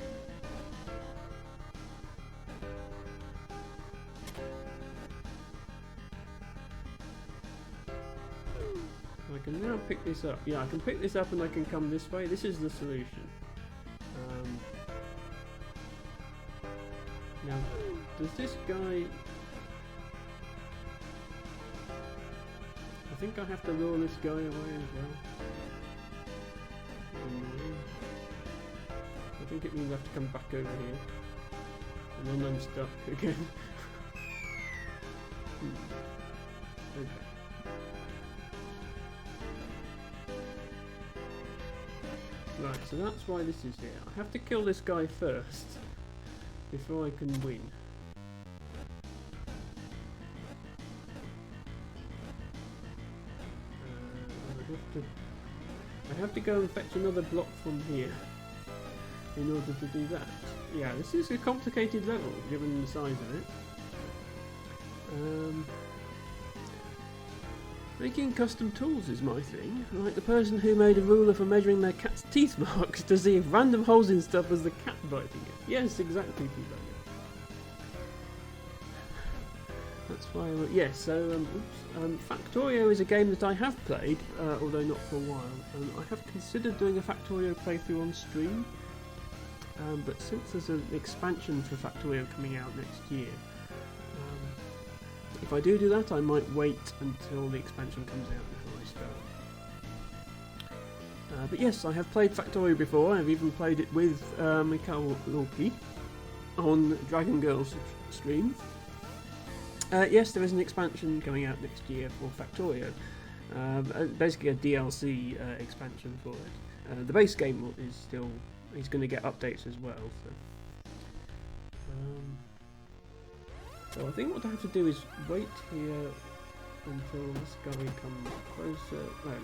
I can now pick this up. Yeah, I can pick this up and I can come this way. This is the solution. Now, does this guy... I think I have to lure this guy away as well. I think it means I have to come back over here. And then I'm stuck again. Okay. Right, so that's why this is here. I have to kill this guy first before I can win. I have to go and fetch another block from here in order to do that. Yeah, this is a complicated level given the size of it. Making custom tools is my thing, like the person who made a ruler for measuring their cat's teeth marks to see if random holes in stuff was the cat biting it. Yes, exactly, people. That's why. Yes, so Factorio is a game that I have played, although not for a while. I have considered doing a Factorio playthrough on stream, but since there's an expansion for Factorio coming out next year. If I do that, I might wait until the expansion comes out before I start. But yes, I have played Factorio before. I've even played it with Mikhail Lorky on Dragon Girl's stream. Yes, there is an expansion coming out next year for Factorio. Basically a DLC expansion for it. The base game is still... he's going to get updates as well. So I think what I have to do is wait here until this guy comes closer. No,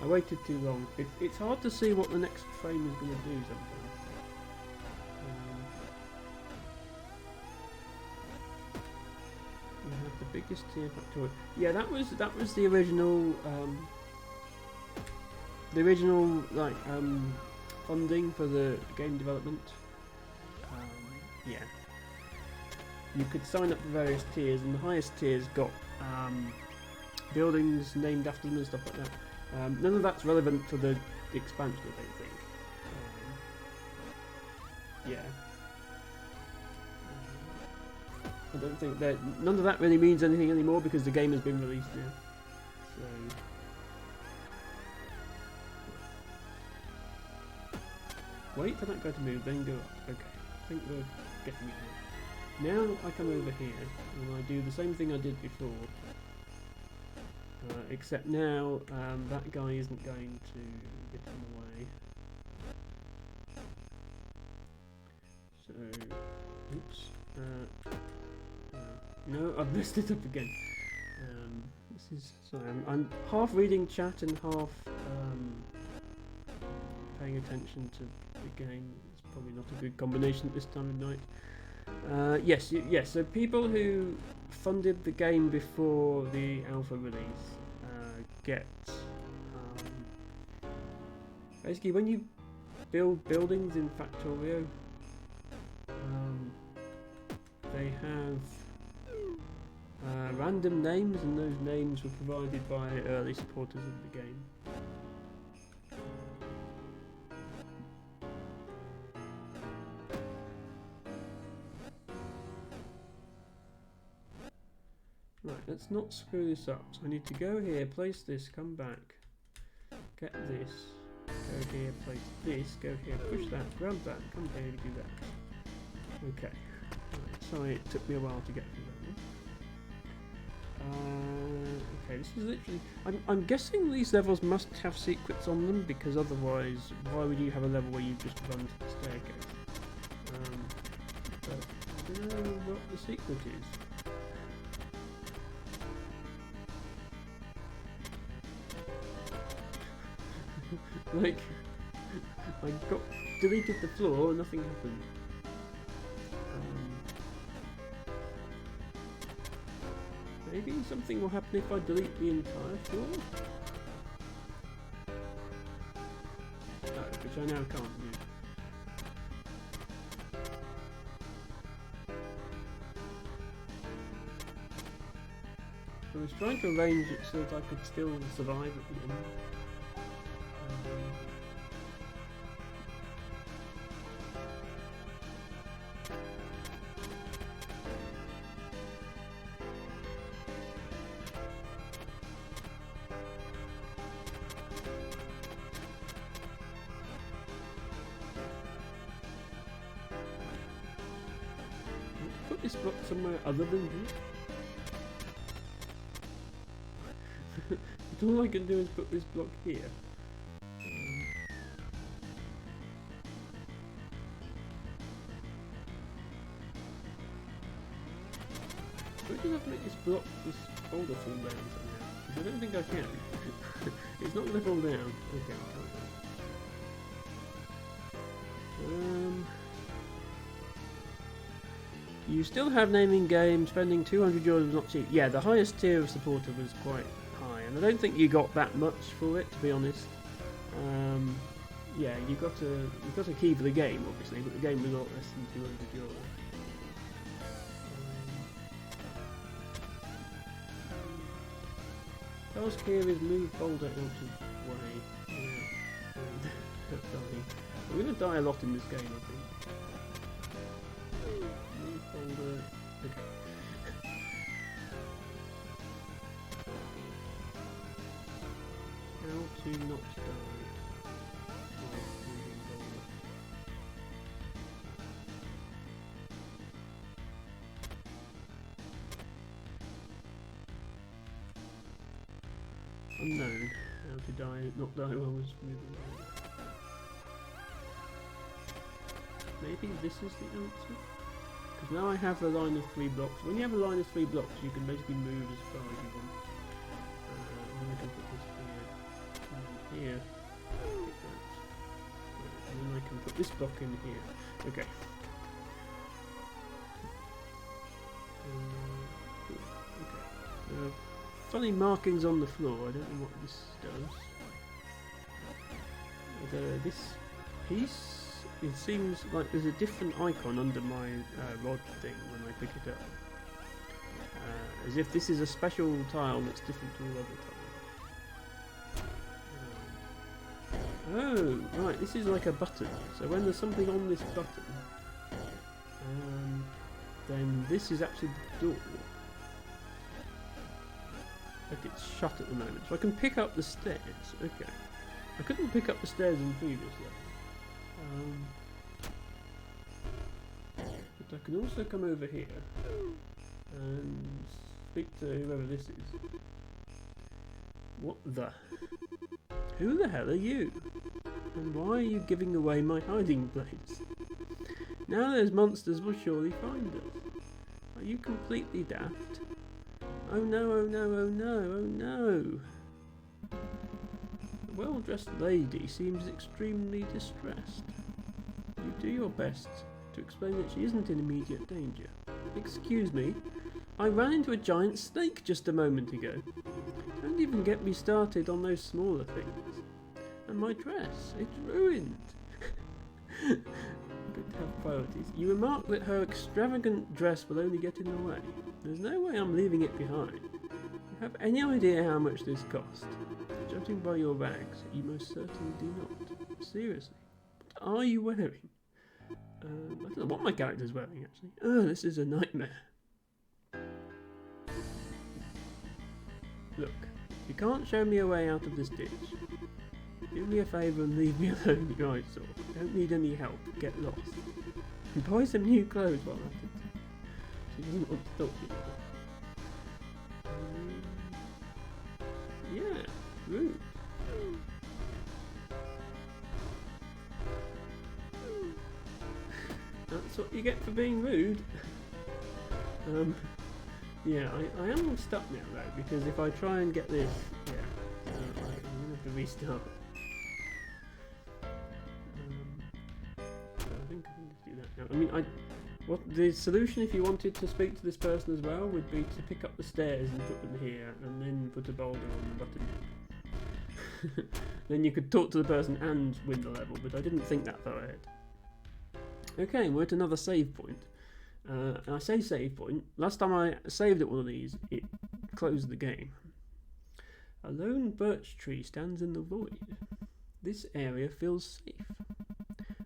I waited too long. It's hard to see what the next frame is going to do sometimes. You have the biggest tier Factorio. Yeah, that was the original funding for the game development. Yeah. You could sign up for various tiers, and the highest tiers got buildings named after them and stuff like that. None of that's relevant for the expansion, I don't think. Yeah. I don't think that... none of that really means anything anymore because the game has been released now. So... wait for that guy to move, then go up. Okay, I think we're getting it now. Now I come over here and I do the same thing I did before, except now that guy isn't going to get in the way. So, oops. No, I've messed it up again. This is sorry. I'm half reading chat and half paying attention to the game. It's probably not a good combination at this time of night. Yes, so people who funded the game before the alpha release get... basically when you build buildings in Factorio, they have random names, and those names were provided by early supporters of the game. Right, let's not screw this up. So I need to go here, place this, come back, get this, go here, place this, go here, push that, grab that, come here, do that. Okay. Right, sorry, it took me a while to get through that one. Okay, this is literally... I'm guessing these levels must have secrets on them, because otherwise, why would you have a level where you just run to the staircase? But I don't know what the secret is. Like, I got deleted the floor and nothing happened. Maybe something will happen if I delete the entire floor? No, which I now can't do. I was trying to arrange it so that I could still survive at the end. Put this block somewhere other than here. All I can do is put this block here. So I just have to make this block, this folder fall down somehow. Because I don't think I can. It's not going to fall down. Okay, I can't. You still have naming games, spending 200 euros was not cheap. Yeah, the highest tier of supporter was quite high, and I don't think you got that much for it, to be honest. Yeah, you got a key for the game, obviously, but the game was a lot less than 200 euros. Task here is move boulder out of way. Yeah. I'm going to die a lot in this game, I think. Folder. Okay. How to not die. Unknown. How to die, not die while I was moving. Maybe this is the answer? Because now I have a line of 3 blocks. When you have a line of 3 blocks, you can basically move as far as you want. And then I can put this here, and here, and then I can put this block in here. Okay. Okay. Funny markings on the floor. I don't know what this does. This piece. It seems like there's a different icon under my rod thing when I pick it up. As if this is a special tile that's different to all other tiles. Oh, right, this is like a button. So when there's something on this button, then this is actually the door. Like it's shut at the moment. So I can pick up the stairs. Okay. I couldn't pick up the stairs in the previous level. But I can also come over here and speak to whoever this is. What the? Who the hell are you? And why are you giving away my hiding place? Now those monsters will surely find us. Are you completely daft? Oh no, oh no, oh no, oh no! The well-dressed lady seems extremely distressed. You do your best to explain that she isn't in immediate danger. Excuse me, I ran into a giant snake just a moment ago. Don't even get me started on those smaller things. And my dress, it's ruined. But have priorities. You remark that her extravagant dress will only get in the way. There's no way I'm leaving it behind. You have any idea how much this cost? Judging by your rags, you most certainly do not. Seriously, what are you wearing? I don't know what my character's wearing, actually. Oh, this is a nightmare. Look, you can't show me a way out of this ditch. Do me a favour and leave me alone, you eyesore. Don't need any help. Get lost. And buy some new clothes while at it. She doesn't want to talk to you. Yeah, rude. That's what you get for being rude. Yeah, I am stuck now though, because if I try and get this, yeah, I'm gonna have to restart. I think I can just do that now. I mean, what the solution if you wanted to speak to this person as well would be to pick up the stairs and put them here, and then put a boulder on the button. Then you could talk to the person and win the level, but I didn't think that far ahead. Okay, we're at another save point. And I say save point. Last time I saved at one of these, it closed the game. A lone birch tree stands in the void. This area feels safe.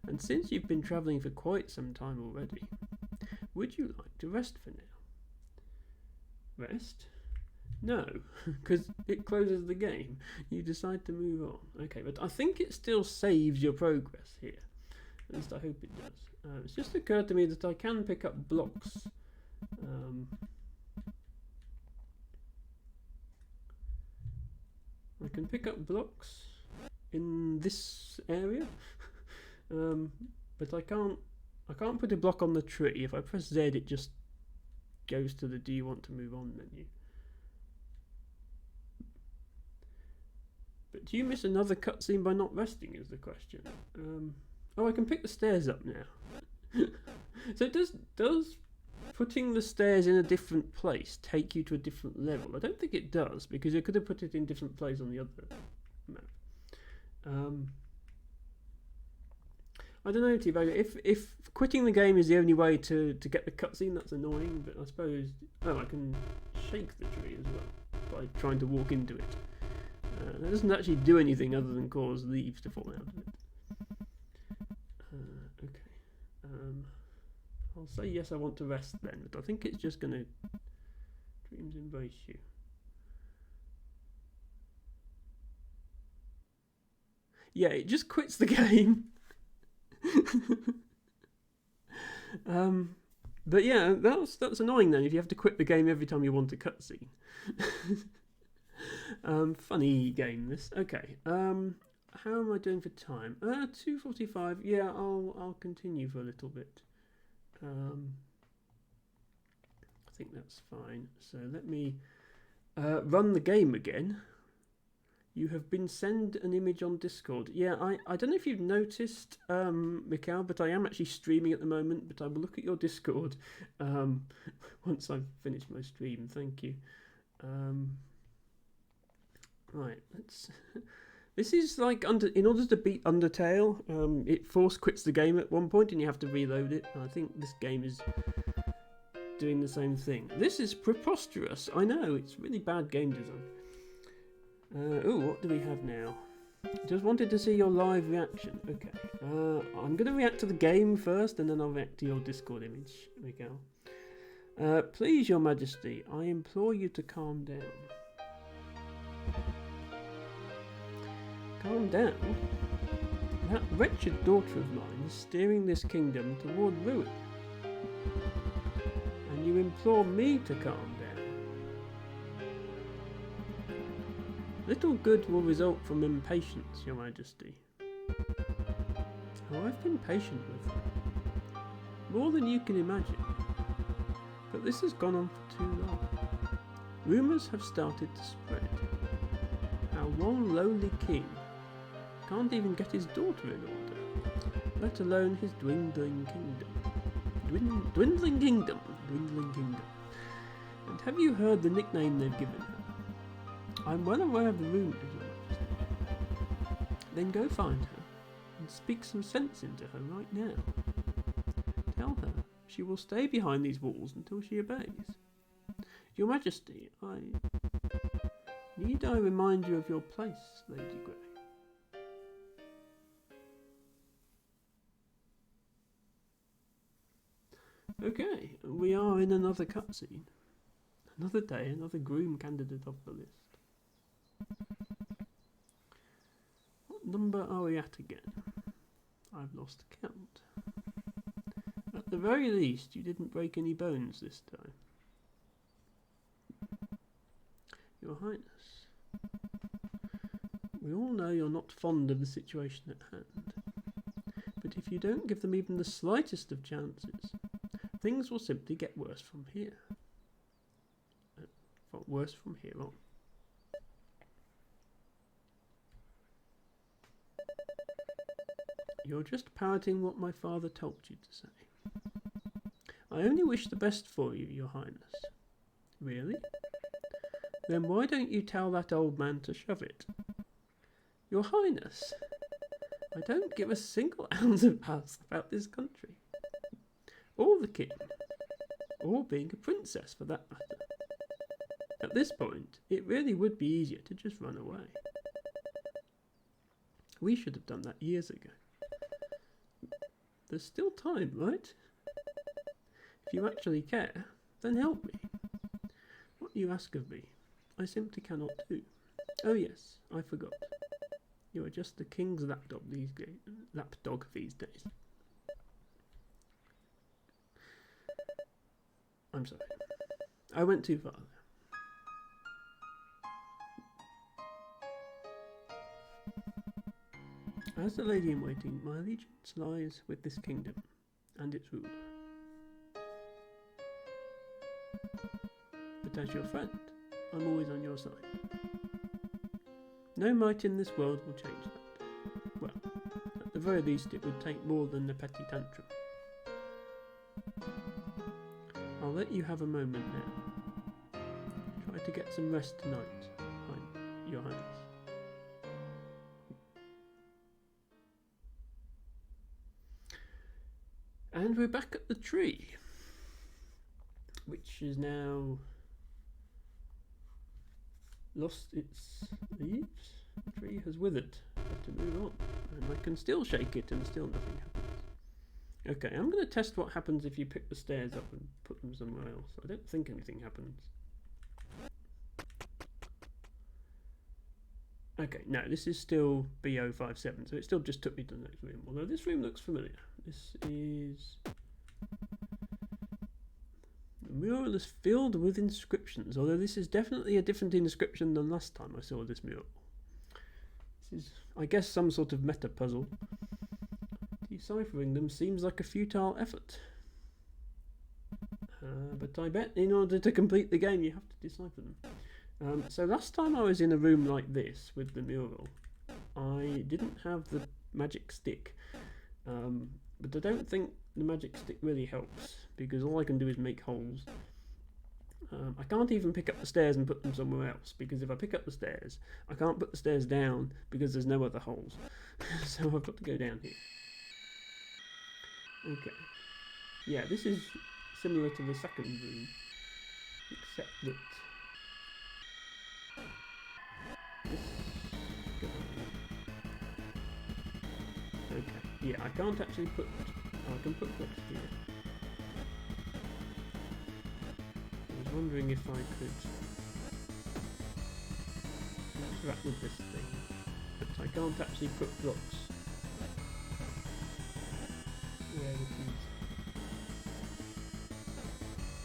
And since you've been travelling for quite some time already, would you like to rest for now? Rest? No, because it closes the game. You decide to move on. Okay, but I think it still saves your progress here. At least I hope it does. It's just occurred to me that I can pick up blocks. I can pick up blocks in this area, but I can't put a block on the tree. If I press Z, it just goes to the "Do you want to move on" menu. But do you miss another cutscene by not resting? Is the question. Oh, I can pick the stairs up now. So does putting the stairs in a different place take you to a different level? I don't think it does, because you could have put it in a different place on the other map. I don't know, T-Bag. If quitting the game is the only way to get the cutscene, that's annoying, but I suppose... Oh, I can shake the tree as well by trying to walk into it. That doesn't actually do anything other than cause leaves to fall out of it. Okay. I'll say yes, I want to rest then, but I think it's just going to... Dreams embrace you. Yeah, it just quits the game. But yeah, that's annoying then if you have to quit the game every time you want a cutscene. Funny game this. Okay. How am I doing for time? 2:45. Yeah, I'll continue for a little bit. I think that's fine. So let me run the game again. You have been sent an image on Discord. Yeah, I don't know if you've noticed, Mikhail, but I am actually streaming at the moment, but I will look at your Discord once I've finished my stream. Thank you. Right, let's... This is like, in order to beat Undertale, it force quits the game at one point and you have to reload it. I think this game is doing the same thing. This is preposterous. I know, it's really bad game design. What do we have now? Just wanted to see your live reaction. Okay. I'm going to react to the game first and then I'll react to your Discord image, Miguel. Please, Your Majesty, I implore you to calm down. Calm down? That wretched daughter of mine is steering this kingdom toward ruin. And you implore me to calm down. Little good will result from impatience, Your Majesty. Oh, I've been patient with her. More than you can imagine. But this has gone on for too long. Rumours have started to spread. How one lowly king can't even get his daughter in order, let alone his dwindling kingdom. Dwindling kingdom. And have you heard the nickname they've given her? I'm well aware of the rumours, Your Majesty. Then go find her and speak some sense into her right now.
She will stay behind these walls until she obeys. Your Majesty, need I remind you of your place, Lady Grey? Okay, we are in another cutscene. Another day, another groom candidate off the list. What number are we at again? I've lost count. At the very least, you didn't break any bones this time. Your Highness, we all know you're not fond of the situation at hand, but if you don't give them even the slightest of chances, things will simply get worse from here. Worse from here on. You're just parroting what my father told you to say. I only wish the best for you, Your Highness. Really? Then why don't you tell that old man to shove it? Your Highness, I don't give a single ounce of ass about this country. Or the king. Or being a princess, for that matter. At this point, it really would be easier to just run away. We should have done that years ago. There's still time, right? If you actually care, then help me. What you ask of me, I simply cannot do. Oh yes, I forgot. You are just the king's lapdog these days. I'm sorry. I went too far. As the lady in waiting, my allegiance lies with this kingdom and its ruler. But as your friend, I'm always on your side. No might in this world will change that. Well, at the very least it would take more than a petty tantrum. I'll let you have a moment now. Try to get some rest tonight, Your Highness. And we're back at the tree, which is now lost its leaves. The tree has withered. I have to move on. And I can still shake it and still nothing happens. Okay, I'm going to test what happens if you pick the stairs up and put them somewhere else. I don't think anything happens. Okay, no, this is still B057, so it still just took me to the next room. Although this room looks familiar. This is... The mural is filled with inscriptions, although this is definitely a different inscription than last time I saw this mural. This is, I guess, some sort of meta puzzle. Deciphering them seems like a futile effort. But I bet in order to complete the game you have to decipher them. So last time I was in a room like this with the mural, I didn't have the magic stick. But I don't think the magic stick really helps, because all I can do is make holes. I can't even pick up the stairs and put them somewhere else, because if I pick up the stairs, I can't put the stairs down because there's no other holes. So I've got to go down here. Okay. Yeah, this is similar to the second room, except that this guy... Okay, yeah, I can't actually put... Oh, I can put blocks here. I was wondering if I could interact with this thing, but I can't actually put blocks where it is.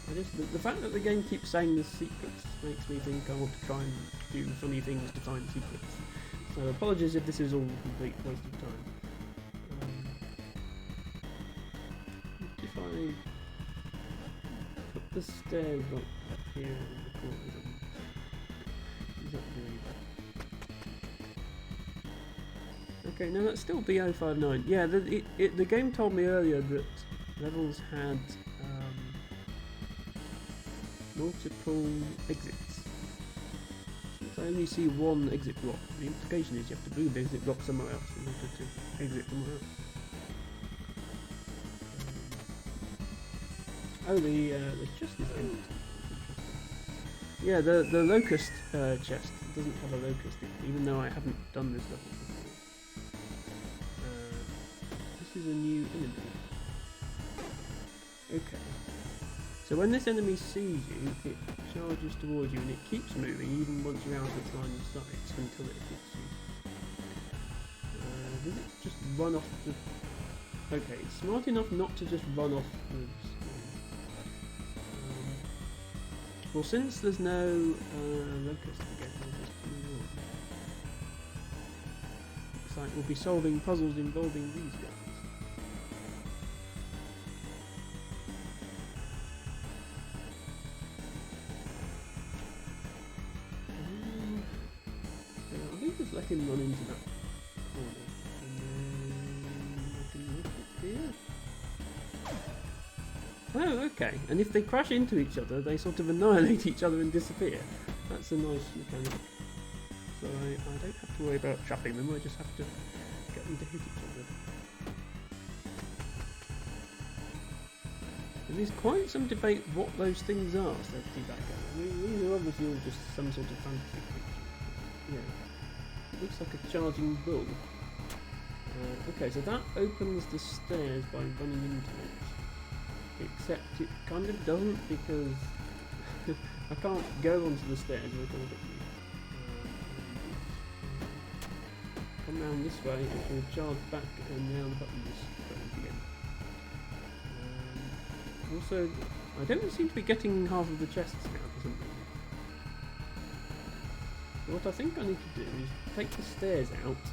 I just, the fact that the game keeps saying there's secrets makes me think I want to try and do funny things to find secrets. So apologies if this is all a complete waste of time. If I put the stairs up here in the corner, is that doing that? Okay, no, that's still B059. Yeah, the game told me earlier that levels had multiple exits. Since I only see one exit block, the implication is you have to move the exit block somewhere else in order to exit somewhere else. Oh, the chest is empty.
Yeah, the locust chest doesn't have a locust in it, even though I haven't done this level before. This is a new enemy. Okay. So when this enemy sees you, it charges towards you and it keeps moving even once you're out of its line of sight until it hits you. Does it just run off the... Okay, it's smart enough not to just run off the screen. Well, since there's no locust again, I'll just move on. Looks like we'll be solving puzzles involving these guys. I think just let him run into that corner. And then I can make it here. Oh, okay. And if they crash into each other, they sort of annihilate each other and disappear. That's a nice mechanic. So I don't have to worry about trapping them, I just have to get them to hit each other. There is quite some debate what those things are, said Debagger. I mean, these are obviously all just some sort of fantasy creature. Yeah. It looks like a charging bull. Okay, so that opens the stairs by running into it. Except it kind of doesn't because I can't go onto the stairs with all of it. Come round this way, it will charge back and now the button is closed again. Also, I don't seem to be getting half of the chests now for some reason. So what I think I need to do is take the stairs out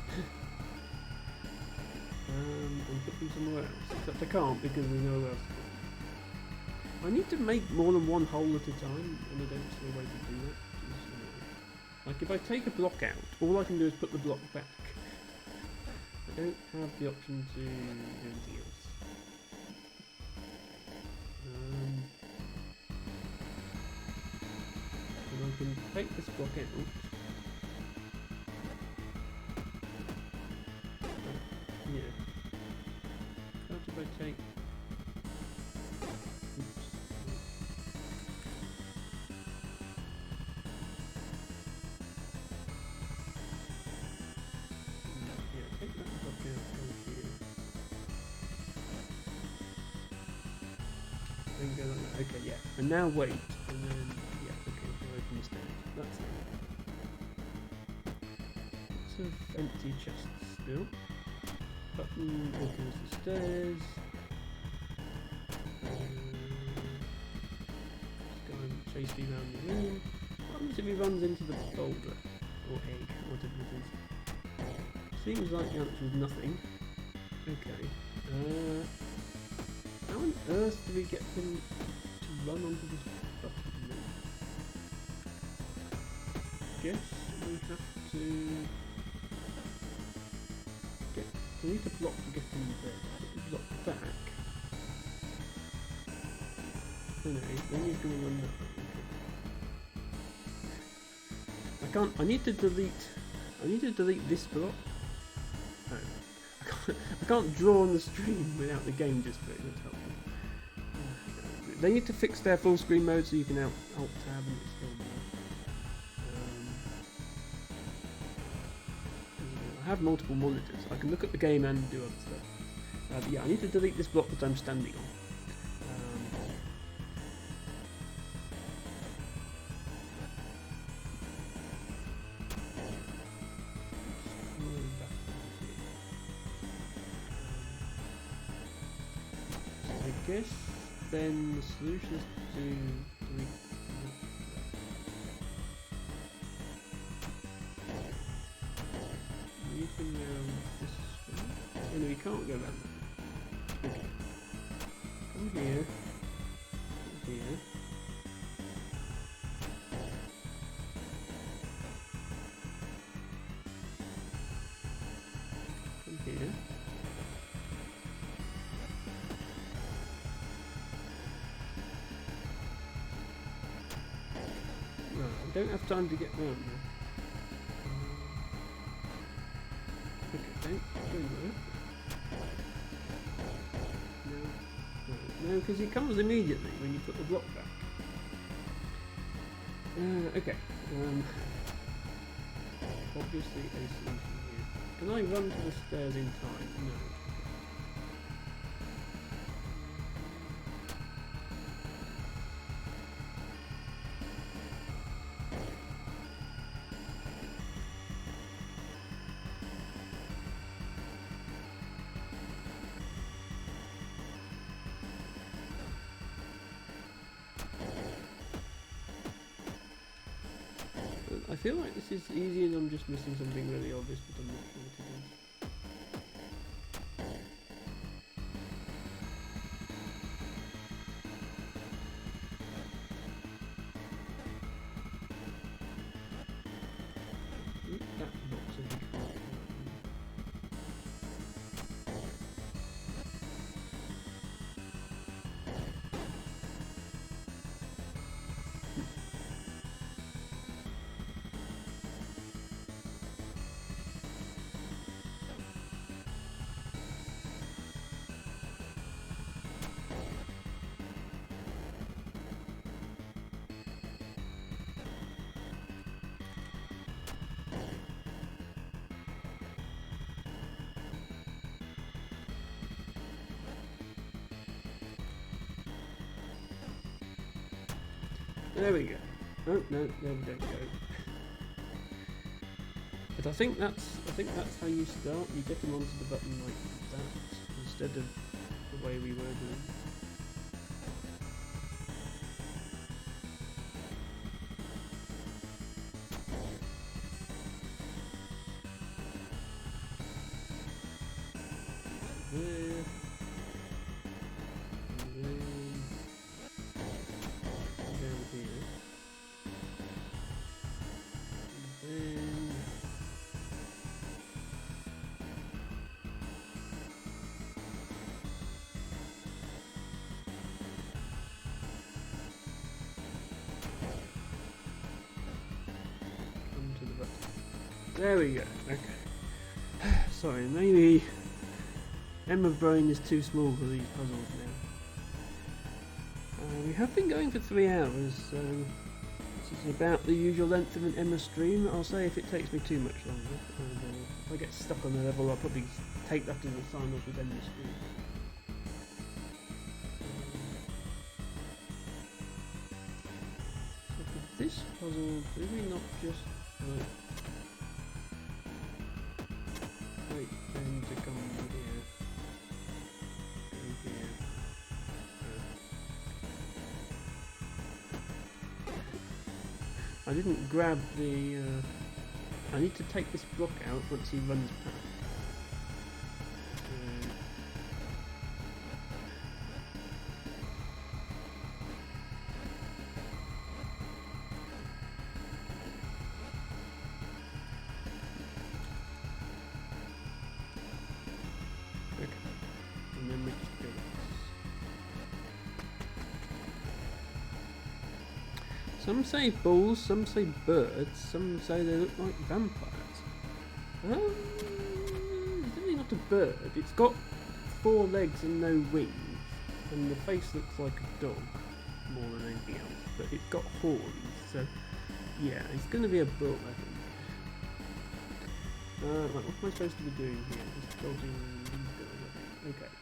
and put them somewhere else. Except I can't because there's nowhere else to put them. I need to make more than one hole at a time, and I don't see a way to do that. Like if I take a block out, all I can do is put the block back. I don't have the option to do anything else. And I can take this block out. Yeah. How do I take... Oops. Yeah, take that block out over here. Then go like that. Okay, yeah. And now wait. And then, yeah, okay, we'll open the stairs. That's it. Lots of empty chests still. Button opens the stairs. Just go and chase me around the room. What happens if he runs into the boulder? Or egg, whatever it is. Seems like the answer is nothing. Okay. How on earth do we get him to run onto this button then? Guess we have to get... We need a block to get him there. Put the block back. Oh no, then you're going to run that way. Okay. I can't... I need to delete this block. Oh. I can't draw on the stream without the game display. That's helpful. They need to fix their full screen mode so you can alt tab and it's still there. I have multiple monitors. I can look at the game and do other stuff. But yeah, I need to delete this block that I'm standing on. I guess then the solution is to delete anything around this way. Oh no, we can't go around that. Okay. Come here. Come here. Come here. No, I don't have time to get round there. Okay, don't go there. No,
No, because it comes immediately when you put the block back. Okay. Obviously a solution here. Can I run to the stairs in time? No. I feel like this is easy and I'm just missing something really obvious, but I'm not sure what it is. That box is There we go. Oh no, there we don't go. But I think that's how you start. You get them onto the button like that instead of the way we were doing. There. There we go. Okay. Sorry, maybe Emma brain is too small for these puzzles now. We have been going for 3 hours, so this is about the usual length of an Emma stream. I'll say if it takes me too much longer. If I get stuck on the level, I'll probably take that as a sign off with end the stream. So for this puzzle, did we not just wait then to come here? Go here. I didn't grab the. I need to take this block out once he runs past. Okay, and then we just go. Some say bulls, some say birds, some say they look like vampires. It's really not a bird. It's got 4 legs and no wings, and the face looks like a dog more than anything else. But it's got horns, so yeah, it's going to be a bull, I think. Right, what am I supposed to be doing here? Just dodging these guys, I think. Okay.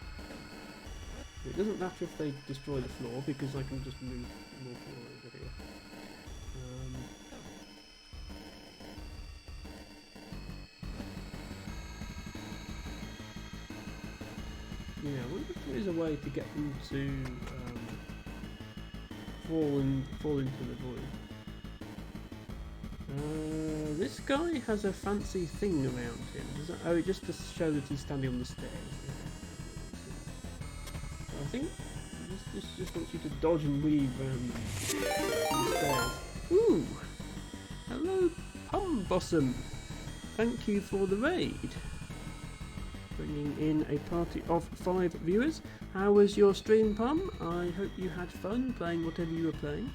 It doesn't matter if they destroy the floor because I can just move more floor over here. Yeah, I wonder if there is a way to get them to fall into the void. This guy has a fancy thing around him. Oh, just to show that he's standing on the stairs. I think this just wants you to dodge and weave the stairs. Ooh! Hello, Pumbossum! Thank you for the raid. Bringing in a party of 5 viewers. How was your stream, Pum? I hope you had fun playing whatever you were playing.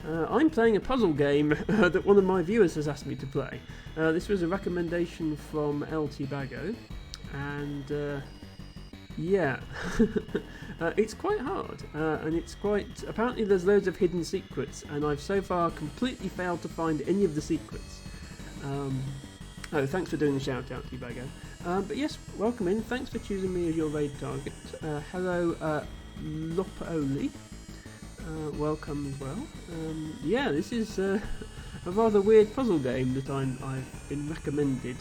I'm playing a puzzle game that one of my viewers has asked me to play. This was a recommendation from LT Bago, and Yeah, it's quite hard, and it's quite. Apparently, there's loads of hidden secrets, and I've so far completely failed to find any of the secrets. Oh, thanks for doing the shout out to you, Bago. But yes, welcome in. Thanks for choosing me as your raid target. Hello, Lopoli. Welcome as well. Yeah, this is a rather weird puzzle game that I've been recommended.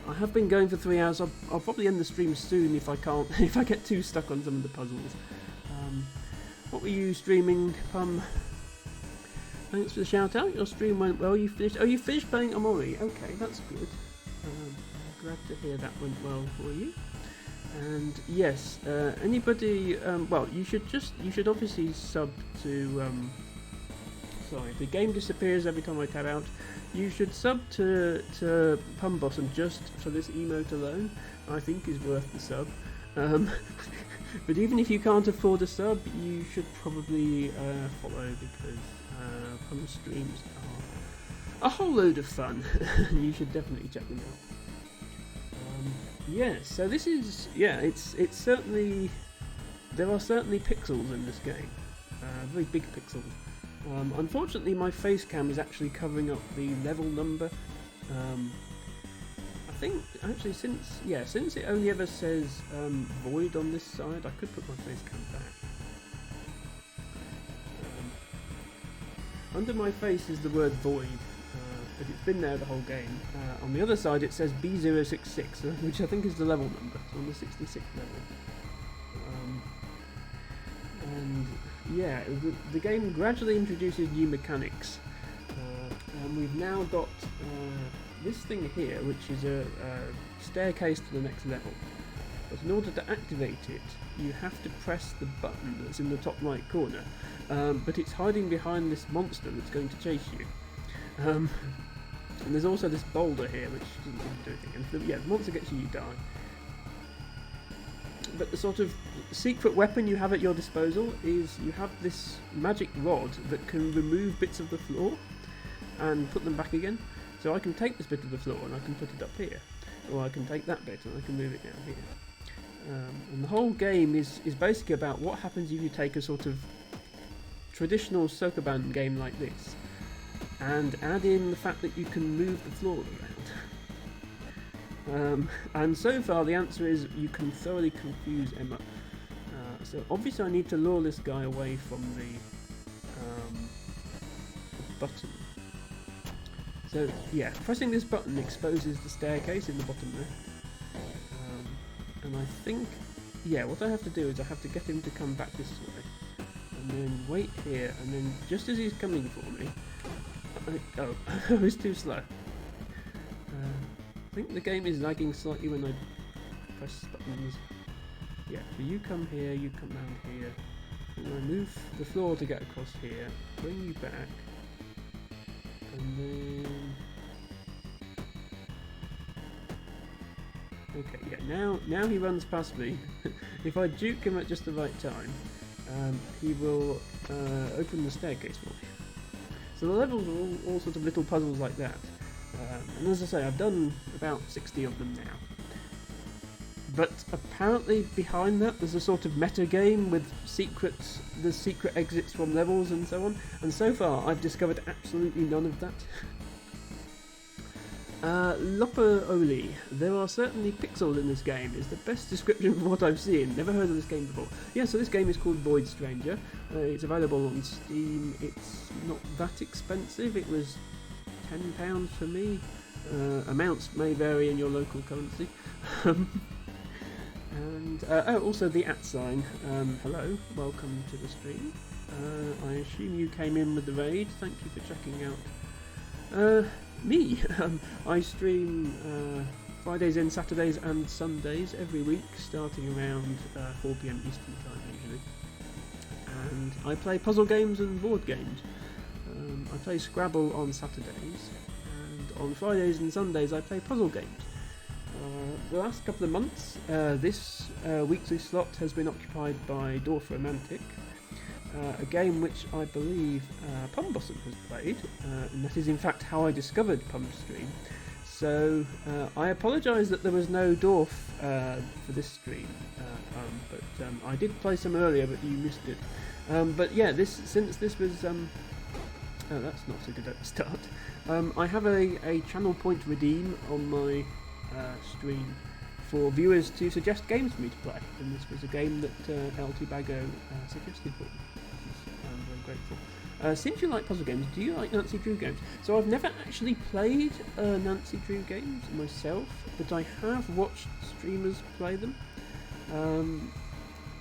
I have been going for 3 hours. I'll probably end the stream soon if I can't. If I get too stuck on some of the puzzles. What were you streaming, Pum? Thanks for the shout out. Your stream went well. You finished. Oh, you finished playing Amori. Okay, that's good. Glad to hear that went well for you. And yes, anybody. Well, you should obviously sub to. Sorry, the game disappears every time I tab out. You should sub to Pum Bossum just for this emote alone. I think is worth the sub. But even if you can't afford a sub, you should probably follow because Pum streams are a whole load of fun. You should definitely check them out. Yeah, so this is it's certainly there are certainly pixels in this game, very big pixels. Unfortunately, my face cam is actually covering up the level number. I think actually since it only ever says void on this side, I could put my face cam back. Under my face is the word void, but it's been there the whole game. On the other side it says B066, which I think is the level number. It's on the 66th level. And yeah, the game gradually introduces new mechanics, and we've now got this thing here, which is a staircase to the next level. But in order to activate it, you have to press the button that's in the top right corner, but it's hiding behind this monster that's going to chase you. And there's also this boulder here, which doesn't do anything. And the monster gets you, you die. But the sort of secret weapon you have at your disposal is you have this magic rod that can remove bits of the floor and put them back again. So I can take this bit of the floor and I can put it up here, or I can take that bit and I can move it down here. And the whole game is basically about what happens if you take a sort of traditional Sokoban game like this and add in the fact that you can move the floor around. And so far the answer is you can thoroughly confuse Emma. So obviously I need to lure this guy away from the button. So yeah, pressing this button exposes the staircase in the bottom left. And I think, what I have to do is I have to get him to come back this way. And then wait here, and then just as he's coming for me, I was too slow. I think the game is lagging slightly when I press buttons. Yeah, so you come here, you come round here. I'm going to move the floor to get across here, bring you back, and then... Okay, yeah, now he runs past me. If I juke him at just the right time, he will open the staircase for me. So the levels are all sort of little puzzles like that. And as I say, I've done about 60 of them now. But apparently behind that there's a sort of meta game with secrets, there's secret exits from levels and so on. And so far I've discovered absolutely none of that. Lopa Oli, there are certainly pixels in this game, is the best description of what I've seen. Never heard of this game before. Yeah, so this game is called Void Stranger. It's available on Steam. It's not that expensive. It was £10 for me. Amounts may vary in your local currency. And also the @sign. Hello, welcome to the stream. I assume you came in with the raid. Thank you for checking out. Me. I stream Fridays and Saturdays and Sundays every week, starting around 4 PM Eastern time usually. And I play puzzle games and board games. I play Scrabble on Saturdays, and on Fridays and Sundays I play puzzle games. The last couple of months, this weekly slot has been occupied by Dorf Romantic, a game which I believe Pum Bossum has played, and that is in fact how I discovered Pum's stream.
So I apologise that there was no Dorf for this stream, but I did play some earlier, but you missed it. But yeah, since this was oh, that's not a good start. I have a channel point redeem on my stream for viewers to suggest games for me to play, and this was a game that LT Bago suggested for me. I'm very grateful. Since you like puzzle games, do you like Nancy Drew games? So I've never actually played Nancy Drew games myself, but I have watched streamers play them.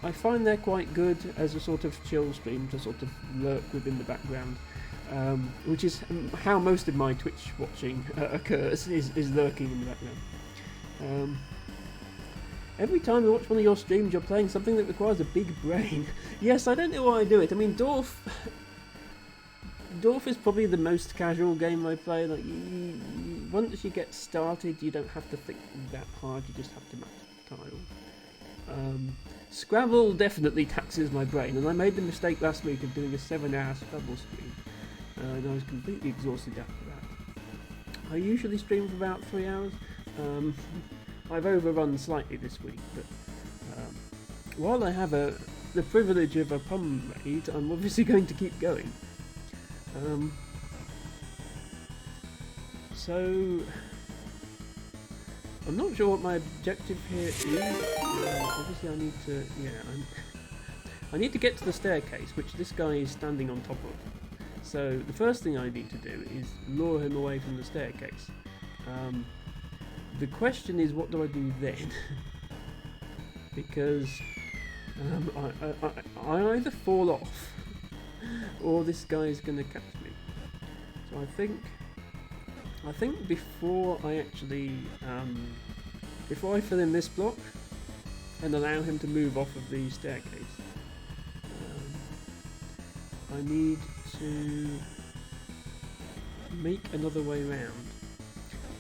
I find they're quite good as a sort of chill stream to sort of lurk within the background, which is how most of my Twitch watching occurs, is lurking in the background. Every time I watch one of your streams, you're playing something that requires a big brain. Yes, I don't know why I do it. I mean, Dorf is probably the most casual game I play. Like, once you get started, you don't have to think that hard. You just have to match tiles. Scrabble definitely taxes my brain, and I made the mistake last week of doing a 7-hour Scrabble stream, and I was completely exhausted after that. I usually stream for about 3 hours. I've overrun slightly this week, but while I have the privilege of a pun raid, I'm obviously going to keep going. So I'm not sure what my objective here is. Obviously, I need to. Yeah, I need to get to the staircase, which this guy is standing on top of. So the first thing I need to do is lure him away from the staircase. The question is, what do I do then? Because I either fall off or this guy's going to catch me. So I think before I actually before I fill in this block and allow him to move off of the staircase, I need to make another way round.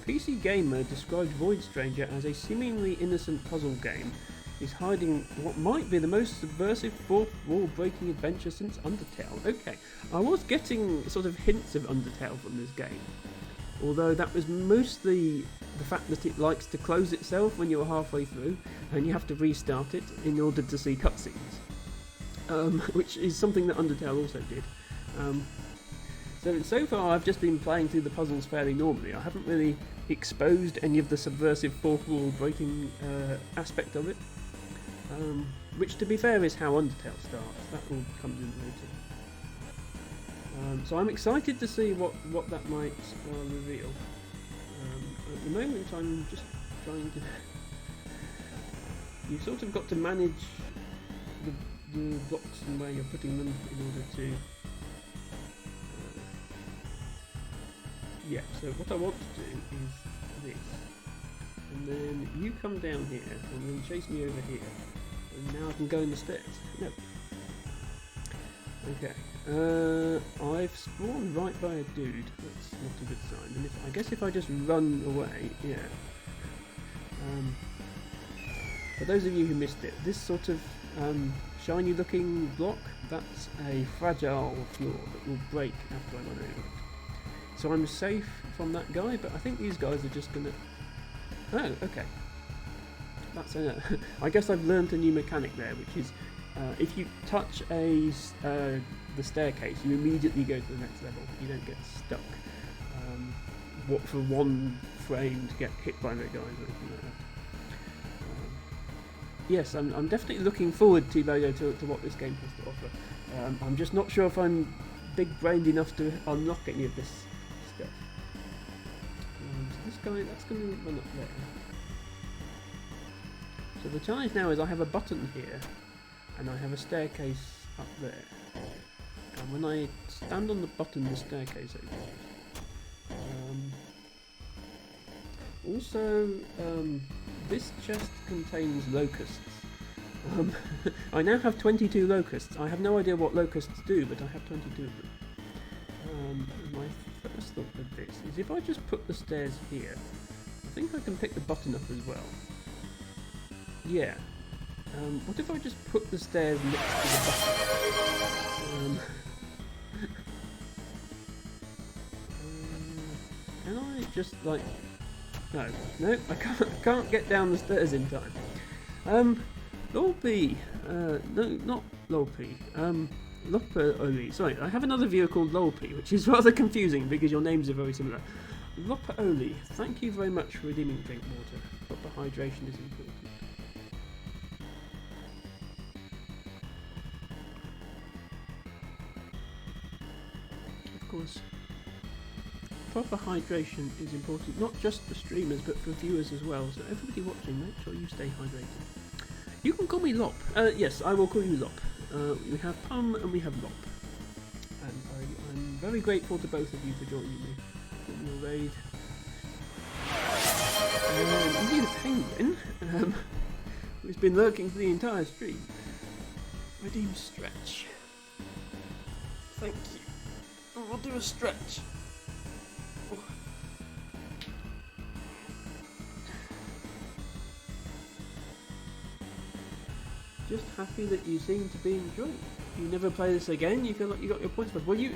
PC Gamer described Void Stranger as a seemingly innocent puzzle game is hiding what might be the most subversive fourth wall breaking adventure since Undertale. Okay, I was getting sort of hints of Undertale from this game, although that was mostly the fact that it likes to close itself when you're halfway through and you have to restart it in order to see cutscenes, which is something that Undertale also did. So far I've just been playing through the puzzles fairly normally. I haven't really exposed any of the subversive fourth wall breaking aspect of it, which to be fair is how Undertale starts. That all comes in later. So I'm excited to see what that might reveal. At the moment I'm just trying to... You've sort of got to manage the blocks and where you're putting them in order to... yeah, so what I want to do is this, and then you come down here and then chase me over here, and now I can go in the stairs. No. Okay, I've spawned right by a dude. That's not a good sign. And I guess if I just run away, yeah. For those of you who missed it, this sort of shiny looking block, that's a fragile floor that will break after I run over it. So I'm safe from that guy, but I think these guys are just gonna... Oh, okay. That's I guess I've learnt a new mechanic there, which is if you touch the staircase, you immediately go to the next level. You don't get stuck for one frame to get hit by the guys or anything like that. Yes, I'm definitely looking forward to what this game has to offer. I'm just not sure if I'm big-brained enough to unlock any of this stuff. So this guy, that's going to run up there. So the challenge now is I have a button here, and I have a staircase up there. And when I stand on the button, the staircase opens. Also, this chest contains locusts. I now have 22 locusts. I have no idea what locusts do, but I have 22 of them. My first thought with this is if I just put the stairs here, I think I can pick the button up as well. Yeah. What if I just put the stairs next to the button? Can I just like
No, I can't get down the stairs in time. Lolp, no, not Lolp. Lopoli. Sorry, I have another viewer called Lolp, which is rather confusing because your names are very similar. Lopoli, thank you very much for redeeming drink water. Proper hydration is important. Of course, proper hydration is important, not just for streamers but for viewers as well, so everybody watching, make sure you stay hydrated. You can call me Lop. Yes, I will call you Lop. We have Pum and we have Lop. And I'm very grateful to both of you for joining me in your raid. Indeed a penguin, who's been lurking for the entire stream. Redeem stretch. Thank you. I'll do a stretch. Just happy that you seem to be enjoying it. You never play this again? You feel like you got your points back? Well, you,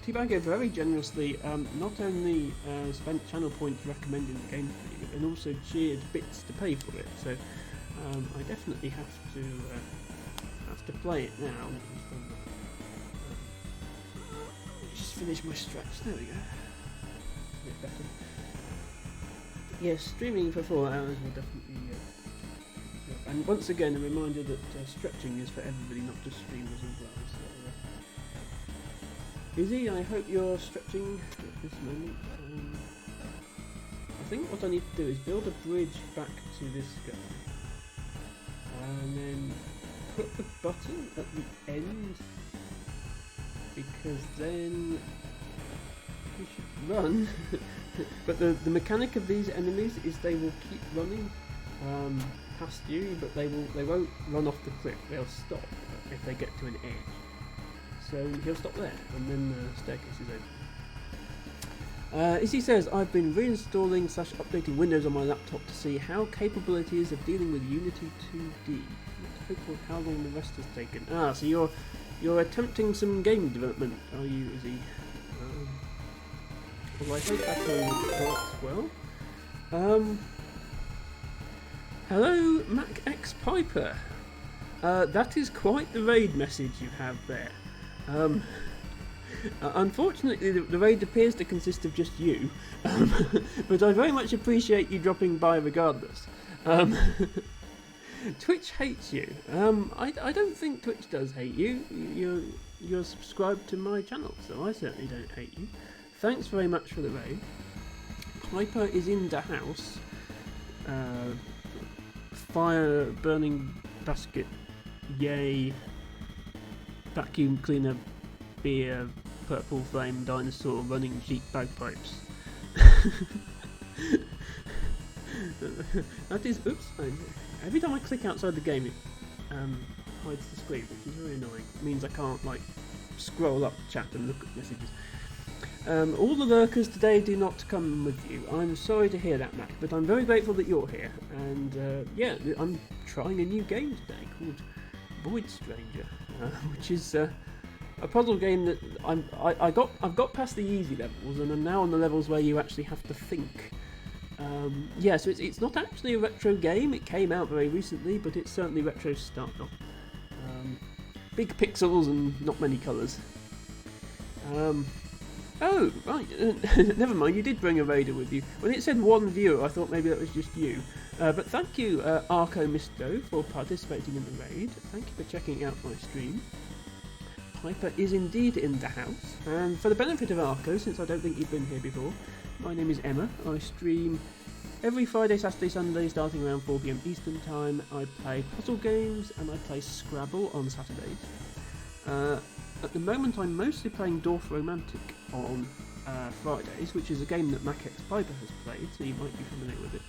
T-Bagger very generously not only spent channel points recommending the game for you, and also cheered bits to pay for it. So I definitely have to play it now. Just finish my stretch. There we go. A bit better. Yes, streaming for 4 hours will definitely. And once again, a reminder that stretching is for everybody, not just streamers as well. So, Izzy, I hope you're stretching at this moment. I think what I need to do is build a bridge back to this guy, and then put the button at the end, because then we should run. But the mechanic of these enemies is they will keep running past you, but they won't run off the cliff. They'll stop if they get to an edge. So he'll stop there, and then the staircase is open. Izzy says, I've been reinstalling / updating Windows on my laptop to see how capable it is of dealing with Unity 2D. Not hopeful of how long the rest has taken. Ah, so you're attempting some game development, are you, Izzy? Well, I hope that all works well. Hello, Mac X Piper. That is quite the raid message you have there. Unfortunately, the raid appears to consist of just you, but I very much appreciate you dropping by regardless. Twitch hates you. I don't think Twitch does hate you. You're subscribed to my channel, so I certainly don't hate you. Thanks very much for the raid. Piper is in the house. Fire burning basket, yay. Vacuum cleaner, beer, purple flame, dinosaur, running sheep, bagpipes. That is, oops, every time I click outside the game it hides the screen, which is very annoying. It means I can't like scroll up the chat and look at messages. All the lurkers today do not come with you. I'm sorry to hear that, Mac, but I'm very grateful that you're here. And yeah, I'm trying a new game today called Void Stranger, which is a puzzle game that I've got past the easy levels, and I'm now on the levels where you actually have to think. Yeah, so it's not actually a retro game. It came out very recently, but it's certainly retro style. Big pixels and not many colours. Oh, right, never mind, you did bring a raider with you. When it said one viewer, I thought maybe that was just you. But thank you, Arco Misto, for participating in the raid. Thank you for checking out my stream. Piper is indeed in the house. And for the benefit of Arco, since I don't think you've been here before, my name is Emma. I stream every Friday, Saturday, Sunday, starting around 4 PM Eastern Time. I play puzzle games and I play Scrabble on Saturdays. At the moment, I'm mostly playing Dorf Romantic on Fridays, which is a game that MacX Piper has played, so you might be familiar with it.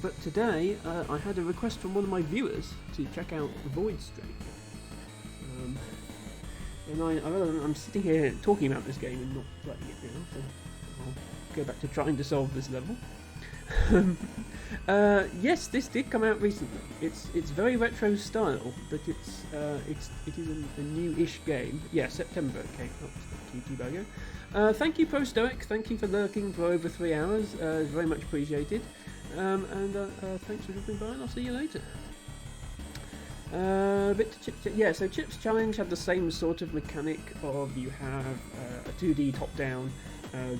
But today, I had a request from one of my viewers to check out Void Stranger. And I'm sitting here talking about this game and not playing it now, so I'll go back to trying to solve this level. Yes, this did come out recently. It's very retro style, but it is a new-ish game. Yeah, September it came out. you, T-Bagger. Thank you, Pro Stoic. Thank you for lurking for over 3 hours. Very much appreciated. Thanks for dropping by, and I'll see you later. Bit to Chips. Yeah, so Chips Challenge had the same sort of mechanic of you have a 2D top-down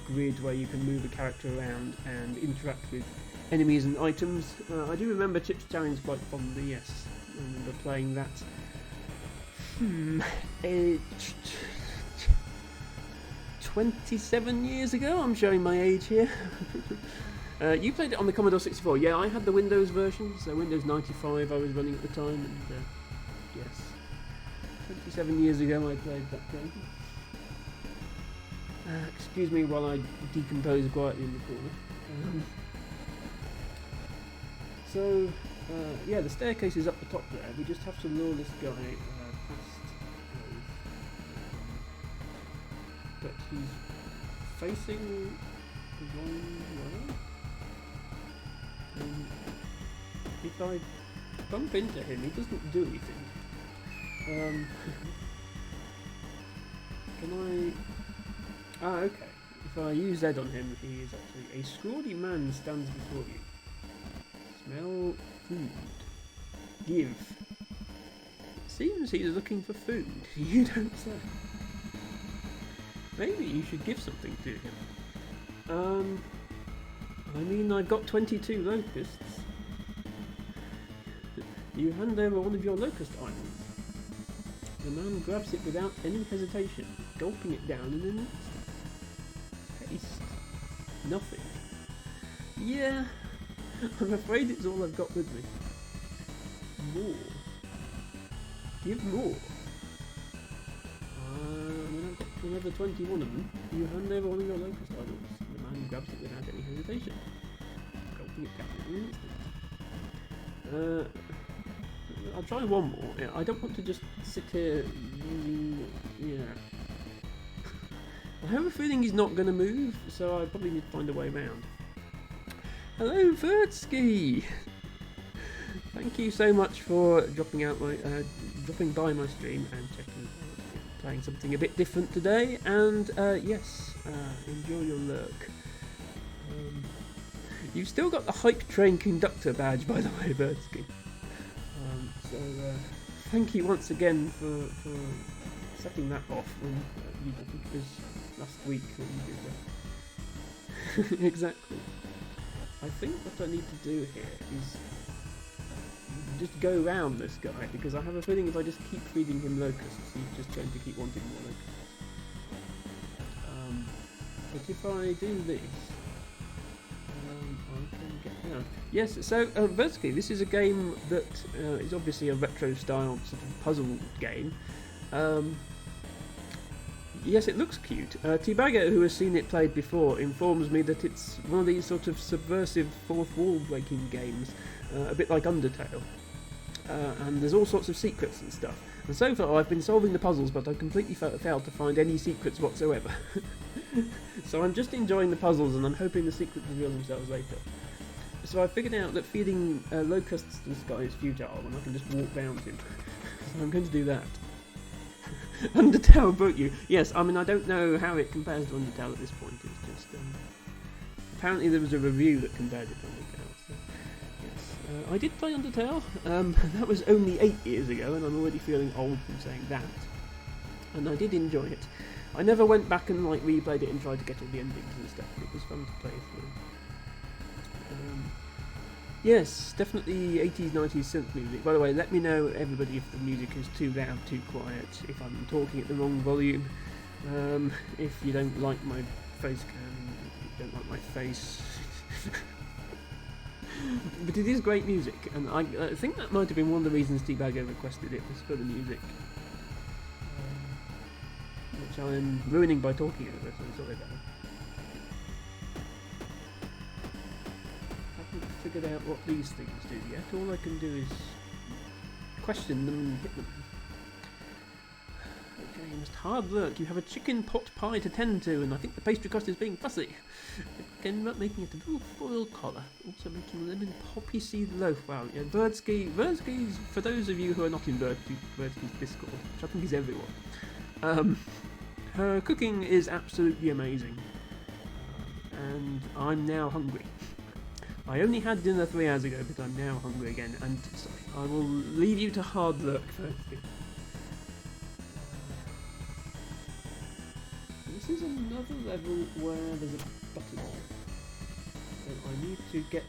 grid where you can move a character around and interact with enemies and items. I do remember Chips Challenge quite fondly, yes. I remember playing that. 27 years ago? I'm showing my age here. You played it on the Commodore 64. Yeah, I had the Windows version, so Windows 95 I was running at the time, and yes. 27 years ago I played that game. Excuse me while I decompose quietly in the corner. Yeah, the staircase is up the top there. We just have to lure this guy past those. But he's facing the wrong way. If I bump into him, he doesn't do anything. Can I... Ah, okay. If I use Z on him, he is actually a scrawny man stands before you. Smell food. Give. Seems he's looking for food. You don't say. Maybe you should give something to him. I mean, I've got 22 locusts. You hand over one of your locust islands. The man grabs it without any hesitation, gulping it down in an instant. Taste. Nothing. Yeah, I'm afraid it's all I've got with me. More. Give more. When I've got another 21 of them, you hand over one of your locust islands. The man grabs it without any hesitation, gulping it down in an instant. I'll try one more. Yeah, I don't want to just sit here. Yeah. I have a feeling he's not going to move, so I probably need to find a way around. Hello, Vertsky. Thank you so much for dropping by my stream and playing something a bit different today. And yes, enjoy your lurk. You've still got the hype train conductor badge, by the way, Vertsky. So thank you once again for setting that off when I think it was last week when you did that. Exactly. I think what I need to do here is just go around this guy, because I have a feeling if I just keep feeding him locusts, he's just going to keep wanting more locusts. But if I do this, I can get down. Yes, so Vertsky, this is a game that is obviously a retro style sort of puzzle game. Yes, it looks cute. T-Bagger, who has seen it played before, informs me that it's one of these sort of subversive fourth wall breaking games, a bit like Undertale. And there's all sorts of secrets and stuff. And so far I've been solving the puzzles, but I've completely failed to find any secrets whatsoever. So I'm just enjoying the puzzles, and I'm hoping the secrets reveal themselves later. So I figured out that feeding locusts to this guy is futile, and I can just walk round him. So I'm going to do that. Undertale broke you. Yes, I mean, I don't know how it compares to Undertale at this point. It's just... apparently there was a review that compared it to Undertale. So, yes. I did play Undertale. That was only 8 years ago, and I'm already feeling old from saying that. And I did enjoy it. I never went back and replayed it and tried to get all the endings and stuff. It was fun to play through. Yes, definitely 80s, 90s synth music. By the way, let me know, everybody, if the music is too loud, too quiet, if I'm talking at the wrong volume, if you don't like my face cam, if you don't like my face. But it is great music, and I think that might have been one of the reasons T-Bagger requested it, was for the music. Which I'm ruining by talking over, so sorry about that. Figured out what these things do yet. All I can do is question them and hit them. Okay, you must hard work. You have a chicken pot pie to tend to, and I think the pastry crust is being fussy. Again, not making it a little foil collar. Also making lemon poppy seed loaf. Wow, yeah, Verdsky's, for those of you who are not in Verdsky's Discord, which I think is everyone. her cooking is absolutely amazing. And I'm now hungry. I only had dinner 3 hours ago, but I'm now hungry again. And sorry, I will leave you to hard work first. This is another level where there's a button. So I need to get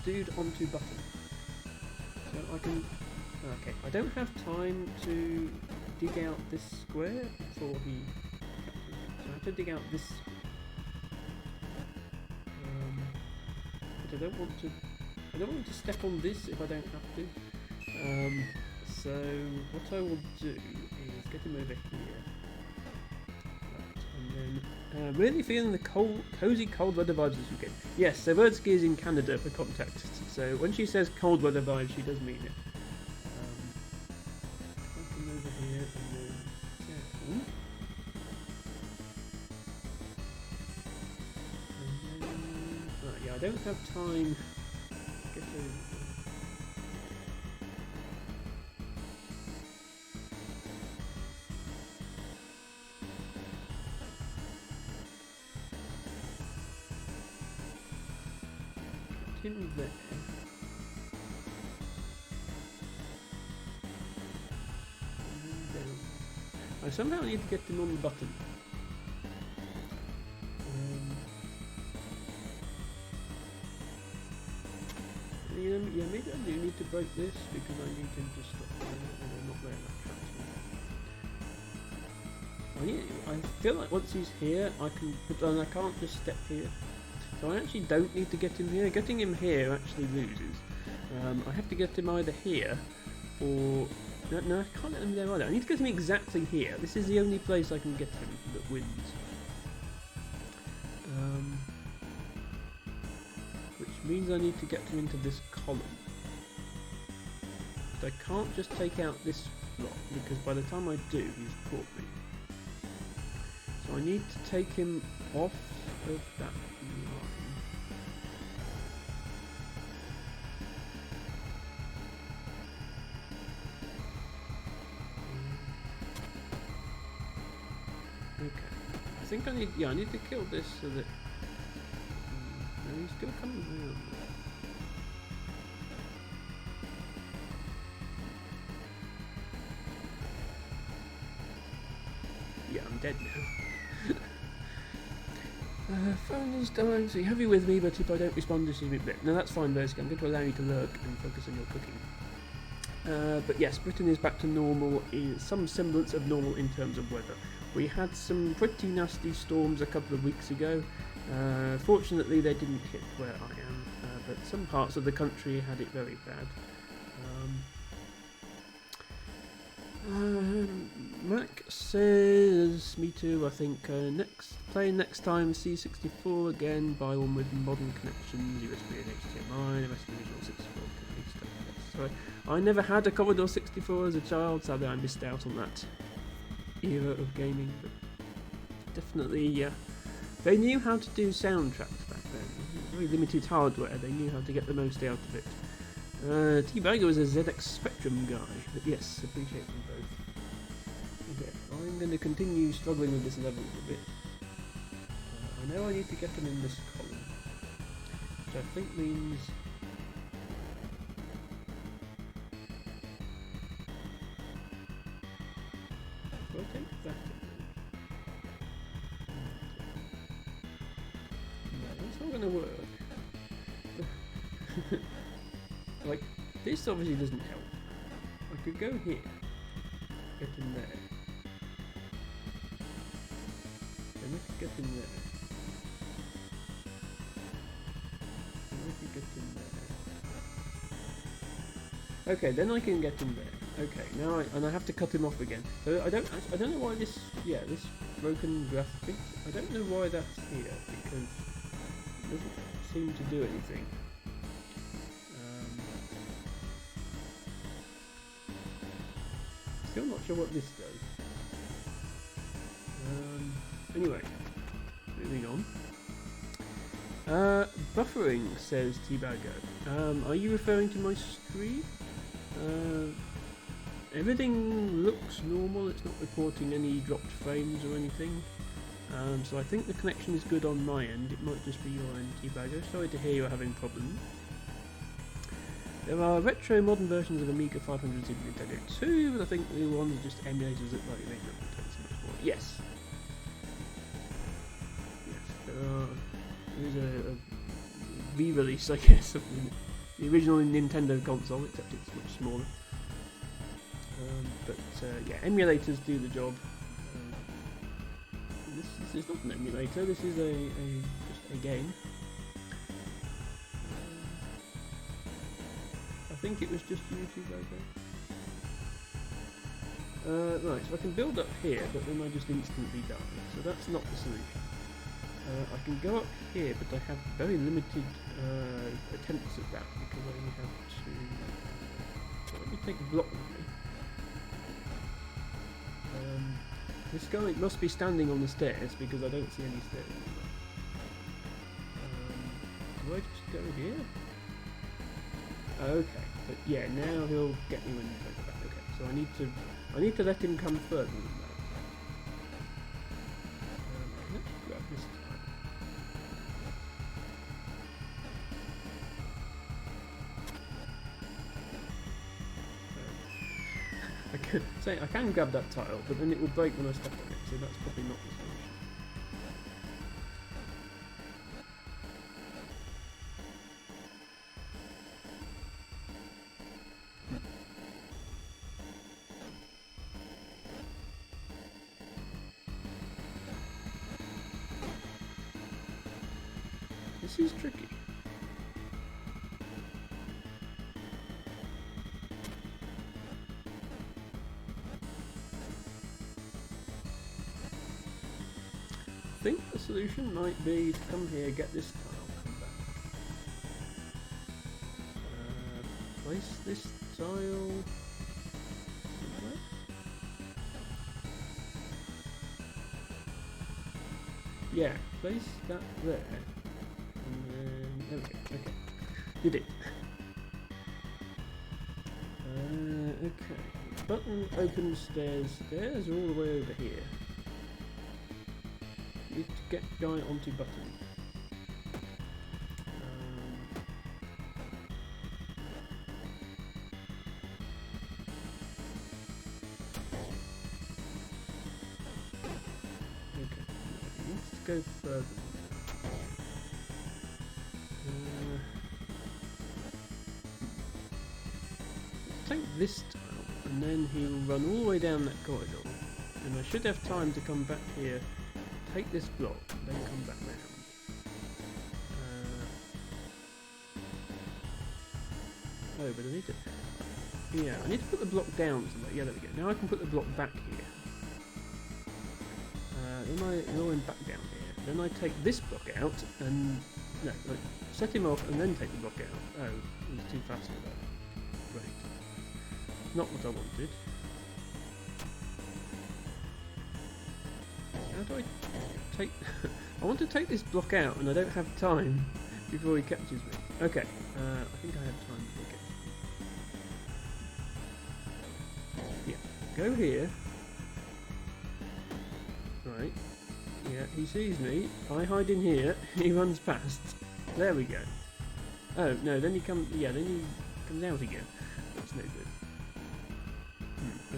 dude onto button. So I can. Okay, I don't have time to dig out this square before he. So I have to dig out this. But I don't want to step on this if I don't have to. So what I will do is get him over here. And then really feeling the cozy cold weather vibes this weekend. Yes, so Verdsky is in Canada for context. So when she says cold weather vibes, she does mean it. I come over here and then down. And then, yeah, I don't have time to get over. Him there. And then down. I somehow need to get him on the button. Yeah, maybe I do need to break this because I need him to stop there and I'm not there that tracks me. I feel like once he's here I can, but then I can't just step here. So I actually don't need to get him here. Getting him here actually loses. I have to get him either here or... No, I can't get him there either. I need to get him exactly here. This is the only place I can get him that wins. Which means I need to get him into this column. But I can't just take out this block because by the time I do, he's caught me. So I need to take him off of that line. Okay. I think I need to kill this so that... No, he's still coming around. Yeah, I'm dead now. Phone is dying, so you have you with me, but if I don't respond, just leave me a bit. No, that's fine, basically. I'm going to allow you to lurk and focus on your cooking. But yes, Britain is back to normal, some semblance of normal in terms of weather. We had some pretty nasty storms a couple of weeks ago. Fortunately, they didn't hit where I am, but some parts of the country had it very bad. Mac says, me too, I think. Playing next time C64 again, buy one with modern connections, USB and HDMI, the rest of the original 64 can be stuff. Sorry, I never had a Commodore 64 as a child, sadly I missed out on that era of gaming, but definitely, they knew how to do soundtracks back then. Very limited hardware, they knew how to get the most out of it. T-Bagger was a ZX Spectrum guy, but yes, appreciate them both. Okay, I'm going to continue struggling with this level a bit. I know I need to get them in this column, which I think means... Do I take that in? No, that's not going to work. Like, this obviously doesn't help. I could go here, get in there, then I could get in there, then I could get in there. Okay, then I can get in there. Okay, now I have to cut him off again. So I don't know why this broken graphic. I don't know why that's here because it doesn't seem to do anything. Still not sure what this does. Anyway, moving on. Buffering, says T-Bagger. Are you referring to my stream? everything looks normal. It's not reporting any dropped frames or anything. So I think the connection is good on my end. It might just be your end, T-Bagger. Sorry to hear you're having problems. There are retro modern versions of Amiga 500 Super Nintendo 2, but I think the ones are just emulators that like make them so much more. Yes. Yes. There is a re-release, I guess, of the original Nintendo console, except it's much smaller. Yeah, emulators do the job. This is not an emulator. This is just a game. I think it was just YouTube logo. Right, so I can build up here, but then I just instantly die. So that's not the solution. I can go up here, but I have very limited attempts at that because I only have to. Let me take a block with me. This guy must be standing on the stairs because I don't see any stairs. Do I just go here? Okay, but yeah, now he'll get me when you go back. Okay, so I need to let him come further than that. Let's grab this tile. I can grab that tile, but then it will break when I step on it, so that's probably not the solution. This is tricky. I think the solution might be to come here, get this tile, come back. Place this tile somewhere. Yeah, place that there. And then, there we go, okay. Did it. Okay. Button opens stairs. Stairs are all the way over here. Need to get guy onto button. Okay, let's go further. Take this tile, and then he'll run all the way down that corridor, and I should have time to come back here. Take this block, then come back round. Oh, but I need to... Yeah, I need to put the block down somewhere. Yeah, there we go. Now I can put the block back here. Then I went back down here. Then I take this block out, and... No, set him off, and then take the block out. Oh, it was too fast for that. Great. Not what I wanted. How do I take... I want to take this block out and I don't have time before he catches me. Okay, I think I have time before he catches me. Yeah, go here. Right. Yeah, he sees me. I hide in here. He runs past. There we go. Oh, no, then he comes... Yeah, then he comes out again. That's no good.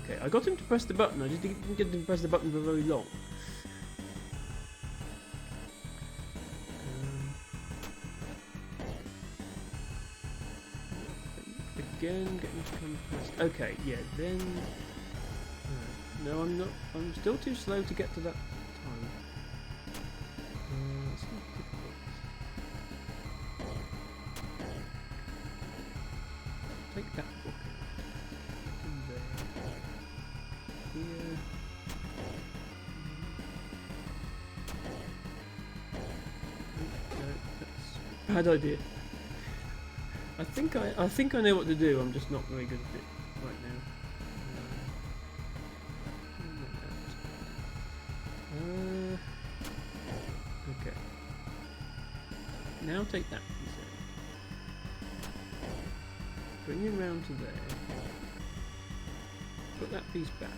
Okay, I got him to press the button. I just didn't get him to press the button for very long. Again, get him to come past. Okay, yeah, then... no, I'm not. I'm still too slow to get to that time. It's not difficult. Take that book out. In there. Here. No, that's a bad idea. I think I know what to do. I'm just not very good at it right now. Okay. Now take that instead. Bring him round to there.
put that piece back.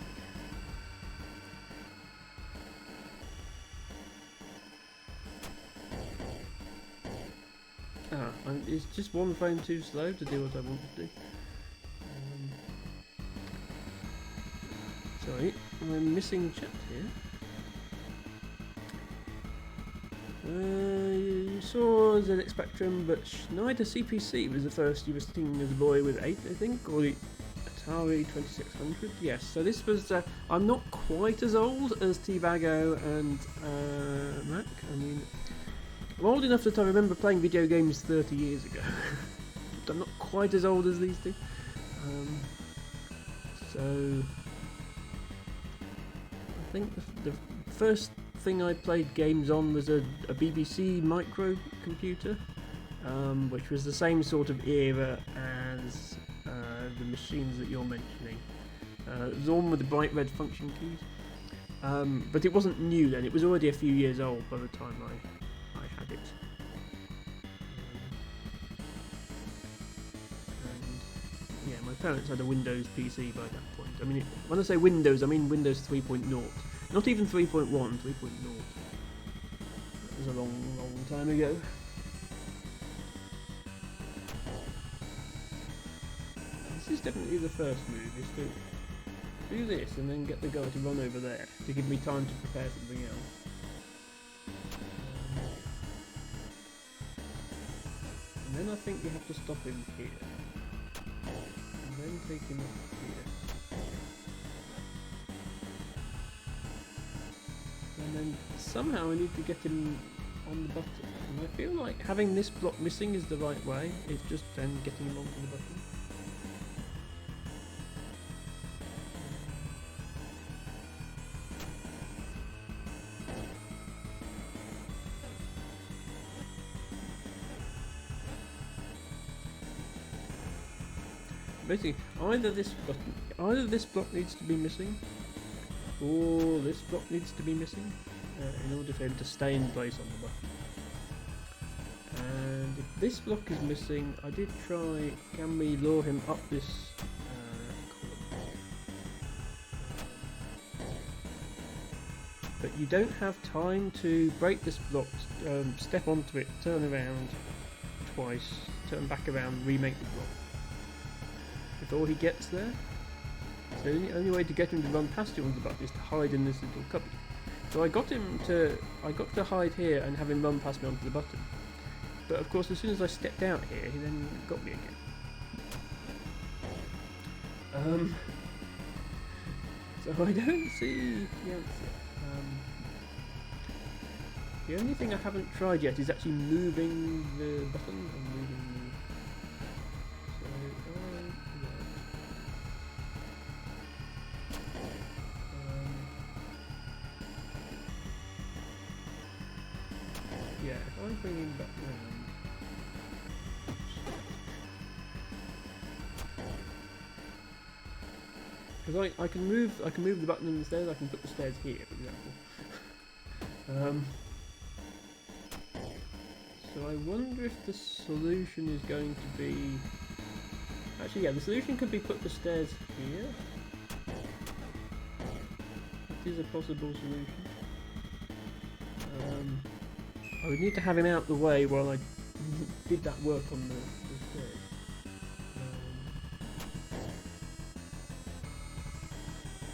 It's just one frame too slow to do what I want to do. Sorry, I'm missing chat here. You saw ZX Spectrum, but Schneider CPC was the first you were seeing as a boy with 8, I think, or the Atari 2600. Yes, so this was. I'm not quite as old as T-Bago and Mac. I mean, I'm old enough that I remember playing video games 30 years ago. But I'm not quite as old as these two. So I think the first thing I played games on was a BBC microcomputer, which was the same sort of era as the machines that you're mentioning. It was the one with the bright red function keys, but it wasn't new then. It was already a few years old by the time I had it. And yeah, my parents had a Windows PC by that point. I mean, when I say Windows, I mean Windows 3.0. Not even 3.1, 3.0. That was a long, long time ago. This is definitely the first move, is to do this and then get the guy to run over there to give me time to prepare something else. And then I think you have to stop him here. And then take him up here. And then somehow I need to get him on the button. And I feel like having this block missing is the right way. It's just then getting him onto the button. Basically, either this block needs to be missing, or this block needs to be missing in order for him to stay in place on the button. And if this block is missing, I did try, can we lure him up this column? But you don't have time to break this block, step onto it, turn around twice, turn back around, remake the block before he gets there. So the only way to get him to run past you on the button is to hide in this little cubby. So I got to hide here and have him run past me onto the button. But of course, as soon as I stepped out here, he then got me again. So I don't see the answer. The only thing I haven't tried yet is actually moving the button and moving the... Yeah, if I bring him back round. Because I can move the button in the stairs. I can put the stairs here, for example. So I wonder if the solution is going to be. Actually, yeah, the solution could be put the stairs here. That is a possible solution. I would need to have him out the way while I did that work on the stairs.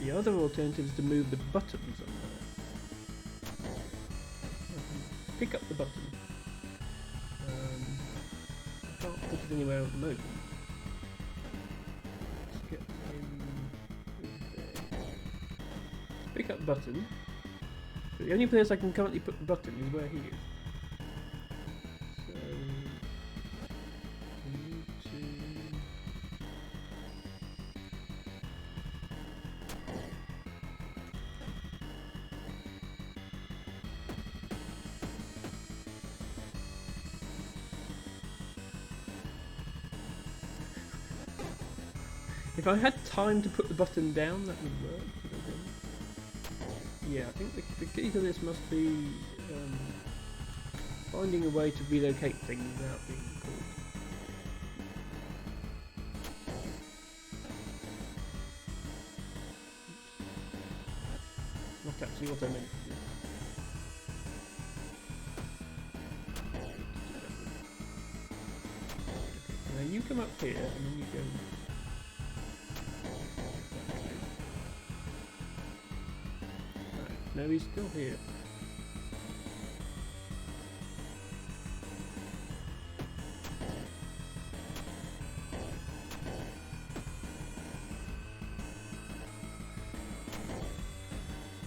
The other alternative is to move the buttons on there. Pick up the button. I can't put it anywhere at the moment. Let's get him there. Pick up the button. But the only place I can currently put the button is where he is. So I need to... If I had time to put the button down, that would work. Yeah, I think the key to this must be finding a way to relocate things without being caught. you come up here and then you go. No, he's still here.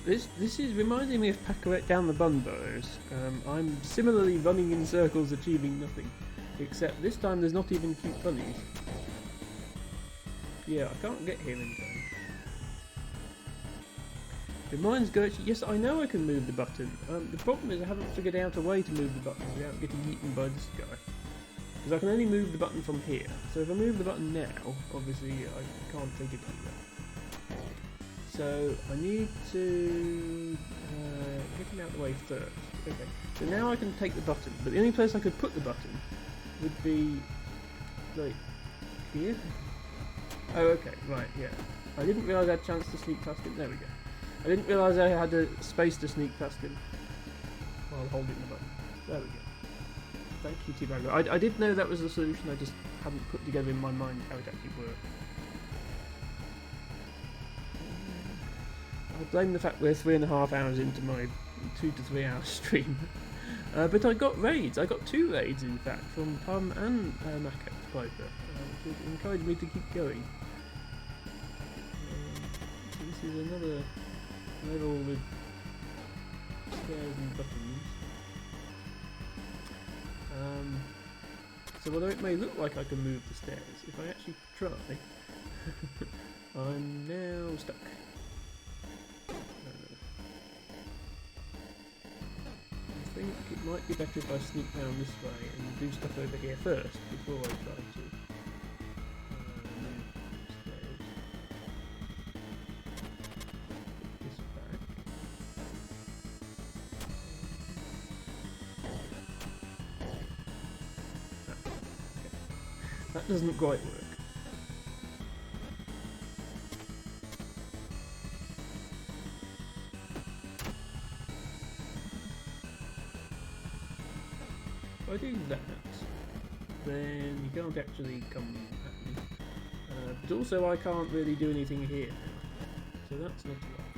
This is reminding me of Pack-A-Wreck Down the Bun Burrows. I'm similarly running in circles, achieving nothing. Except this time there's not even cute bunnies. Yeah, I can't get here in time. Mine's glitchy. Yes, I know I can move the button. The problem is I haven't figured out a way to move the button without getting eaten by this guy. Because I can only move the button from here. So if I move the button now, obviously I can't take it anywhere. So I need to get him out of the way first. Okay, so now I can take the button, but the only place I could put the button would be like here. Oh, okay, right, yeah. I didn't realise I had a chance to sneak past him. There we go. I didn't realise I had a space to sneak past him while holding the button. There we go. Thank you, T-Bagger. I did know that was the solution, I just hadn't put together in my mind how it actually worked. I blame the fact we're 3.5 hours into my 2 to 3 hour stream. But I got raids. I got 2 raids, in fact, from Pum and Macax Piper, which encouraged me to keep going. So this is another level with stairs and buttons. So although it may look like I can move the stairs, if I actually try, I'm now stuck. I think it might be better if I sneak down this way and do stuff over here first before I try to move stairs. Put this back. Okay. That doesn't quite work. If I do that, then you can't actually come at me. But also I can't really do anything here now, so that's not a lot.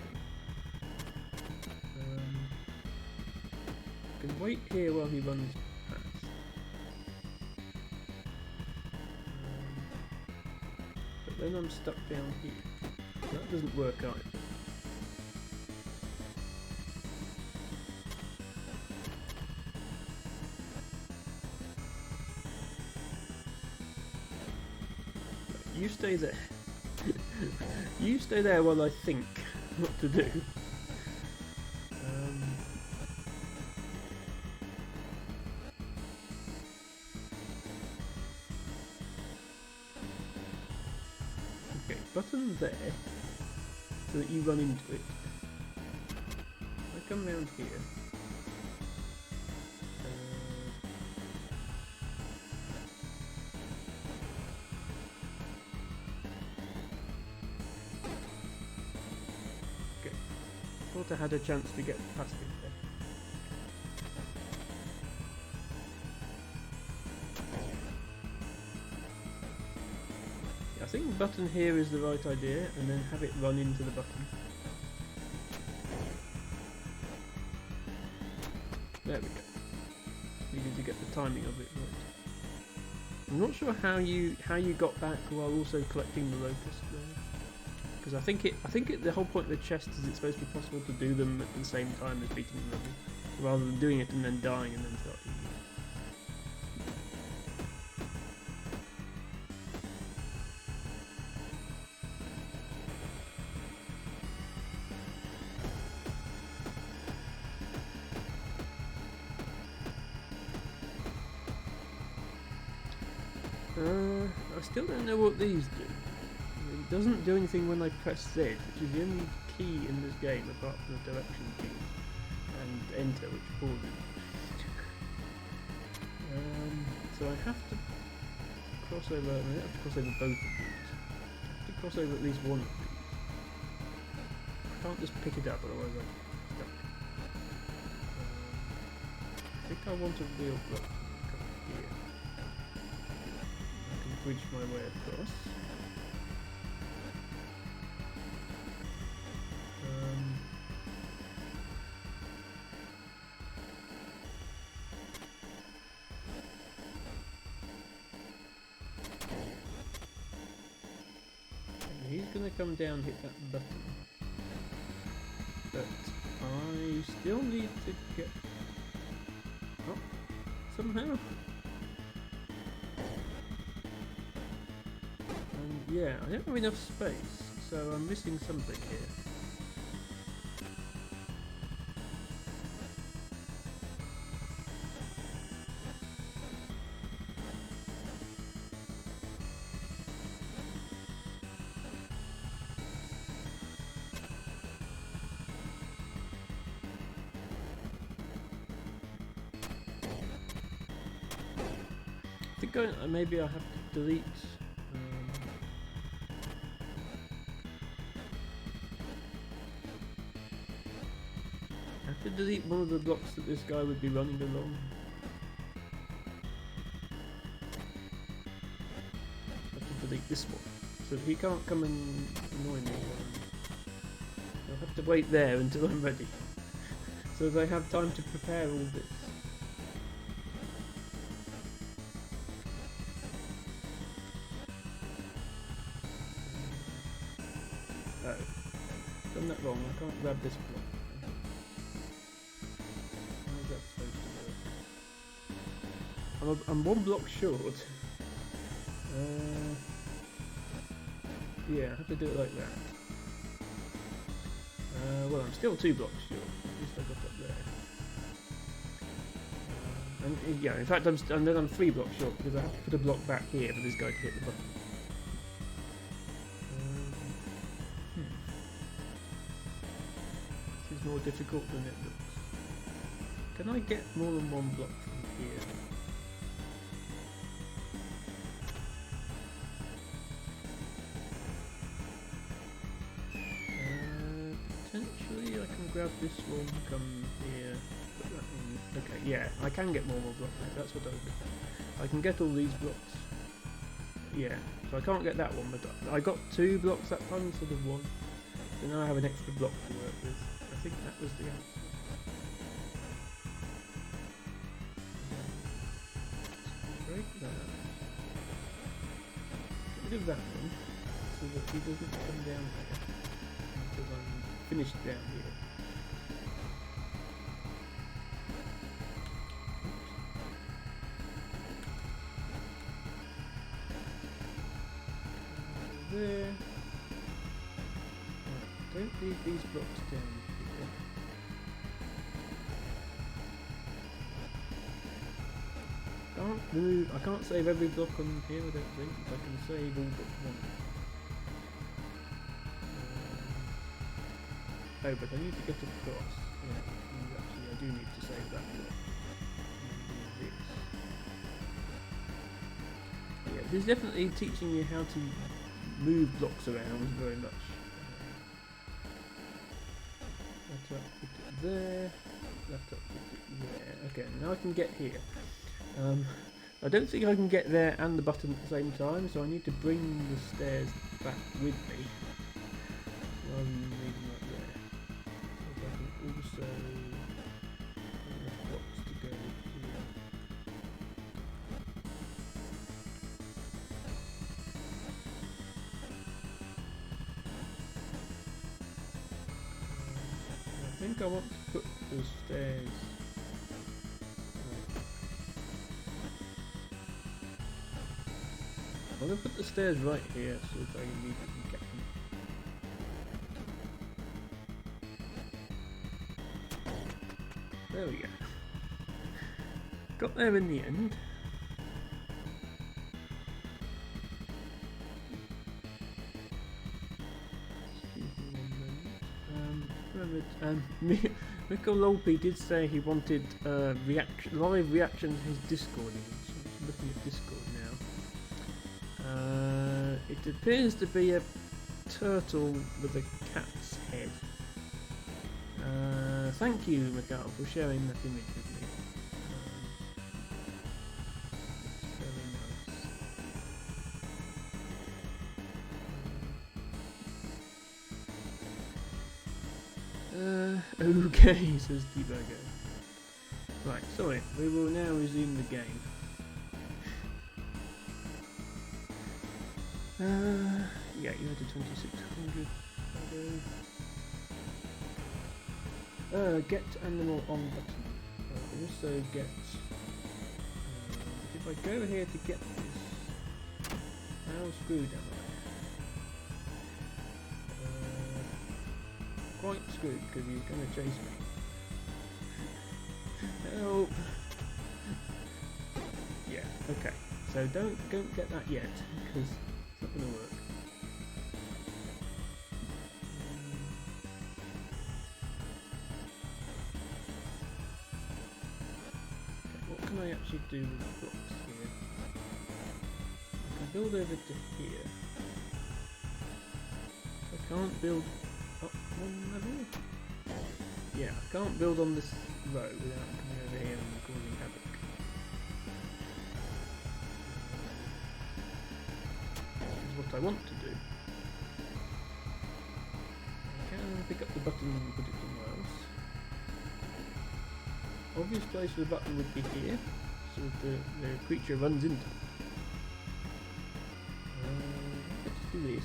I can wait here while he runs past. But then I'm stuck down here. That doesn't work either. You stay there. You stay there while I think what to do. Okay, button there so that you run into it. I come round here. Thought I had a chance to get past it there. I think the button here is the right idea, and then have it run into the button. There we go. Needed to get the timing of it right. I'm not sure how you got back while also collecting the locust there. Because I think the whole point of the chest is it's supposed to be possible to do them at the same time as beating the level, rather than doing it and then dying and then starting. I still don't know what these do. It doesn't do anything when I press Z, which is the only key in this game apart from the direction key and enter, which pauses. So I have to cross over. I have to cross over both of these. I have to cross over at least one of these. I can't just pick it up, otherwise I'm stuck. I think I want a real block here. I can bridge my way across. He's going to come down, hit that button. But I still need to get up somehow. And yeah, I don't have enough space, so I'm missing something here. Maybe I have to delete. I have to delete one of the blocks that this guy would be running along. I have to delete this one, so he can't come and annoy me. I'll have to wait there until I'm ready, so that I have time to prepare all this. Done that wrong, I can't grab this block. How is that supposed to work? I'm one block short. Yeah, I have to do it like that. Well, I'm still 2 blocks short. At least I got up there. And yeah, in fact, I'm 3 blocks short because I have to put a block back here for this guy to hit the button. More difficult than it looks. Can I get more than one block from here? Potentially I can grab this one, come here, put that in. Okay, yeah, I can get more blocks now, that's what I was looking for. I can get all these blocks. Yeah, so I can't get that one, but I got 2 blocks that time instead of 1. So now I have an extra block to work with. I think that was the answer. Break that. Get rid of that one so that he doesn't come down here until I'm finished down here. There. Right, don't leave these blocks down here. Can't move. I can't save every block on here, I don't think. I can save all but one. Oh, but I need to get across. Yeah, actually I do need to save that block. Yeah, this is definitely teaching you how to move blocks around very much. Left up, put it there. Left up, put it there. Okay, now I can get here. I don't think I can get there and the button at the same time, so I need to bring the stairs back with me rather than leaving that there. So I can also blocks to go here. I think I want to put the stairs. I'm going to put the stairs right here so that I immediately get them. There we go. Got there in the end. Excuse me 1 moment. Mikko Lolpe did say he wanted live reaction to his Discord image. So I'm looking at Discord now. It appears to be a turtle with a cat's head. Thank you, Mikko, for sharing that image with me. It's very nice. Okay, says Debugger. Right, sorry, we will now resume the game. Yeah, you had a 2600. Get animal on button. Also get. If I go here to get this, how screwed am I? Quite screwed because he's going to chase me. Help! Yeah, okay. So don't get that yet because it's not going to work. What can I actually do with the blocks here? I can build over to here. I can't build up one level? Yeah, I can't build on this row without coming over here and causing havoc. This is what I want to do. I can pick up the button and put it somewhere else. Obvious place for the button would be here, so the creature runs into it. Let's do this.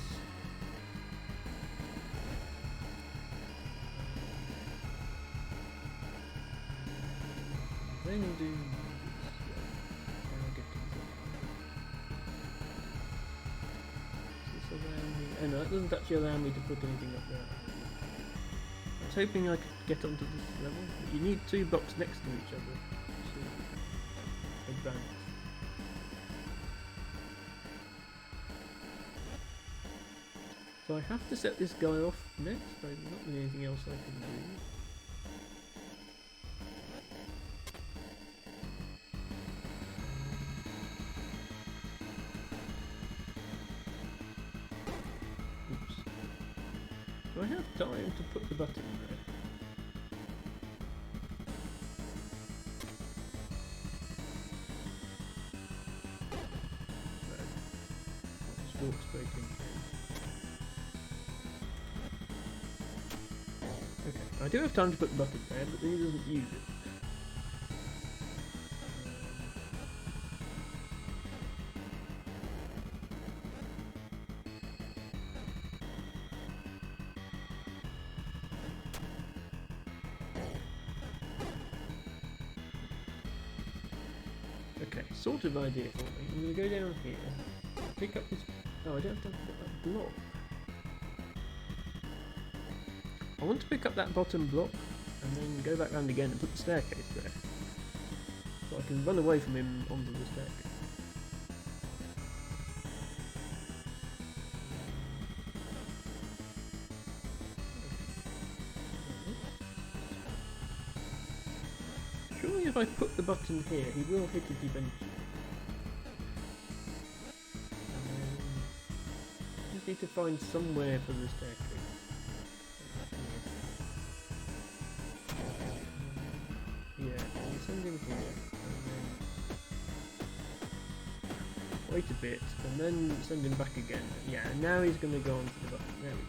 Then do this. Does this allow me? Oh no, it doesn't actually allow me to put anything up there. I was hoping I could get onto this level. But you need two blocks next to each other to advance. So I have to set this guy off next. There's not really anything else I can do. Oops. Do I have time to put the button there? No. I'll just walk straight in here. Okay, I do have time to put the button there, but then he doesn't use it. Okay, sort of idea for me. I'm going to go down here, pick up this. Oh, I don't have to put that block. I want to pick up that bottom block and then go back round again and put the staircase there. So I can run away from him onto the staircase. Surely if I put the button here, he will hit it eventually. I just need to find somewhere for the staircase. Yeah, you send him here, and then wait a bit, and then send him back again. Yeah, and now he's going to go on to the button. There we go.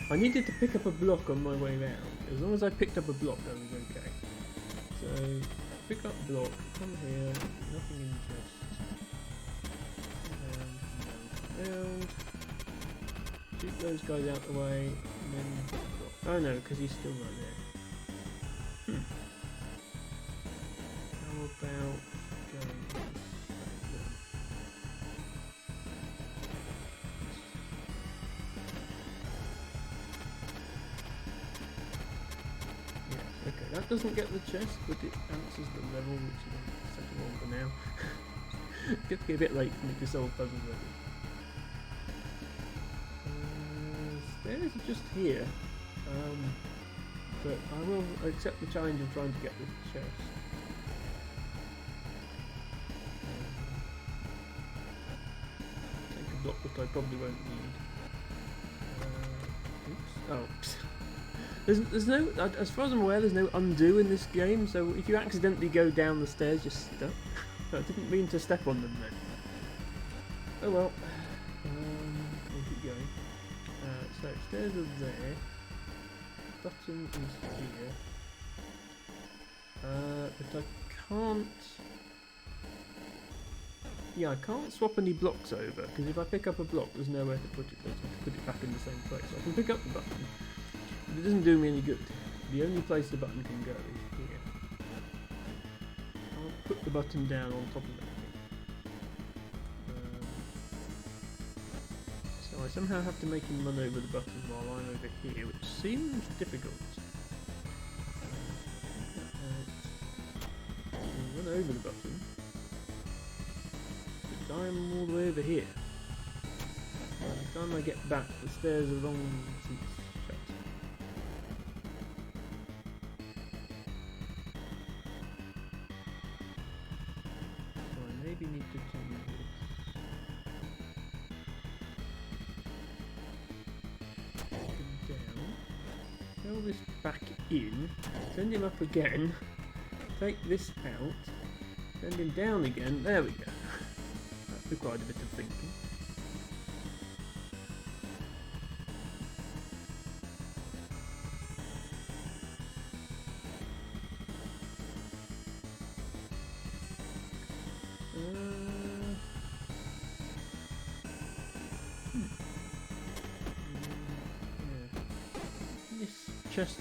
I needed to pick up a block on my way round. As long as I picked up a block, that was okay. So, pick up block, come here, nothing in chest. Round. Shoot those guys out the way, and then pick the block. Oh no, because he's still right there. How about going this way? Okay, that doesn't get the chest, but it answers the level, which is setting on for now. Gets to get a bit late for me to solve puzzles already. Stairs are just here, but I will accept the challenge of trying to get the chest. Take a block that I probably won't need. Oh. There's no, as far as I'm aware, there's no undo in this game, so if you accidentally go down the stairs, you're stuck. I didn't mean to step on them then. Oh well. We'll keep going. So, stairs are there. Button is here. But I can't... Yeah, I can't swap any blocks over, because if I pick up a block, there's nowhere to put it. I have to put it back in the same place. So I can pick up the button, but it doesn't do me any good. The only place the button can go is here. I'll put the button down on top of everything. So I somehow have to make him run over the button while I'm over here, which seems difficult. Run over the button. I'm all the way over here. By the time I get back, the stairs are long since shut. So I maybe need to change this. Take him down. Throw this back in. Send him up again. Take this out. Send him down again. There we go. Required a bit of thinking. Yeah. This chest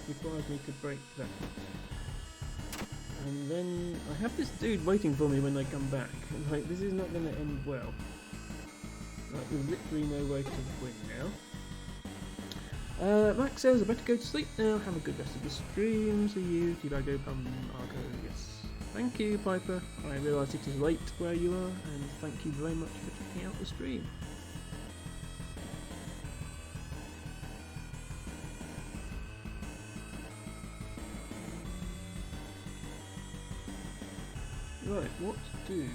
requires me to break that. And then I have this dude waiting for me when I come back. And like, this is not going to end well. Like, there's literally no way to win now. Max says I better go to sleep now. Have a good rest of the stream. See you. Tibago, Pum, Argo. Yes. Thank you, Piper. I realise it is late where you are, and thank you very much for checking out the stream. Right, what to do?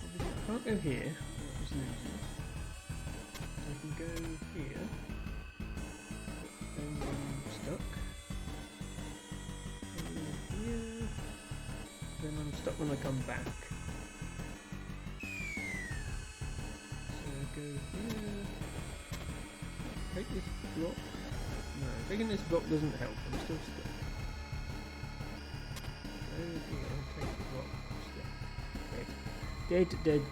I can't go here. I can go here. And I'm stuck. And here. Then I'm stuck when I come back. So go here. Take this block. No, taking this block doesn't help. I'm still stuck. Go here, take the block. I'm stuck. Dead. Dead.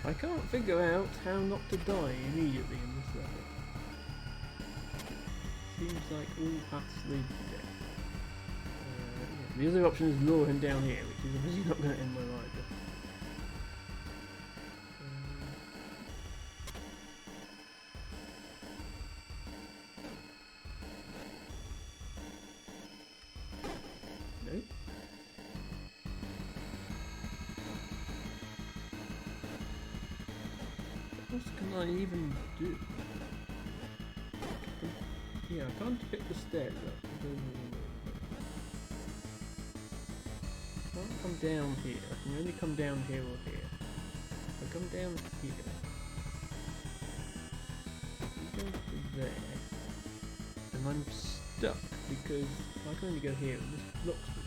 I can't figure out how not to die immediately in this level. Seems like all paths lead to death. Yeah. The other option is lure him down here, which is obviously not going to end well either. Nope. What else can I even do? Yeah, I can't pick the stairs up. I can't come down here. I can only come down here or here. If I come down here, I go to there, and I'm stuck because I can only go here and this blocks me.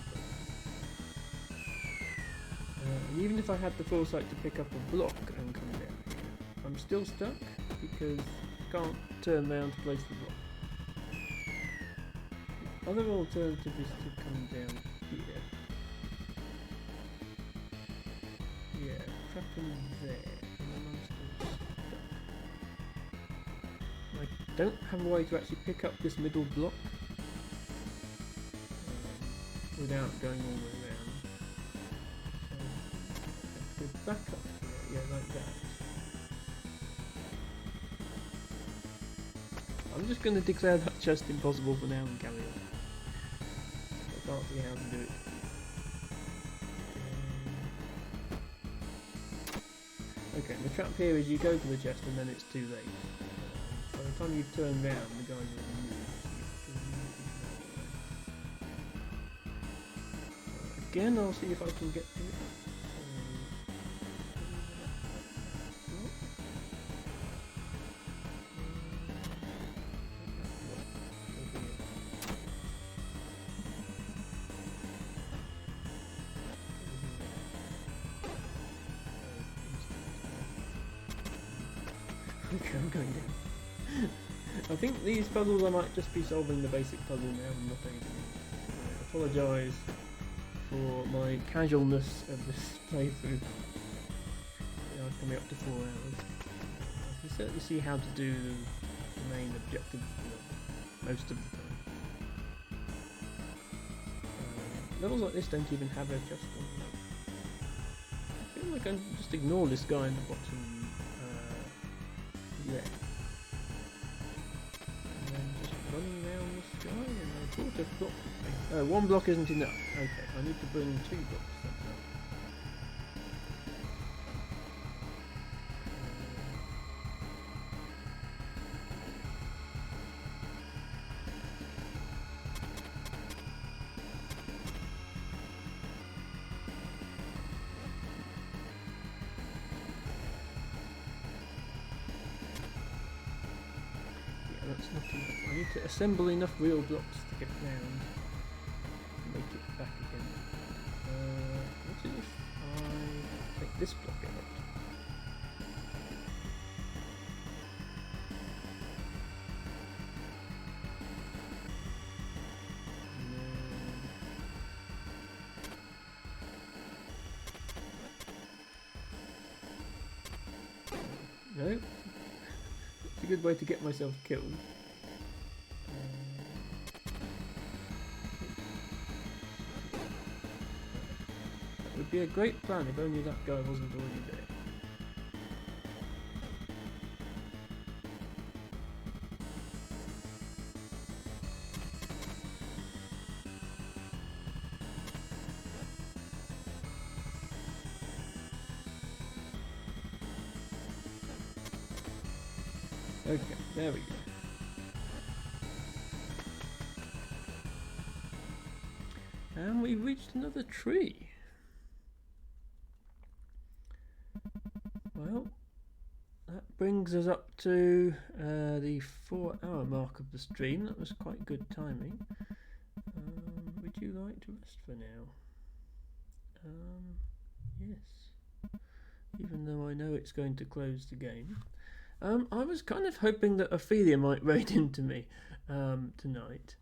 And even if I had the foresight to pick up a block and come down here, I'm still stuck because I can't turn around to place the block. The other alternative is to come down here. Yeah, trap him there, and then I'm still stuck. I don't have a way to actually pick up this middle block without going all the way around. So I have to go back up here, yeah, like that. I'm just going to declare that chest impossible for now and carry on. I can't see how to do it. Okay, the trap here is you go for the chest and then it's too late. By the time you turn round, the guys will move. Again, I'll see if I can get to it. Okay, I'm going down. I think these puzzles I might just be solving the basic puzzle now and not anything else. I apologise for my casualness of this playthrough. Yeah, it's coming up to 4 hours. I can certainly see how to do the main objective most of the time. Levels like this don't even have a chest on them. I feel like I can just ignore this guy in the bottom left. And then just running around the sky and I thought I've got... one block isn't enough. Okay, I need to bring 2 blocks. That's not enough. I need to assemble enough real blocks to get round and make it back again. What if I take this block out? No. It's a good way to get myself killed. That would be a great plan if only that guy wasn't already there. Okay, there we go. And we reached another tree. Well, that brings us up to the 4-hour mark of the stream. That was quite good timing. Would you like to rest for now? Yes. Even though I know it's going to close the game. I was kind of hoping that Ophelia might raid into me tonight.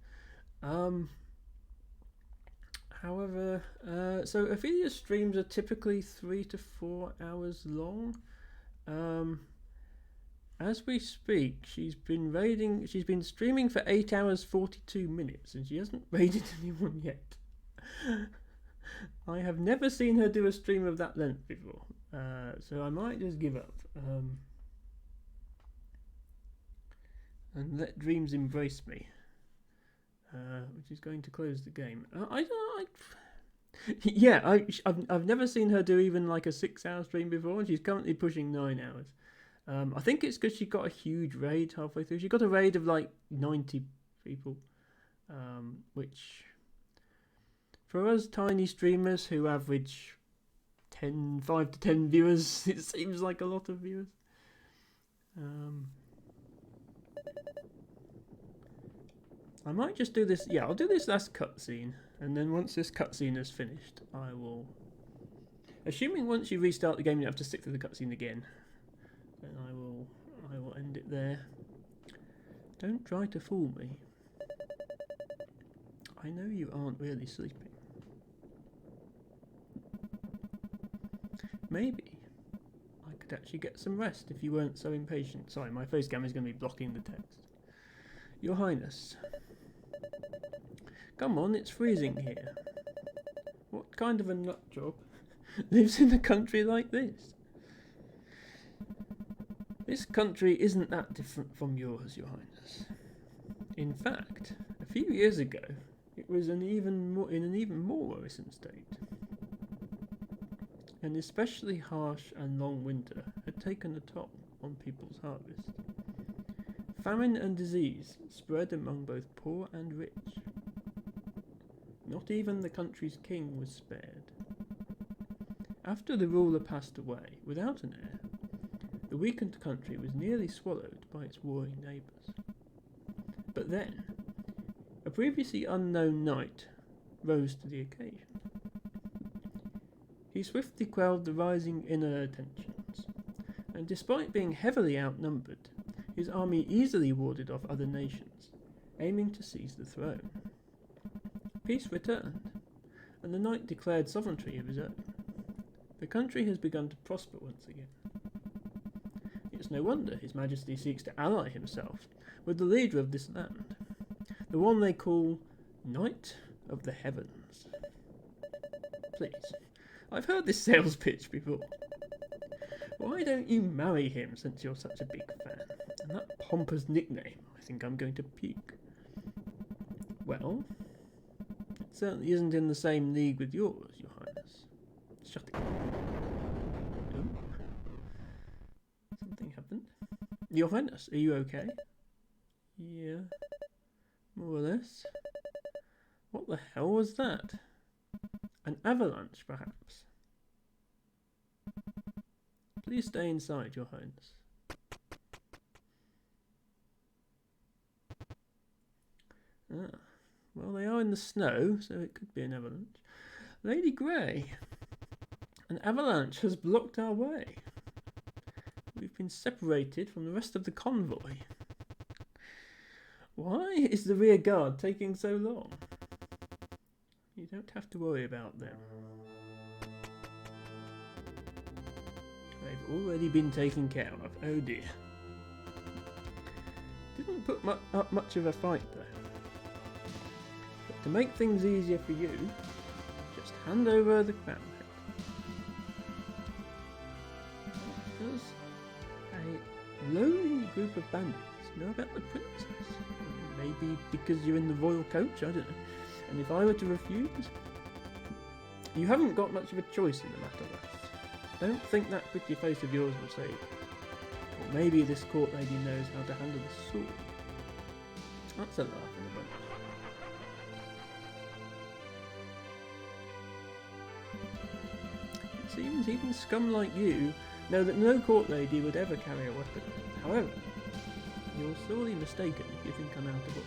However, so Ophelia's streams are typically 3 to 4 hours long. As we speak, she's been streaming for 8 hours 42 minutes and she hasn't raided anyone yet. I have never seen her do a stream of that length before, so I might just give up. And let dreams embrace me, which is going to close the game. I've never seen her do even like a 6-hour stream before, and she's currently pushing 9 hours. I think it's because she got a huge raid halfway through. She got a raid of like 90 people, which for us tiny streamers who average 5 to 10 viewers, it seems like a lot of viewers. I might just do this. Yeah, I'll do this last cutscene, and then once this cutscene is finished, I will. Assuming once you restart the game, you have to stick to the cutscene again. Then I will end it there. Don't try to fool me. I know you aren't really sleeping. Maybe I could actually get some rest if you weren't so impatient. Sorry, my face cam is going to be blocking the text. Your Highness. Come on, it's freezing here. What kind of a nutjob lives in a country like this? This country isn't that different from yours, Your Highness. In fact, a few years ago, it was in an even more worrisome state. An especially harsh and long winter had taken a toll on people's harvest. Famine and disease spread among both poor and rich. Not even the country's king was spared. After the ruler passed away without an heir, the weakened country was nearly swallowed by its warring neighbours. But then, a previously unknown knight rose to the occasion. He swiftly quelled the rising inner tensions, and despite being heavily outnumbered, his army easily warded off other nations, aiming to seize the throne. Peace returned, and the knight declared sovereignty of his own. The country has begun to prosper once again. It's no wonder His Majesty seeks to ally himself with the leader of this land, the one they call Knight of the Heavens. Please, I've heard this sales pitch before. Why don't you marry him since you're such a big fan? And that pompous nickname, I think I'm going to puke. Well, it certainly isn't in the same league with yours, Your Highness. Shut it. Oh. Something happened. Your Highness, are you okay? Yeah, more or less. What the hell was that? An avalanche, perhaps? Please stay inside, Your Highness. Ah, well, they are in the snow, so it could be an avalanche. Lady Grey, an avalanche has blocked our way. We've been separated from the rest of the convoy. Why is the rear guard taking so long? You don't have to worry about them. They've already been taken care of. Oh dear. Didn't put up much of a fight though. But to make things easier for you, just hand over the crown head. Does a lowly group of bandits know about the princess? Maybe because you're in the royal coach, I don't know. And if I were to refuse? You haven't got much of a choice in the matter, lass. Don't think that pretty face of yours will save you. Or maybe this court lady knows how to handle the sword. That's a laugh in a bunch. It seems even scum like you know that no court lady would ever carry a weapon. However, you're sorely mistaken if you think I'm out of options.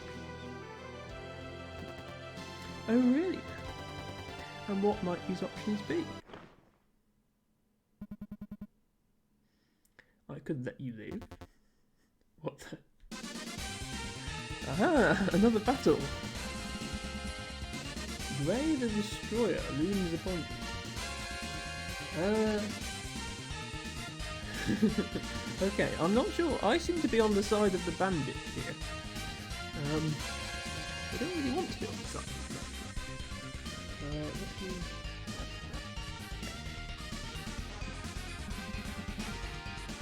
Oh really? And what might these options be? I could let you live. What the? Aha! Another battle! Grey the Destroyer looms upon you. Okay, I'm not sure. I seem to be on the side of the bandit here. I don't really want to be on the side of the bandit.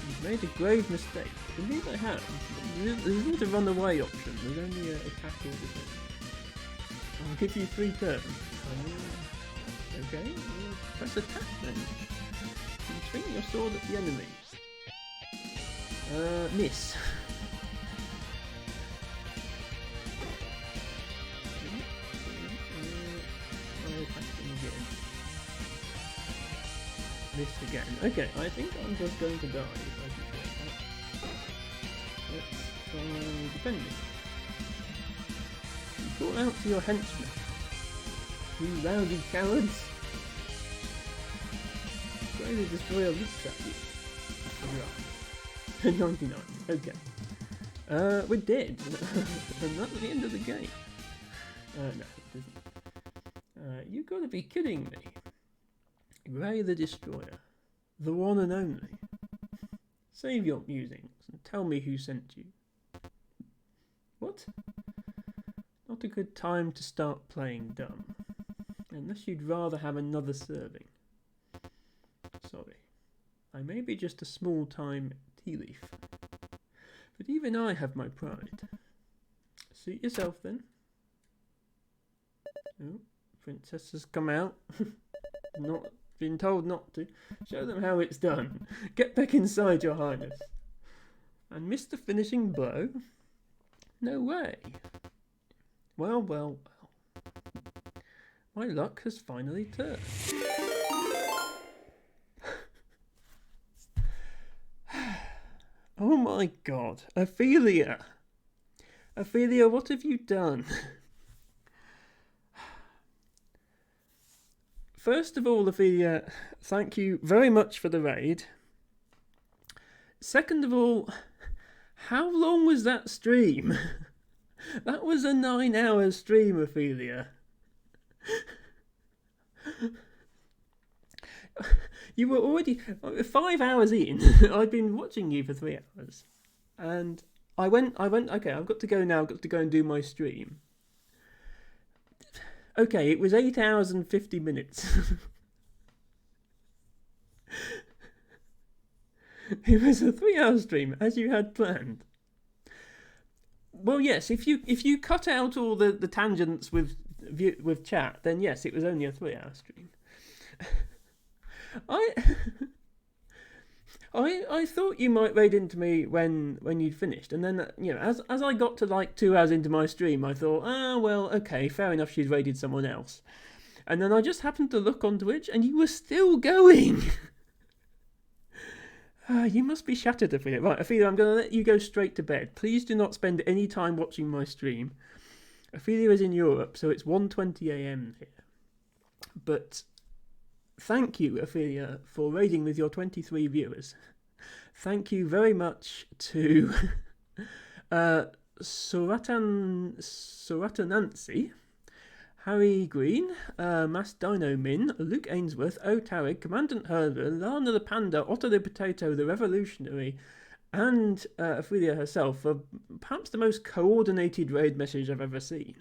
You've made a grave mistake. Indeed I have. There's not a runaway option. There's only a attack or defense. I'll give you 3 turns. Okay, press attack then. You swing your sword at the enemy. Miss. Miss again. Okay, I think I'm just going to die if I keep doing that. Let's try defending. You call out to your henchmen. You rowdy cowards! Grey the Destroyer looks at you. Right. 99. Okay. We're dead. And that's the end of the game. No, it isn't. You gotta be kidding me. Grey the Destroyer. The one and only. Save your musings and tell me who sent you. What? Not a good time to start playing dumb. Unless you'd rather have another serving. Sorry. I may be just a small-time tea leaf. But even I have my pride. Suit yourself then. Oh, princess has come out. Not been told not to. Show them how it's done. Get back inside, Your Highness. And miss the finishing blow? No way. Well, well, well. My luck has finally turned. Oh my god. Ophelia. Ophelia, what have you done? First of all, Ophelia, thank you very much for the raid. Second of all, how long was that stream? That was a 9-hour stream, Ophelia. You were already 5 hours in. I'd been watching you for 3 hours. And I went, okay, I've got to go now. I've got to go and do my stream. Okay, it was 8 hours and 50 minutes. It was a 3-hour stream, as you had planned. Well, yes, if you cut out all the tangents with chat, then yes, it was only a 3-hour stream. I thought you might raid into me when you'd finished, and then as I got to like 2 hours into my stream, I thought, well, okay, fair enough, she's raided someone else, and then I just happened to look on Twitch, and you were still going. You must be shattered, Ophelia. Right, Ophelia, I'm going to let you go straight to bed. Please do not spend any time watching my stream. Ophelia is in Europe, so it's 1:20 a.m. here. But thank you, Ophelia, for raiding with your 23 viewers. Thank you very much to Suratanansi, Harry Green, Mass Dino Min, Luke Ainsworth, O Tarek, Commandant Herder, Lana the Panda, Otto the Potato, the Revolutionary, and Ophelia herself for perhaps the most coordinated raid message I've ever seen.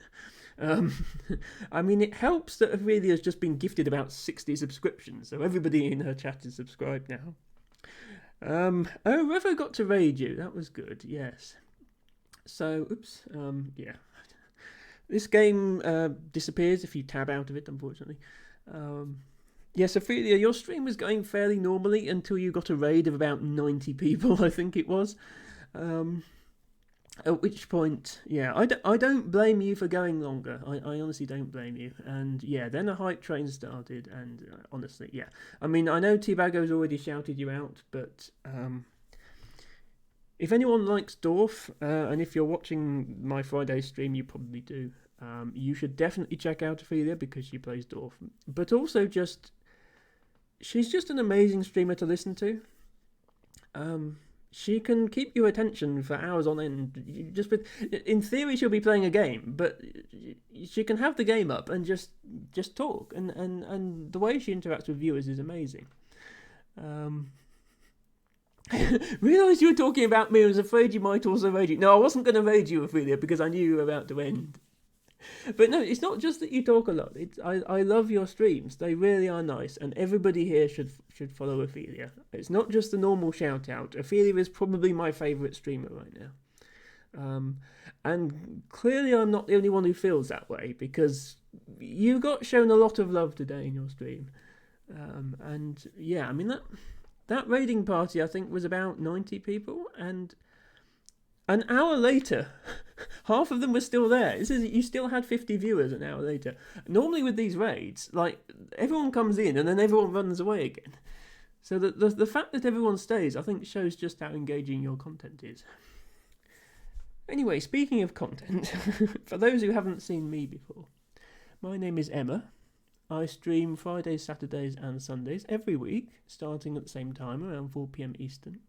I mean, it helps that Ophelia's just been gifted about 60 subscriptions, so everybody in her chat is subscribed now. Oh, Revo got to raid you. That was good, yes. So, oops, yeah. This game disappears if you tab out of it, unfortunately. Yes, Ophelia, your stream was going fairly normally until you got a raid of about 90 people, I think it was. At which point, yeah, I don't blame you for going longer. I honestly don't blame you. And yeah, then a hype train started, and honestly, yeah. I mean, I know T-Bago's already shouted you out, but if anyone likes Dorf, and if you're watching my Friday stream, you probably do, you should definitely check out Ophelia because she plays Dorf. But also she's just an amazing streamer to listen to. She can keep your attention for hours on end. In theory, she'll be playing a game, but she can have the game up and just talk. And the way she interacts with viewers is amazing. Realised you were talking about me. I was afraid you might also raid you. No, I wasn't going to raid you, Ophelia, because I knew you were about to end. But no, it's not just that you talk a lot. I love your streams. They really are nice, and everybody here should follow Ophelia. It's not just the normal shout out. Ophelia is probably my favourite streamer right now. And clearly I'm not the only one who feels that way, because you got shown a lot of love today in your stream. And yeah, I mean that raiding party I think was about 90 people, and an hour later, half of them were still there. You still had 50 viewers an hour later. Normally with these raids, like, everyone comes in and then everyone runs away again. So the fact that everyone stays, I think, shows just how engaging your content is. Anyway, speaking of content, for those who haven't seen me before, my name is Emma. I stream Fridays, Saturdays and Sundays every week, starting at the same time, around 4 PM Eastern.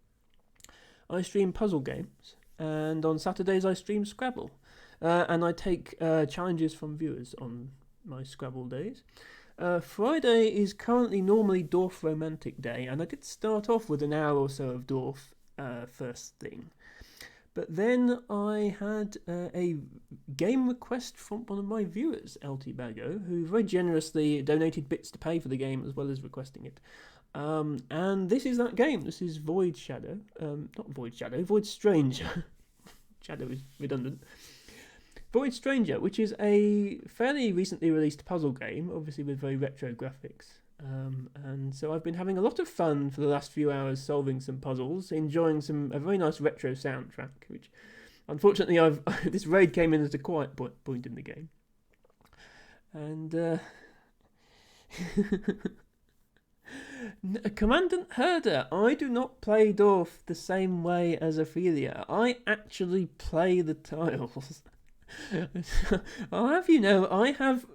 I stream puzzle games. And on Saturdays I stream Scrabble, and I take challenges from viewers on my Scrabble days. Friday is currently normally Dorf Romantic Day, and I did start off with an hour or so of Dorf first thing. But then I had a game request from one of my viewers, LT Bago, who very generously donated bits to pay for the game as well as requesting it. And this is that game. This is Void Shadow. Not Void Shadow, Void Strange. Shadow is redundant. Void Stranger, which is a fairly recently released puzzle game, obviously with very retro graphics. And so I've been having a lot of fun for the last few hours solving some puzzles, enjoying a very nice retro soundtrack, which unfortunately this raid came in at a quiet point in the game. And Commandant Herder, I do not play Dorf the same way as Ophelia. I actually play the tiles. I'll have you know, I have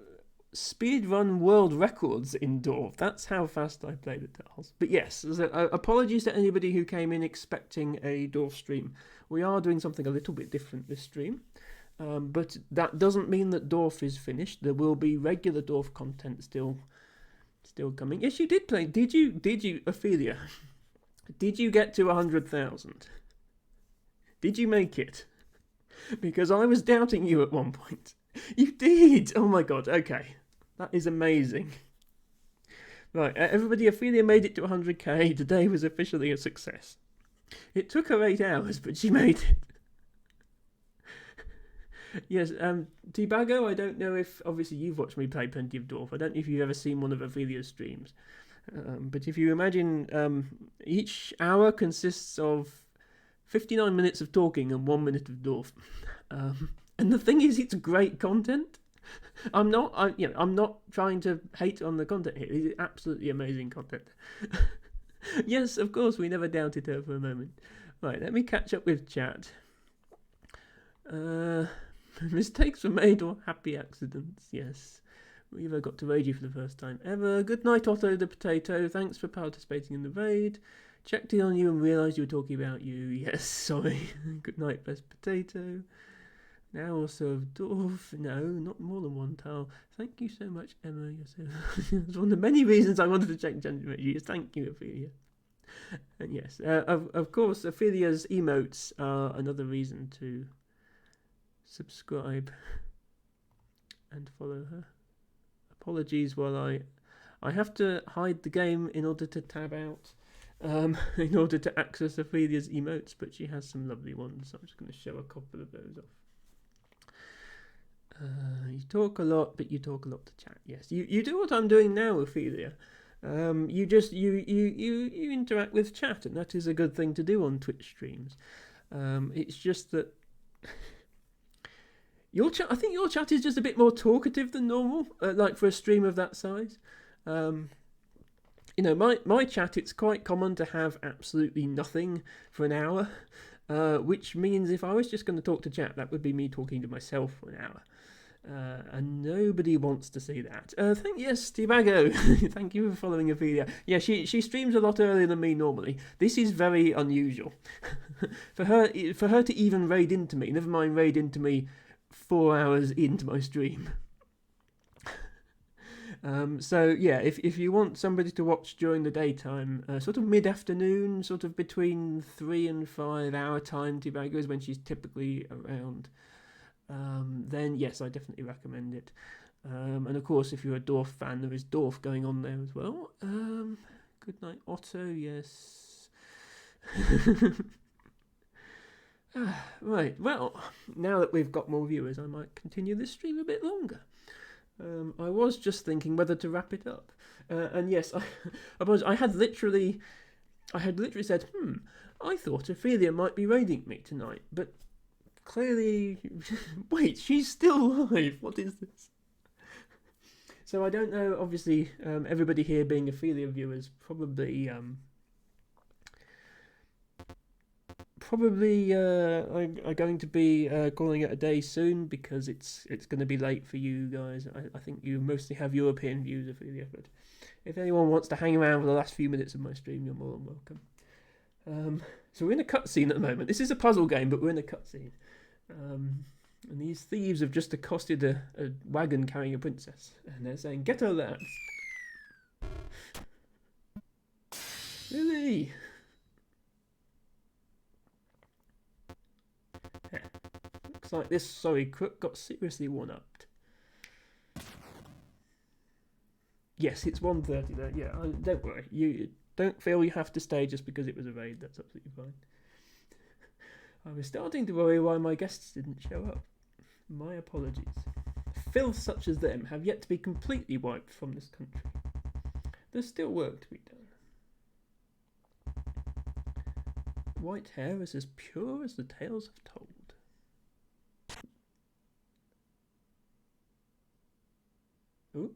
speedrun world records in Dorf. That's how fast I play the tiles. But yes, so, apologies to anybody who came in expecting a Dorf stream. We are doing something a little bit different this stream. But that doesn't mean that Dorf is finished. There will be regular Dorf content still coming. Yes, you did play. Did you, Ophelia? Did you get to 100,000? Did you make it? Because I was doubting you at one point. You did! Oh my god, okay. That is amazing. Right, everybody, Ophelia made it to 100k. Today was officially a success. It took her 8 hours, but she made it. Yes, Tibago, I don't know if, obviously you've watched me play plenty of Dorf. I don't know if you've ever seen one of Ophelia's streams. But if you imagine each hour consists of 59 minutes of talking and 1 minute of Dorf. And the thing is, it's great content. I'm not trying to hate on the content here. It's absolutely amazing content. Yes, of course, we never doubted her for a moment. Right, let me catch up with chat. Mistakes were made or happy accidents, yes. We ever got to raid you for the first time ever. Good night, Otto the Potato. Thanks for participating in the raid. Checked in on you and realised you were talking about you. Yes, sorry. Good night, Best Potato. Now also of Dorf. No, not more than one tile. Thank you so much, Emma. It's one of the many reasons I wanted to check gender. Thank you, Ophelia. And yes, of course, Ophelia's emotes are another reason to subscribe and follow her. Apologies while I have to hide the game in order to tab out, in order to access Ophelia's emotes, but she has some lovely ones, so I'm just going to show a couple of those off. You talk a lot, but you talk a lot to chat. Yes, you do what I'm doing now, Ophelia. You just you interact with chat, and that is a good thing to do on Twitch streams. It's just that your chat. I think your chat is just a bit more talkative than normal, like for a stream of that size. My chat. It's quite common to have absolutely nothing for an hour, which means if I was just going to talk to chat, that would be me talking to myself for an hour. And nobody wants to see that. Yes, Tibago. Thank you for following Ophelia. Yeah, she streams a lot earlier than me normally. This is very unusual for her to even raid into me. Never mind raid into me 4 hours into my stream. So yeah, if you want somebody to watch during the daytime, sort of mid-afternoon, sort of between 3 and 5 hour time, Tibago is when she's typically around. Then yes, I definitely recommend it. And of course, if you're a Dorf fan, there is Dorf going on there as well. Good night, Otto. Yes. Right. Well, now that we've got more viewers, I might continue this stream a bit longer. I was just thinking whether to wrap it up. And yes, I had literally said, I thought Ophelia might be raiding me tonight, but clearly, wait, she's still alive. What is this? So I don't know. Obviously, everybody here being Ophelia viewers probably are going to be calling it a day soon because it's going to be late for you guys. I think you mostly have European views, Ophelia, but if anyone wants to hang around for the last few minutes of my stream, you're more than welcome. So we're in a cutscene at the moment. This is a puzzle game, but we're in a cutscene. And these thieves have just accosted a wagon carrying a princess, and they're saying, "Get her, lads!" Lily! Looks like this sorry crook got seriously one-upped. Yes, it's 1:30 there. Yeah, don't worry. You don't feel you have to stay just because it was a raid. That's absolutely fine. I was starting to worry why my guests didn't show up. My apologies. Filth such as them have yet to be completely wiped from this country. There's still work to be done. White hair is as pure as the tales have told. Ooh.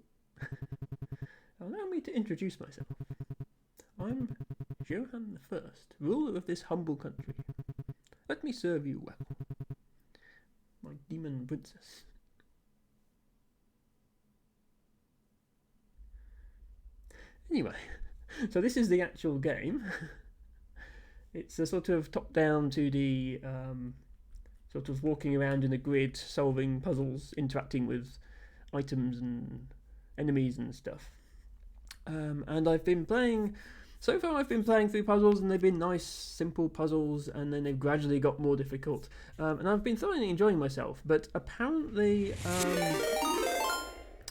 Allow me to introduce myself. I'm Johann the First, ruler of this humble country. Let me serve you well, my demon princess. Anyway, so this is the actual game. It's a sort of top-down 2D, sort of walking around in a grid, solving puzzles, interacting with items and enemies and stuff. And I've been playing... So far I've been playing through puzzles, and they've been nice, simple puzzles, and then they've gradually got more difficult. And I've been thoroughly enjoying myself, but apparently...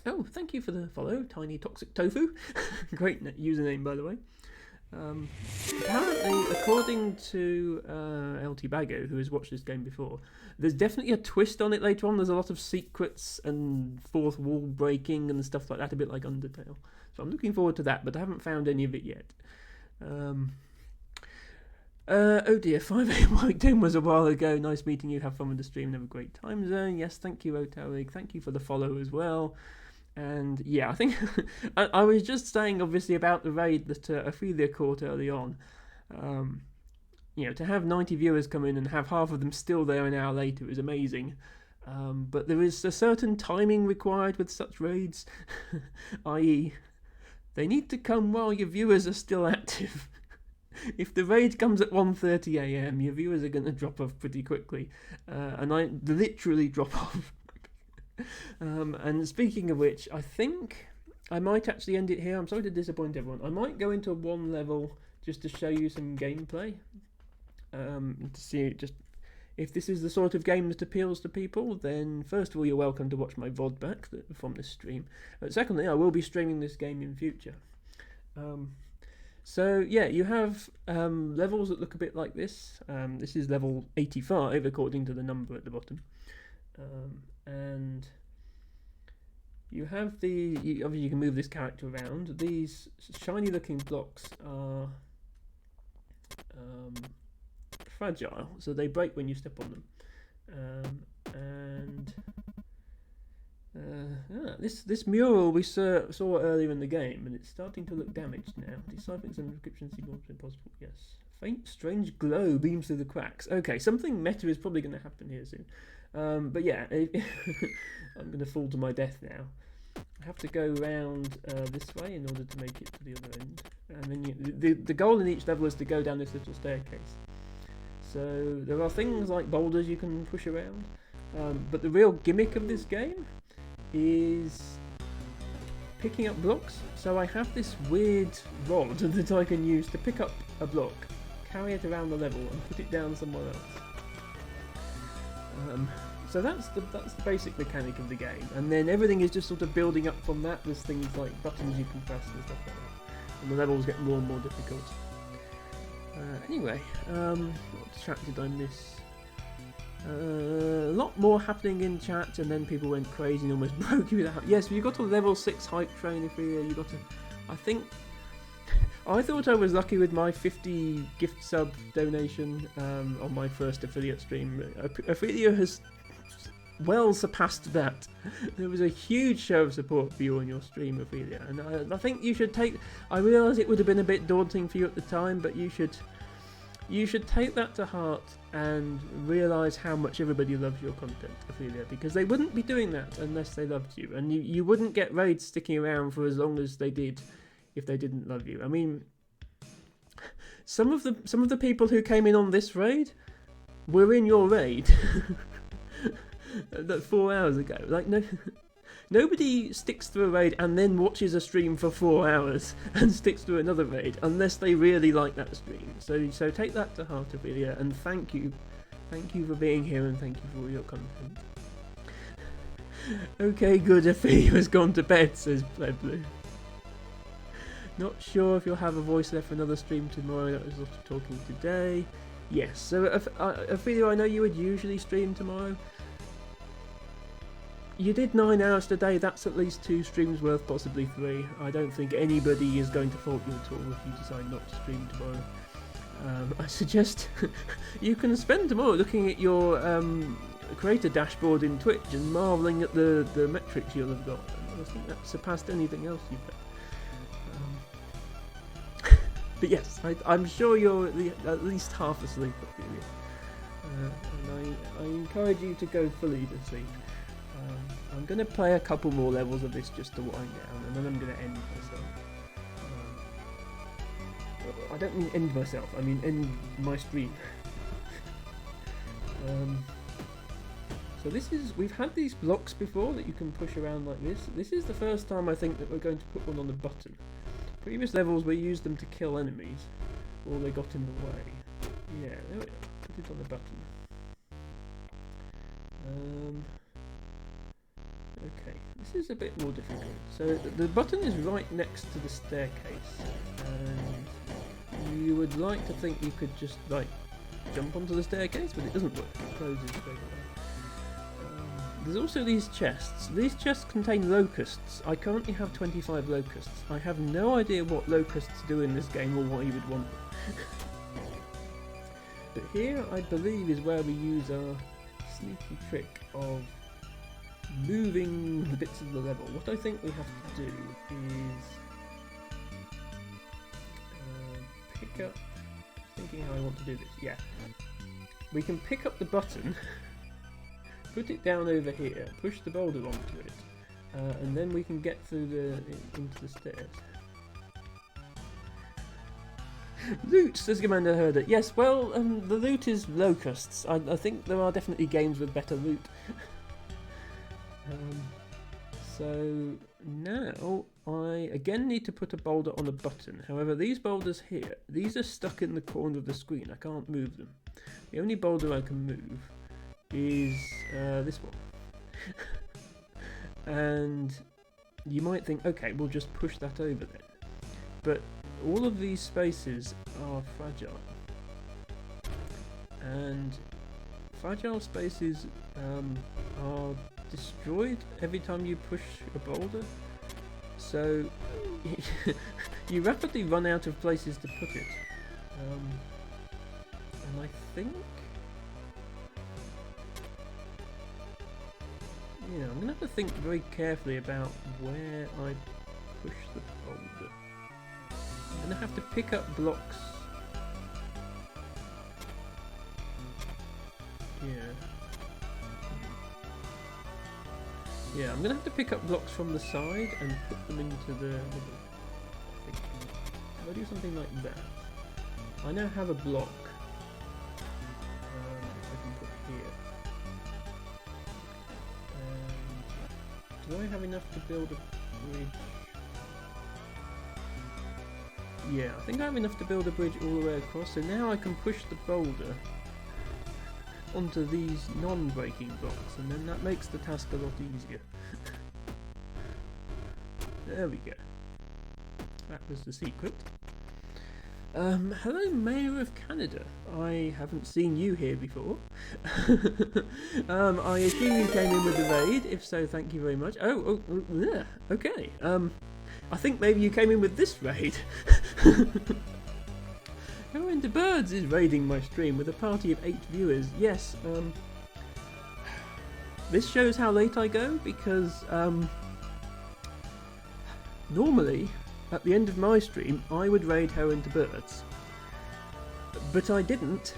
Oh, thank you for the follow, Tiny Toxic Tofu. Great username, by the way. Apparently, according to LT Bago, who has watched this game before, there's definitely a twist on it later on. There's a lot of secrets and fourth wall breaking and stuff like that, a bit like Undertale. So I'm looking forward to that, but I haven't found any of it yet. Oh dear, 5 AM White Doom was a while ago. Nice meeting you. Have fun with the stream. Have a great time zone. Yes, thank you, Otarig. Thank you for the follow as well. And yeah, I think I was just saying, obviously, about the raid that Ophelia caught early on. You know, to have 90 viewers come in and have half of them still there an hour later is amazing. But there is a certain timing required with such raids, i.e., they need to come while your viewers are still active. If the raid comes at 1:30 AM, your viewers are going to drop off pretty quickly, and I literally drop off. And speaking of which, I think I might actually end it here. I'm sorry to disappoint everyone. I might go into one level just to show you some gameplay, to see just if this is the sort of game that appeals to people. Then first of all, you're welcome to watch my VOD back from this stream. But secondly, I will be streaming this game in future. So yeah, you have levels that look a bit like this. This is level 85 according to the number at the bottom. And you have obviously you can move this character around. These shiny looking blocks are fragile, so they break when you step on them. This mural we saw earlier in the game, and it's starting to look damaged now. Deciphering some inscriptions seems impossible. Yes, faint strange glow beams through the cracks. Okay, something meta is probably going to happen here soon. But yeah, I'm going to fall to my death now. I have to go around this way in order to make it to the other end. And then the goal in each level is to go down this little staircase. So there are things like boulders you can push around. But the real gimmick of this game is picking up blocks. So I have this weird rod that I can use to pick up a block, carry it around the level, and put it down somewhere else. So that's the basic mechanic of the game, and then everything is just sort of building up from that. There's things like buttons you can press and stuff like that, and the levels get more and more difficult. Anyway, what chat did I miss? A lot more happening in chat, and then people went crazy and almost broke you out. Yes, you got a level 6 hype train if you got a... I thought I was lucky with my 50 gift sub donation on my first affiliate stream. Ophelia has well surpassed that. There was a huge show of support for you on your stream, Ophelia, and I think you should take... I realise it would have been a bit daunting for you at the time, but you should take that to heart and realise how much everybody loves your content, Ophelia, because they wouldn't be doing that unless they loved you, and you wouldn't get raids sticking around for as long as they did if they didn't love you. I mean, some of the people who came in on this raid were in your raid 4 hours ago. Like, nobody sticks through a raid and then watches a stream for 4 hours and sticks through another raid unless they really like that stream. So take that to heart, Ophelia, and thank you for being here, and thank you for all your content. Okay, good. Ophelia has gone to bed, says Blue. Not sure if you'll have a voice left for another stream tomorrow. That was a lot of talking today. Yes, so Ophelia, I know you would usually stream tomorrow. you did 9 hours today. That's at least 2 streams worth, possibly 3. I don't think anybody is going to fault you at all if you decide not to stream tomorrow. I suggest you can spend tomorrow looking at your creator dashboard in Twitch and marvelling at the metrics you'll have got. I think that surpassed anything else you've done. But yes, I'm sure you're at least half asleep, Ophelia. And I encourage you to go fully to sleep. I'm going to play a couple more levels of this just to wind down, and then I'm going to end myself. I don't mean end myself, I mean end my stream. So this is, we've had these blocks before that you can push around like this. This is the first time I think that we're going to put one on the button. Previous levels we used them to kill enemies, or they got in the way. Yeah, there we go. Put it on the button. Okay, this is a bit more difficult. So the button is right next to the staircase, and you would like to think you could just like jump onto the staircase, but it doesn't work. It closes straight away. There's also these chests. These chests contain locusts. I currently have 25 locusts. I have no idea what locusts do in this game or why you would want them. But here, I believe, is where we use our sneaky trick of moving the bits of the level. What I think we have to do is pick up... thinking how I want to do this. Yeah. We can pick up the button, put it down over here, push the boulder onto it, and then we can get through into the stairs. Loot, says Commander Herder. Yes, well, the loot is locusts. I think there are definitely games with better loot. So now I again need to put a boulder on a button. However, these boulders here, these are stuck in the corner of the screen. I can't move them. The only boulder I can move is this one. And you might think, okay, we'll just push that over then. But all of these spaces are fragile. And fragile spaces are destroyed every time you push a boulder. So you rapidly run out of places to put it. And I think... yeah, I'm going to have to think very carefully about where I push the boulder. I'm going to have to pick up blocks. Yeah, I'm going to have to pick up blocks from the side and put them into the middle. I think. If I do something like that, I now have a block I can put here. And do I have enough to build a bridge? Yeah, I think I have enough to build a bridge all the way across, so now I can push the boulder onto these non-breaking blocks, and then that makes the task a lot easier. There we go. That was the secret. Hello, Mayor of Canada. I haven't seen you here before. I assume you came in with the raid. If so, thank you very much. Oh, yeah, okay. I think maybe you came in with this raid. How into Birds is raiding my stream with a party of 8 viewers. Yes, this shows how late I go, because normally at the end of my stream I would raid How into Birds, but I didn't,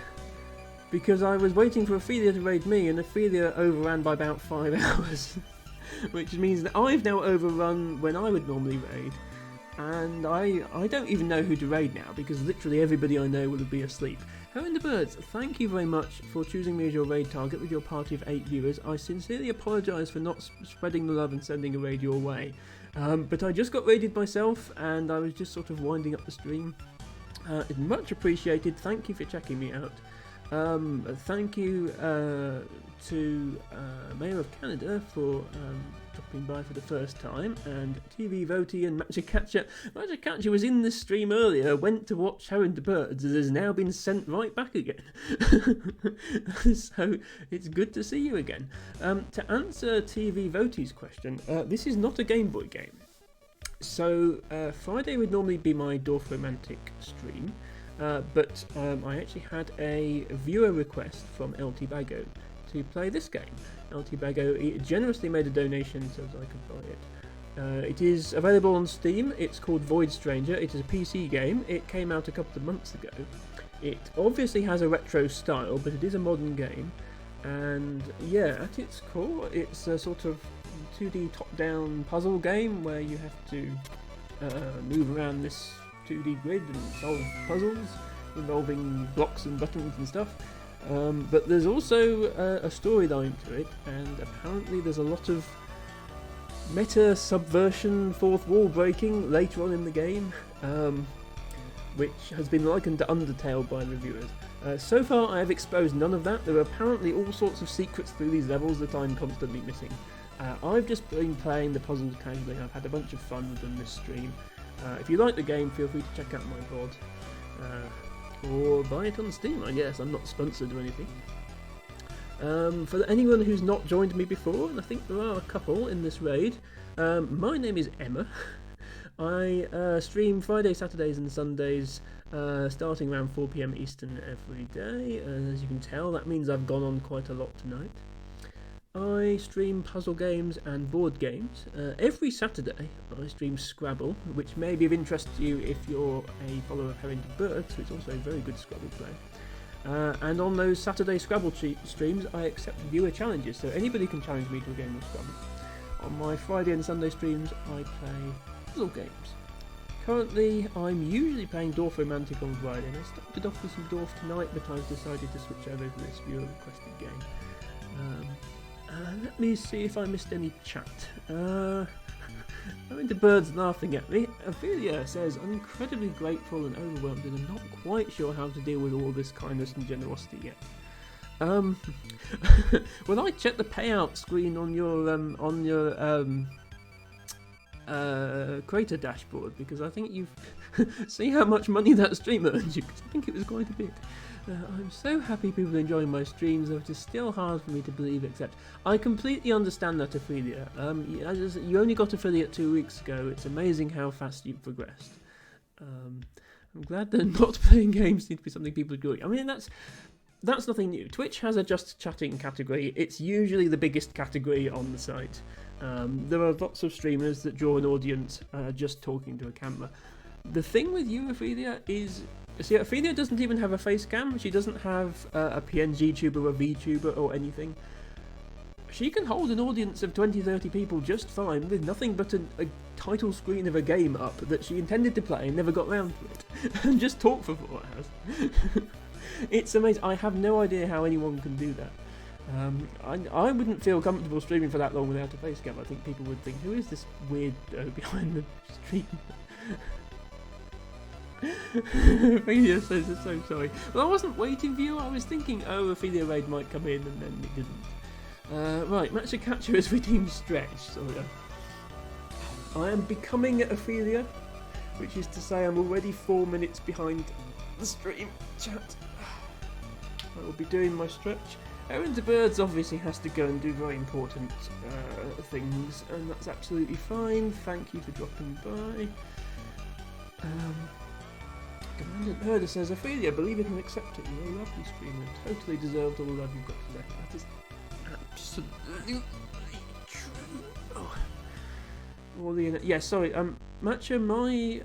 because I was waiting for Ophelia to raid me, and Ophelia overran by about 5 hours. Which means that I've now overrun when I would normally raid, and I don't even know who to raid now, because literally everybody I know will be asleep. How in the Birds, thank you very much for choosing me as your raid target with your party of 8 viewers. I sincerely apologise for not spreading the love and sending a raid your way, but I just got raided myself, and I was just sort of winding up the stream. It's much appreciated, thank you for checking me out. Thank you to Mayor of Canada for dropping by for the first time, and TV Voti and Matcha Catcher was in this stream earlier, went to watch How Into Birds, and has now been sent right back again. So it's good to see you again. To answer TV Voti's question, this is not a Game Boy game. So Friday would normally be my Dorf Romantic stream, but I actually had a viewer request from LT Bago to play this game. LT Bago generously made a donation so that I could buy it. It is available on Steam. It's called Void Stranger. It is a PC game. It came out a couple of months ago. It obviously has a retro style, but it is a modern game. And yeah, at its core, it's a sort of 2D top-down puzzle game where you have to move around this 2D grid and solve puzzles involving blocks and buttons and stuff. But there's also a storyline to it, and apparently there's a lot of meta subversion, fourth wall breaking later on in the game, which has been likened to Undertale by reviewers. So far I have exposed none of that. There are apparently all sorts of secrets through these levels that I'm constantly missing. I've just been playing the puzzles casually. I've had a bunch of fun with them this stream. If you like the game, feel free to check out my VOD. Or buy it on Steam, I guess. I'm not sponsored or anything. For anyone who's not joined me before, and I think there are a couple in this raid, my name is Emma. I stream Fridays, Saturdays and Sundays, starting around 4 PM Eastern every day, and as you can tell, that means I've gone on quite a lot tonight. I stream puzzle games and board games. Every Saturday I stream Scrabble, which may be of interest to you if you're a follower of How Into Birds, so it's also a very good Scrabble player. And on those Saturday Scrabble streams I accept viewer challenges, so anybody can challenge me to a game of Scrabble. On my Friday and Sunday streams I play puzzle games. Currently I'm usually playing Dorf Romantic on Friday, and I started off with some Dorf tonight, but I've decided to switch over to this viewer requested game. Let me see if I missed any chat. I'm into birds laughing at me. Ophelia says, I'm incredibly grateful and overwhelmed, and I'm not quite sure how to deal with all this kindness and generosity yet. Well, I checked the payout screen on your creator dashboard, because I think you've see how much money that stream earns you, because I think it was quite a bit. I'm so happy people are enjoying my streams, though it is still hard for me to believe, except I completely understand that, Ophelia. You only got affiliate 2 weeks ago. It's amazing how fast you've progressed. I'm glad that not playing games seems to be something people are doing. I mean, that's nothing new. Twitch has a just chatting category. It's usually the biggest category on the site. There are lots of streamers that draw an audience just talking to a camera. The thing with you, Ophelia, is... See, Ophelia doesn't even have a face cam. She doesn't have a PNG tuber or a VTuber or anything. She can hold an audience of 20-30 people just fine with nothing but a title screen of a game up that she intended to play and never got round to it. And just talk for 4 hours. It's amazing. I have no idea how anyone can do that. I wouldn't feel comfortable streaming for that long without a face cam. I think people would think, who is this weirdo behind the stream? Ophelia says, I'm so sorry. Well, I wasn't waiting for you. I was thinking, oh, Ophelia Raid might come in, and then it didn't. Right, Matcha Catcher has redeemed Stretch. So I am becoming Ophelia, which is to say I'm already 4 minutes behind the stream chat. I will be doing my stretch. Aaron the Birds obviously has to go and do very important things, and that's absolutely fine. Thank you for dropping by. Commandant Herder says, Ophelia, believe it and accept it. You're a lovely streamer. Totally deserved all the love you've got today. That is absolutely true. Oh. All the yeah, sorry. Matcha, my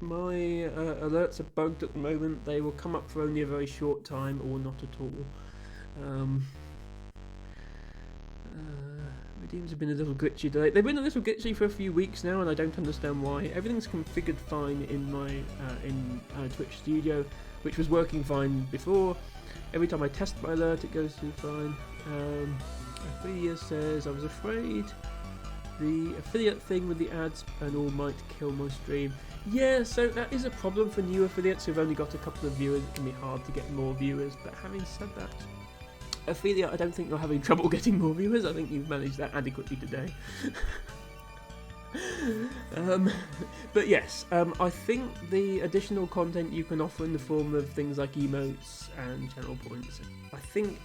alerts are bugged at the moment. They will come up for only a very short time, or not at all. Redeems have been a little glitchy today. They've been a little glitchy for a few weeks now, and I don't understand why. Everything's configured fine in my Twitch Studio, which was working fine before. Every time I test my alert, it goes through fine. Ophelia says, I was afraid
the affiliate thing with the ads and all might kill my stream. Yeah, so that is a problem for new affiliates who've only got a couple of viewers. It can be hard to get more viewers, but having said that, affiliate, I don't think you're having trouble getting more viewers. I think you've managed that adequately today. But yes, I think the additional content you can offer in the form of things like emotes and channel points, I think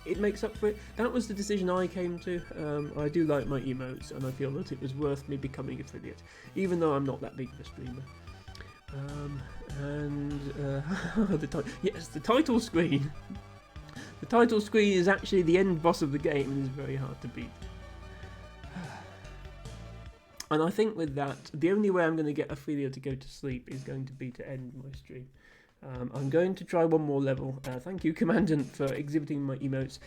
it makes up for it. That was the decision I came to. I do like my emotes, and I feel that it was worth me becoming affiliate, even though I'm not that big of a streamer. Yes, the title screen. The title screen is actually the end boss of the game and is very hard to beat. And I think with that, the only way I'm going to get Ophelia to go to sleep is going to be to end my stream. I'm going to try one more level. Thank you, Commandant, for exhibiting my emotes.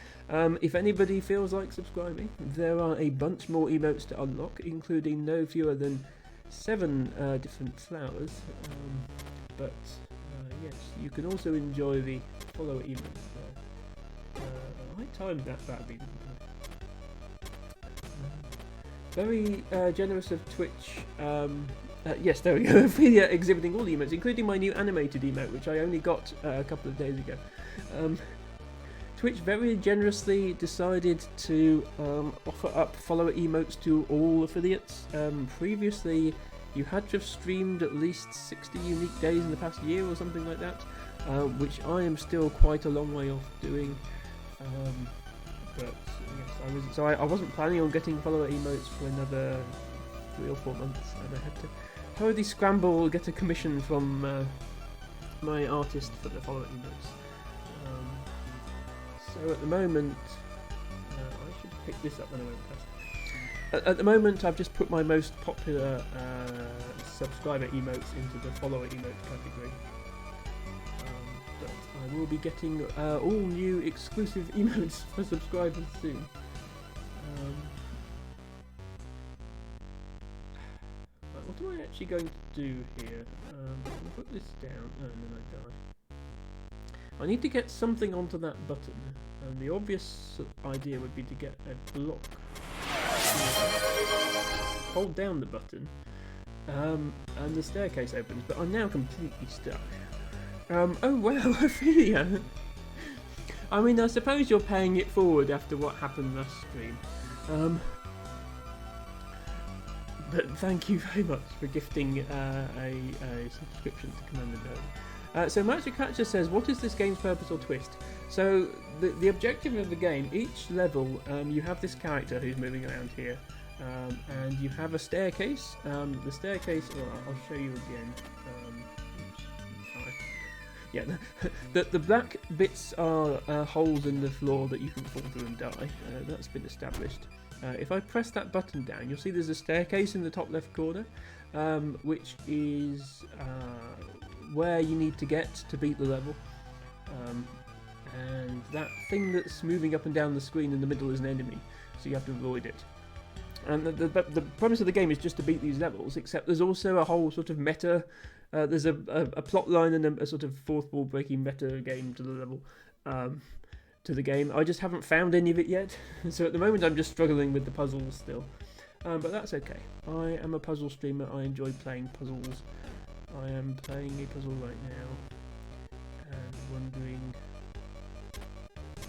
If anybody feels like subscribing, there are a bunch more emotes to unlock, including no fewer than 7 different flowers. Yes, you can also enjoy the follower emotes there. I timed that badly, didn't I? Very generous of Twitch. Yes, there we go. Ophelia exhibiting all the emotes, including my new animated emote, which I only got a couple of days ago. Twitch very generously decided to offer up follower emotes to all affiliates. Previously, you had to have streamed at least 60 unique days in the past year or something like that, which I am still quite a long way off doing. But yes, I wasn't planning on getting follower emotes for another 3 or 4 months, and I had to hurriedly scramble, get a commission from my artist for the follower emotes. So at the moment, I should pick this up when I went past. At the moment, I've just put my most popular subscriber emotes into the follower emote category. But I will be getting all new exclusive emotes for subscribers soon. What am I actually going to do here? I'm going to put this down, and then I die. I need to get something onto that button, and the obvious idea would be to get a block. Hold down the button, and the staircase opens, but I'm now completely stuck. Oh wow, Ophelia! I mean, I suppose you're paying it forward after what happened last stream. But thank you very much for gifting a subscription to Commander Dome. So Magic Catcher says, what is this game's purpose or twist? So the objective of the game, each level you have this character who's moving around here, and you have a staircase. The staircase, I'll show you again. Yeah, the black bits are holes in the floor that you can fall through and die. That's been established. If I press that button down, you'll see there's a staircase in the top left corner, which is where you need to get to beat the level. And that thing that's moving up and down the screen in the middle is an enemy, so you have to avoid it. And the premise of the game is just to beat these levels, except there's also a whole sort of meta, there's a plot line and a sort of fourth wall breaking meta game to the level. To the game. I just haven't found any of it yet, so at the moment I'm just struggling with the puzzles still. But that's okay. I am a puzzle streamer, I enjoy playing puzzles. I am playing a puzzle right now, and wondering...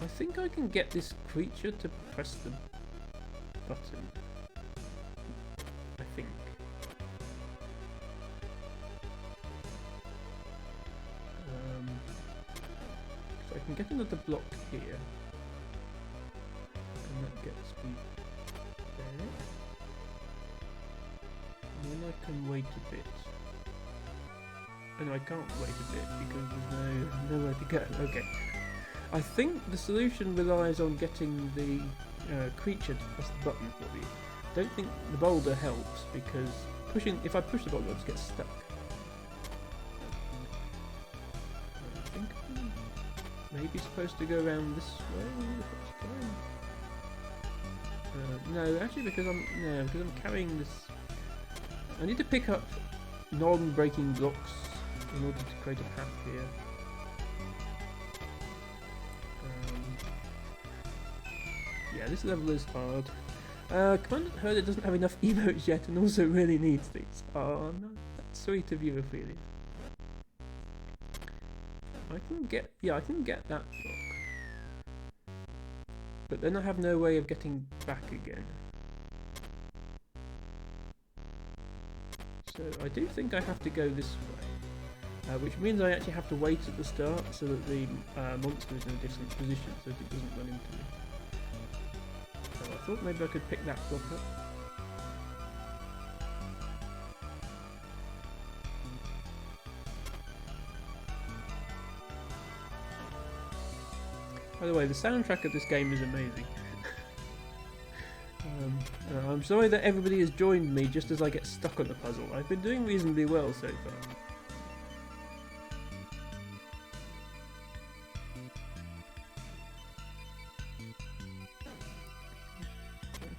I think I can get this creature to press the button. I think. So I can get another block here, and that gets me there, and then I can wait a bit, and I can't wait a bit because there's nowhere to go. Okay, I think the solution relies on getting the creature to press the button for me. I don't think the boulder helps because if I push the boulder, I'll just get stuck. Maybe supposed to go around this way the first time. No, actually, because I'm carrying this. I need to pick up non-breaking blocks in order to create a path here. Yeah, this level is hard.
Commander Herder doesn't have enough emotes yet and also really needs these. Oh no, that's sweet of you, Ophelia. I can get that block. But then I have no way of getting back again. So I do think I have to go this way. Which means I actually have to wait at the start so that the monster is in a different position so that it doesn't run into me. So I thought maybe I could pick that block up. By the way, the soundtrack of this game is amazing. I'm sorry that everybody has joined me just as I get stuck on the puzzle. I've been doing reasonably well so far.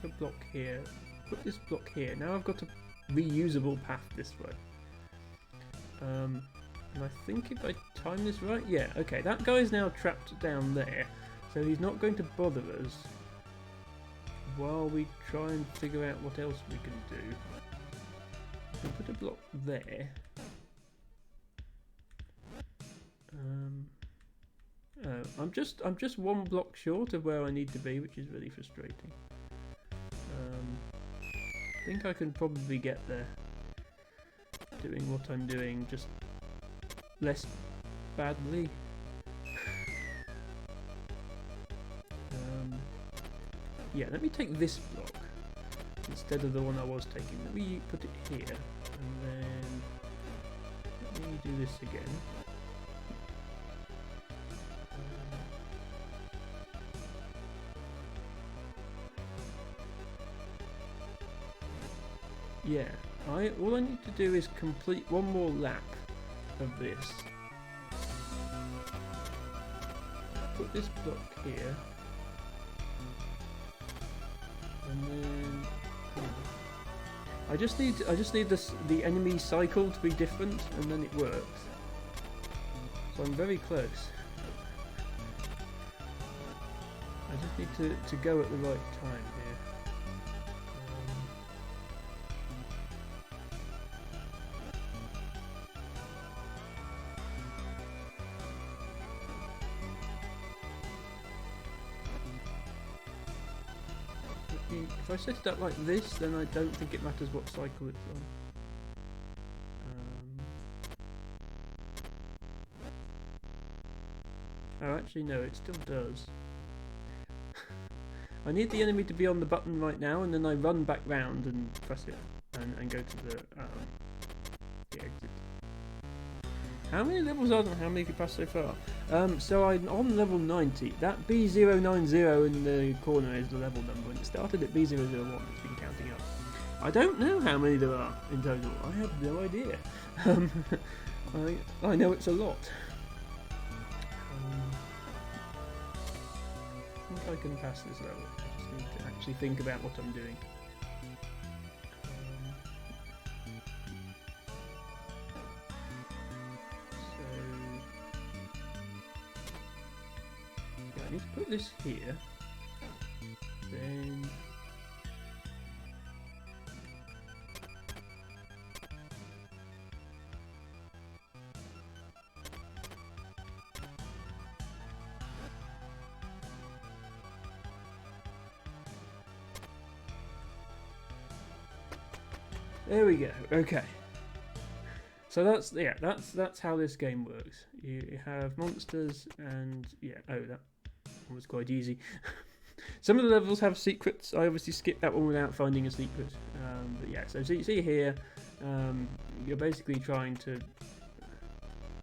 Put a block here. Put this block here. Now I've got a reusable path this way. And I think if I time this right, yeah, okay, that guy is now trapped down there, so he's not going to bother us while we try and figure out what else we can do. We'll put a block there. I'm just one block short of where I need to be, which is really frustrating. I think I can probably get there doing what I'm doing, just less badly. Yeah, let me take this block instead of the one I was taking. Let me put it here, and then let me do this again. Yeah, all I need to do is complete one more lap of this. Put this block here, and then I just need the enemy cycle to be different, and then it works. So I'm very close. I just need to go at the right time here. If I set it up like this, then I don't think it matters what cycle it's on. Oh, actually no, it still does. I need the enemy to be on the button right now, and then I run back round and press it, and go to the exit. How many levels are there? How many have you passed so far? So I'm on level 90. That B090 in the corner is the level number, and it started at B001. It's been counting up. I don't know how many there are in total. I have no idea. I know it's a lot. I think I can pass this level. I just need to actually think about what I'm doing. I need to put this here, then there we go. Okay. So that's how this game works. You have monsters and yeah. Oh, that was quite easy. Some of the levels have secrets. I obviously skipped that one without finding a secret. But yeah, so you see here, you're basically trying to.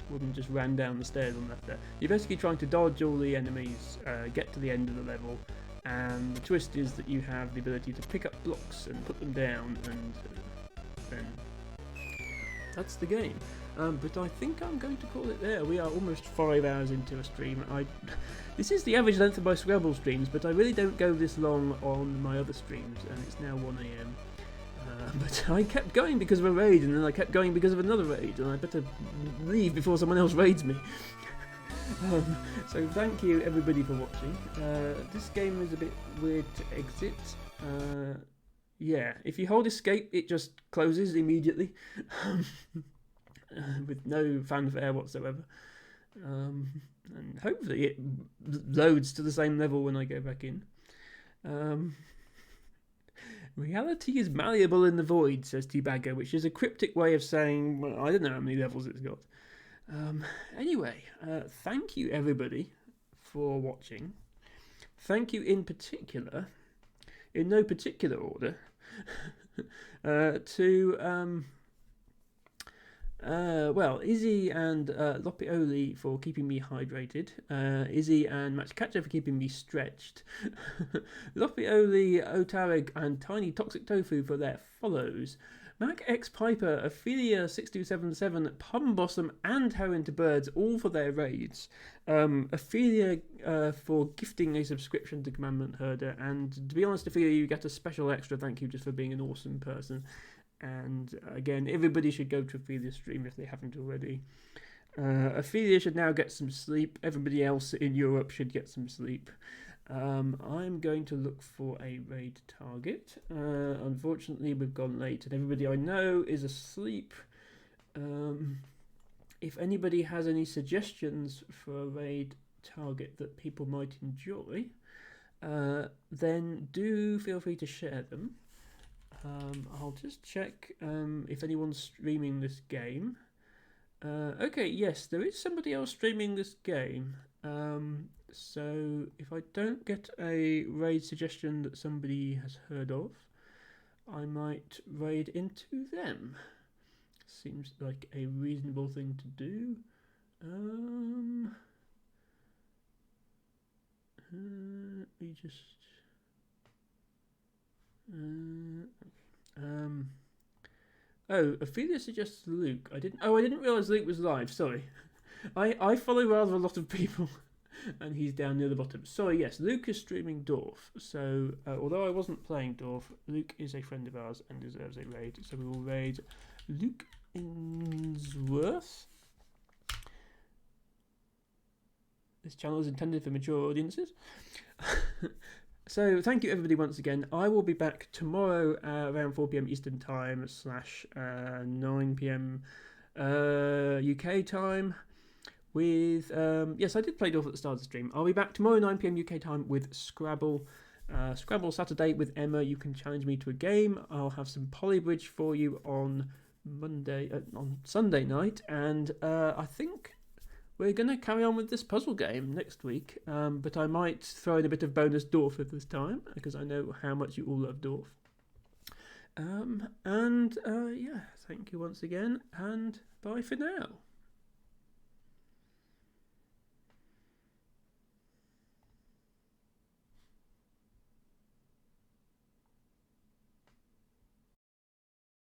Wouldn't just ran down the stairs on left there. You're basically trying to dodge all the enemies, get to the end of the level, and the twist is that you have the ability to pick up blocks and put them down, and then that's the game. But I think I'm going to call it there. We are almost 5 hours into a stream. This is the average length of my Scrabble streams, but I really don't go this long on my other streams, and it's now 1 AM. But I kept going because of a raid, and then I kept going because of another raid, and I better leave before someone else raids me. So thank you everybody for watching. This game is a bit weird to exit. Yeah, if you hold escape, it just closes immediately with no fanfare whatsoever. And hopefully it loads to the same level when I go back in. Reality is malleable in the void, says T-Bagger, which is a cryptic way of saying, well, I don't know how many levels it's got. Anyway, thank you everybody for watching. Thank you in particular, in no particular order, to Izzy and Lopioli for keeping me hydrated. Izzy and Matchcatcher for keeping me stretched. Lopioli, Otareg, and Tiny Toxic Tofu for their follows. Mac X Piper, Ophelia6277, Pumbossum, and How Into Birds, all for their raids. Ophelia for gifting a subscription to Commandment Herder, and to be honest, Ophelia, you get a special extra thank you just for being an awesome person. And again, everybody should go to Ophelia's stream if they haven't already. Ophelia should now get some sleep. Everybody else in Europe should get some sleep. I'm going to look for a raid target. Unfortunately, we've gone late and everybody I know is asleep. If anybody has any suggestions for a raid target that people might enjoy, then do feel free to share them. I'll just check if anyone's streaming this game. Okay, yes, there is somebody else streaming this game. So if I don't get a raid suggestion that somebody has heard of, I might raid into them. Seems like a reasonable thing to do. We just Ophelia suggests Luke. I didn't realise Luke was live. Sorry, I follow rather a lot of people, and he's down near the bottom. Sorry, yes, Luke is streaming Dorf. So although I wasn't playing Dorf, Luke is a friend of ours and deserves a raid. So we will raid Luke Insworth. This channel is intended for mature audiences. So thank you everybody once again. I will be back tomorrow around 4 PM Eastern Time / 9 PM UK time with yes, I did play Dorf at the start of the stream. I'll be back tomorrow 9 PM UK time with Scrabble. Scrabble Saturday with Emma. You can challenge me to a game. I'll have some Polybridge for you on Sunday night, and I think we're going to carry on with this puzzle game next week, but I might throw in a bit of bonus Dorf at this time, because I know how much you all love Dorf. Yeah, thank you once again, and bye for now.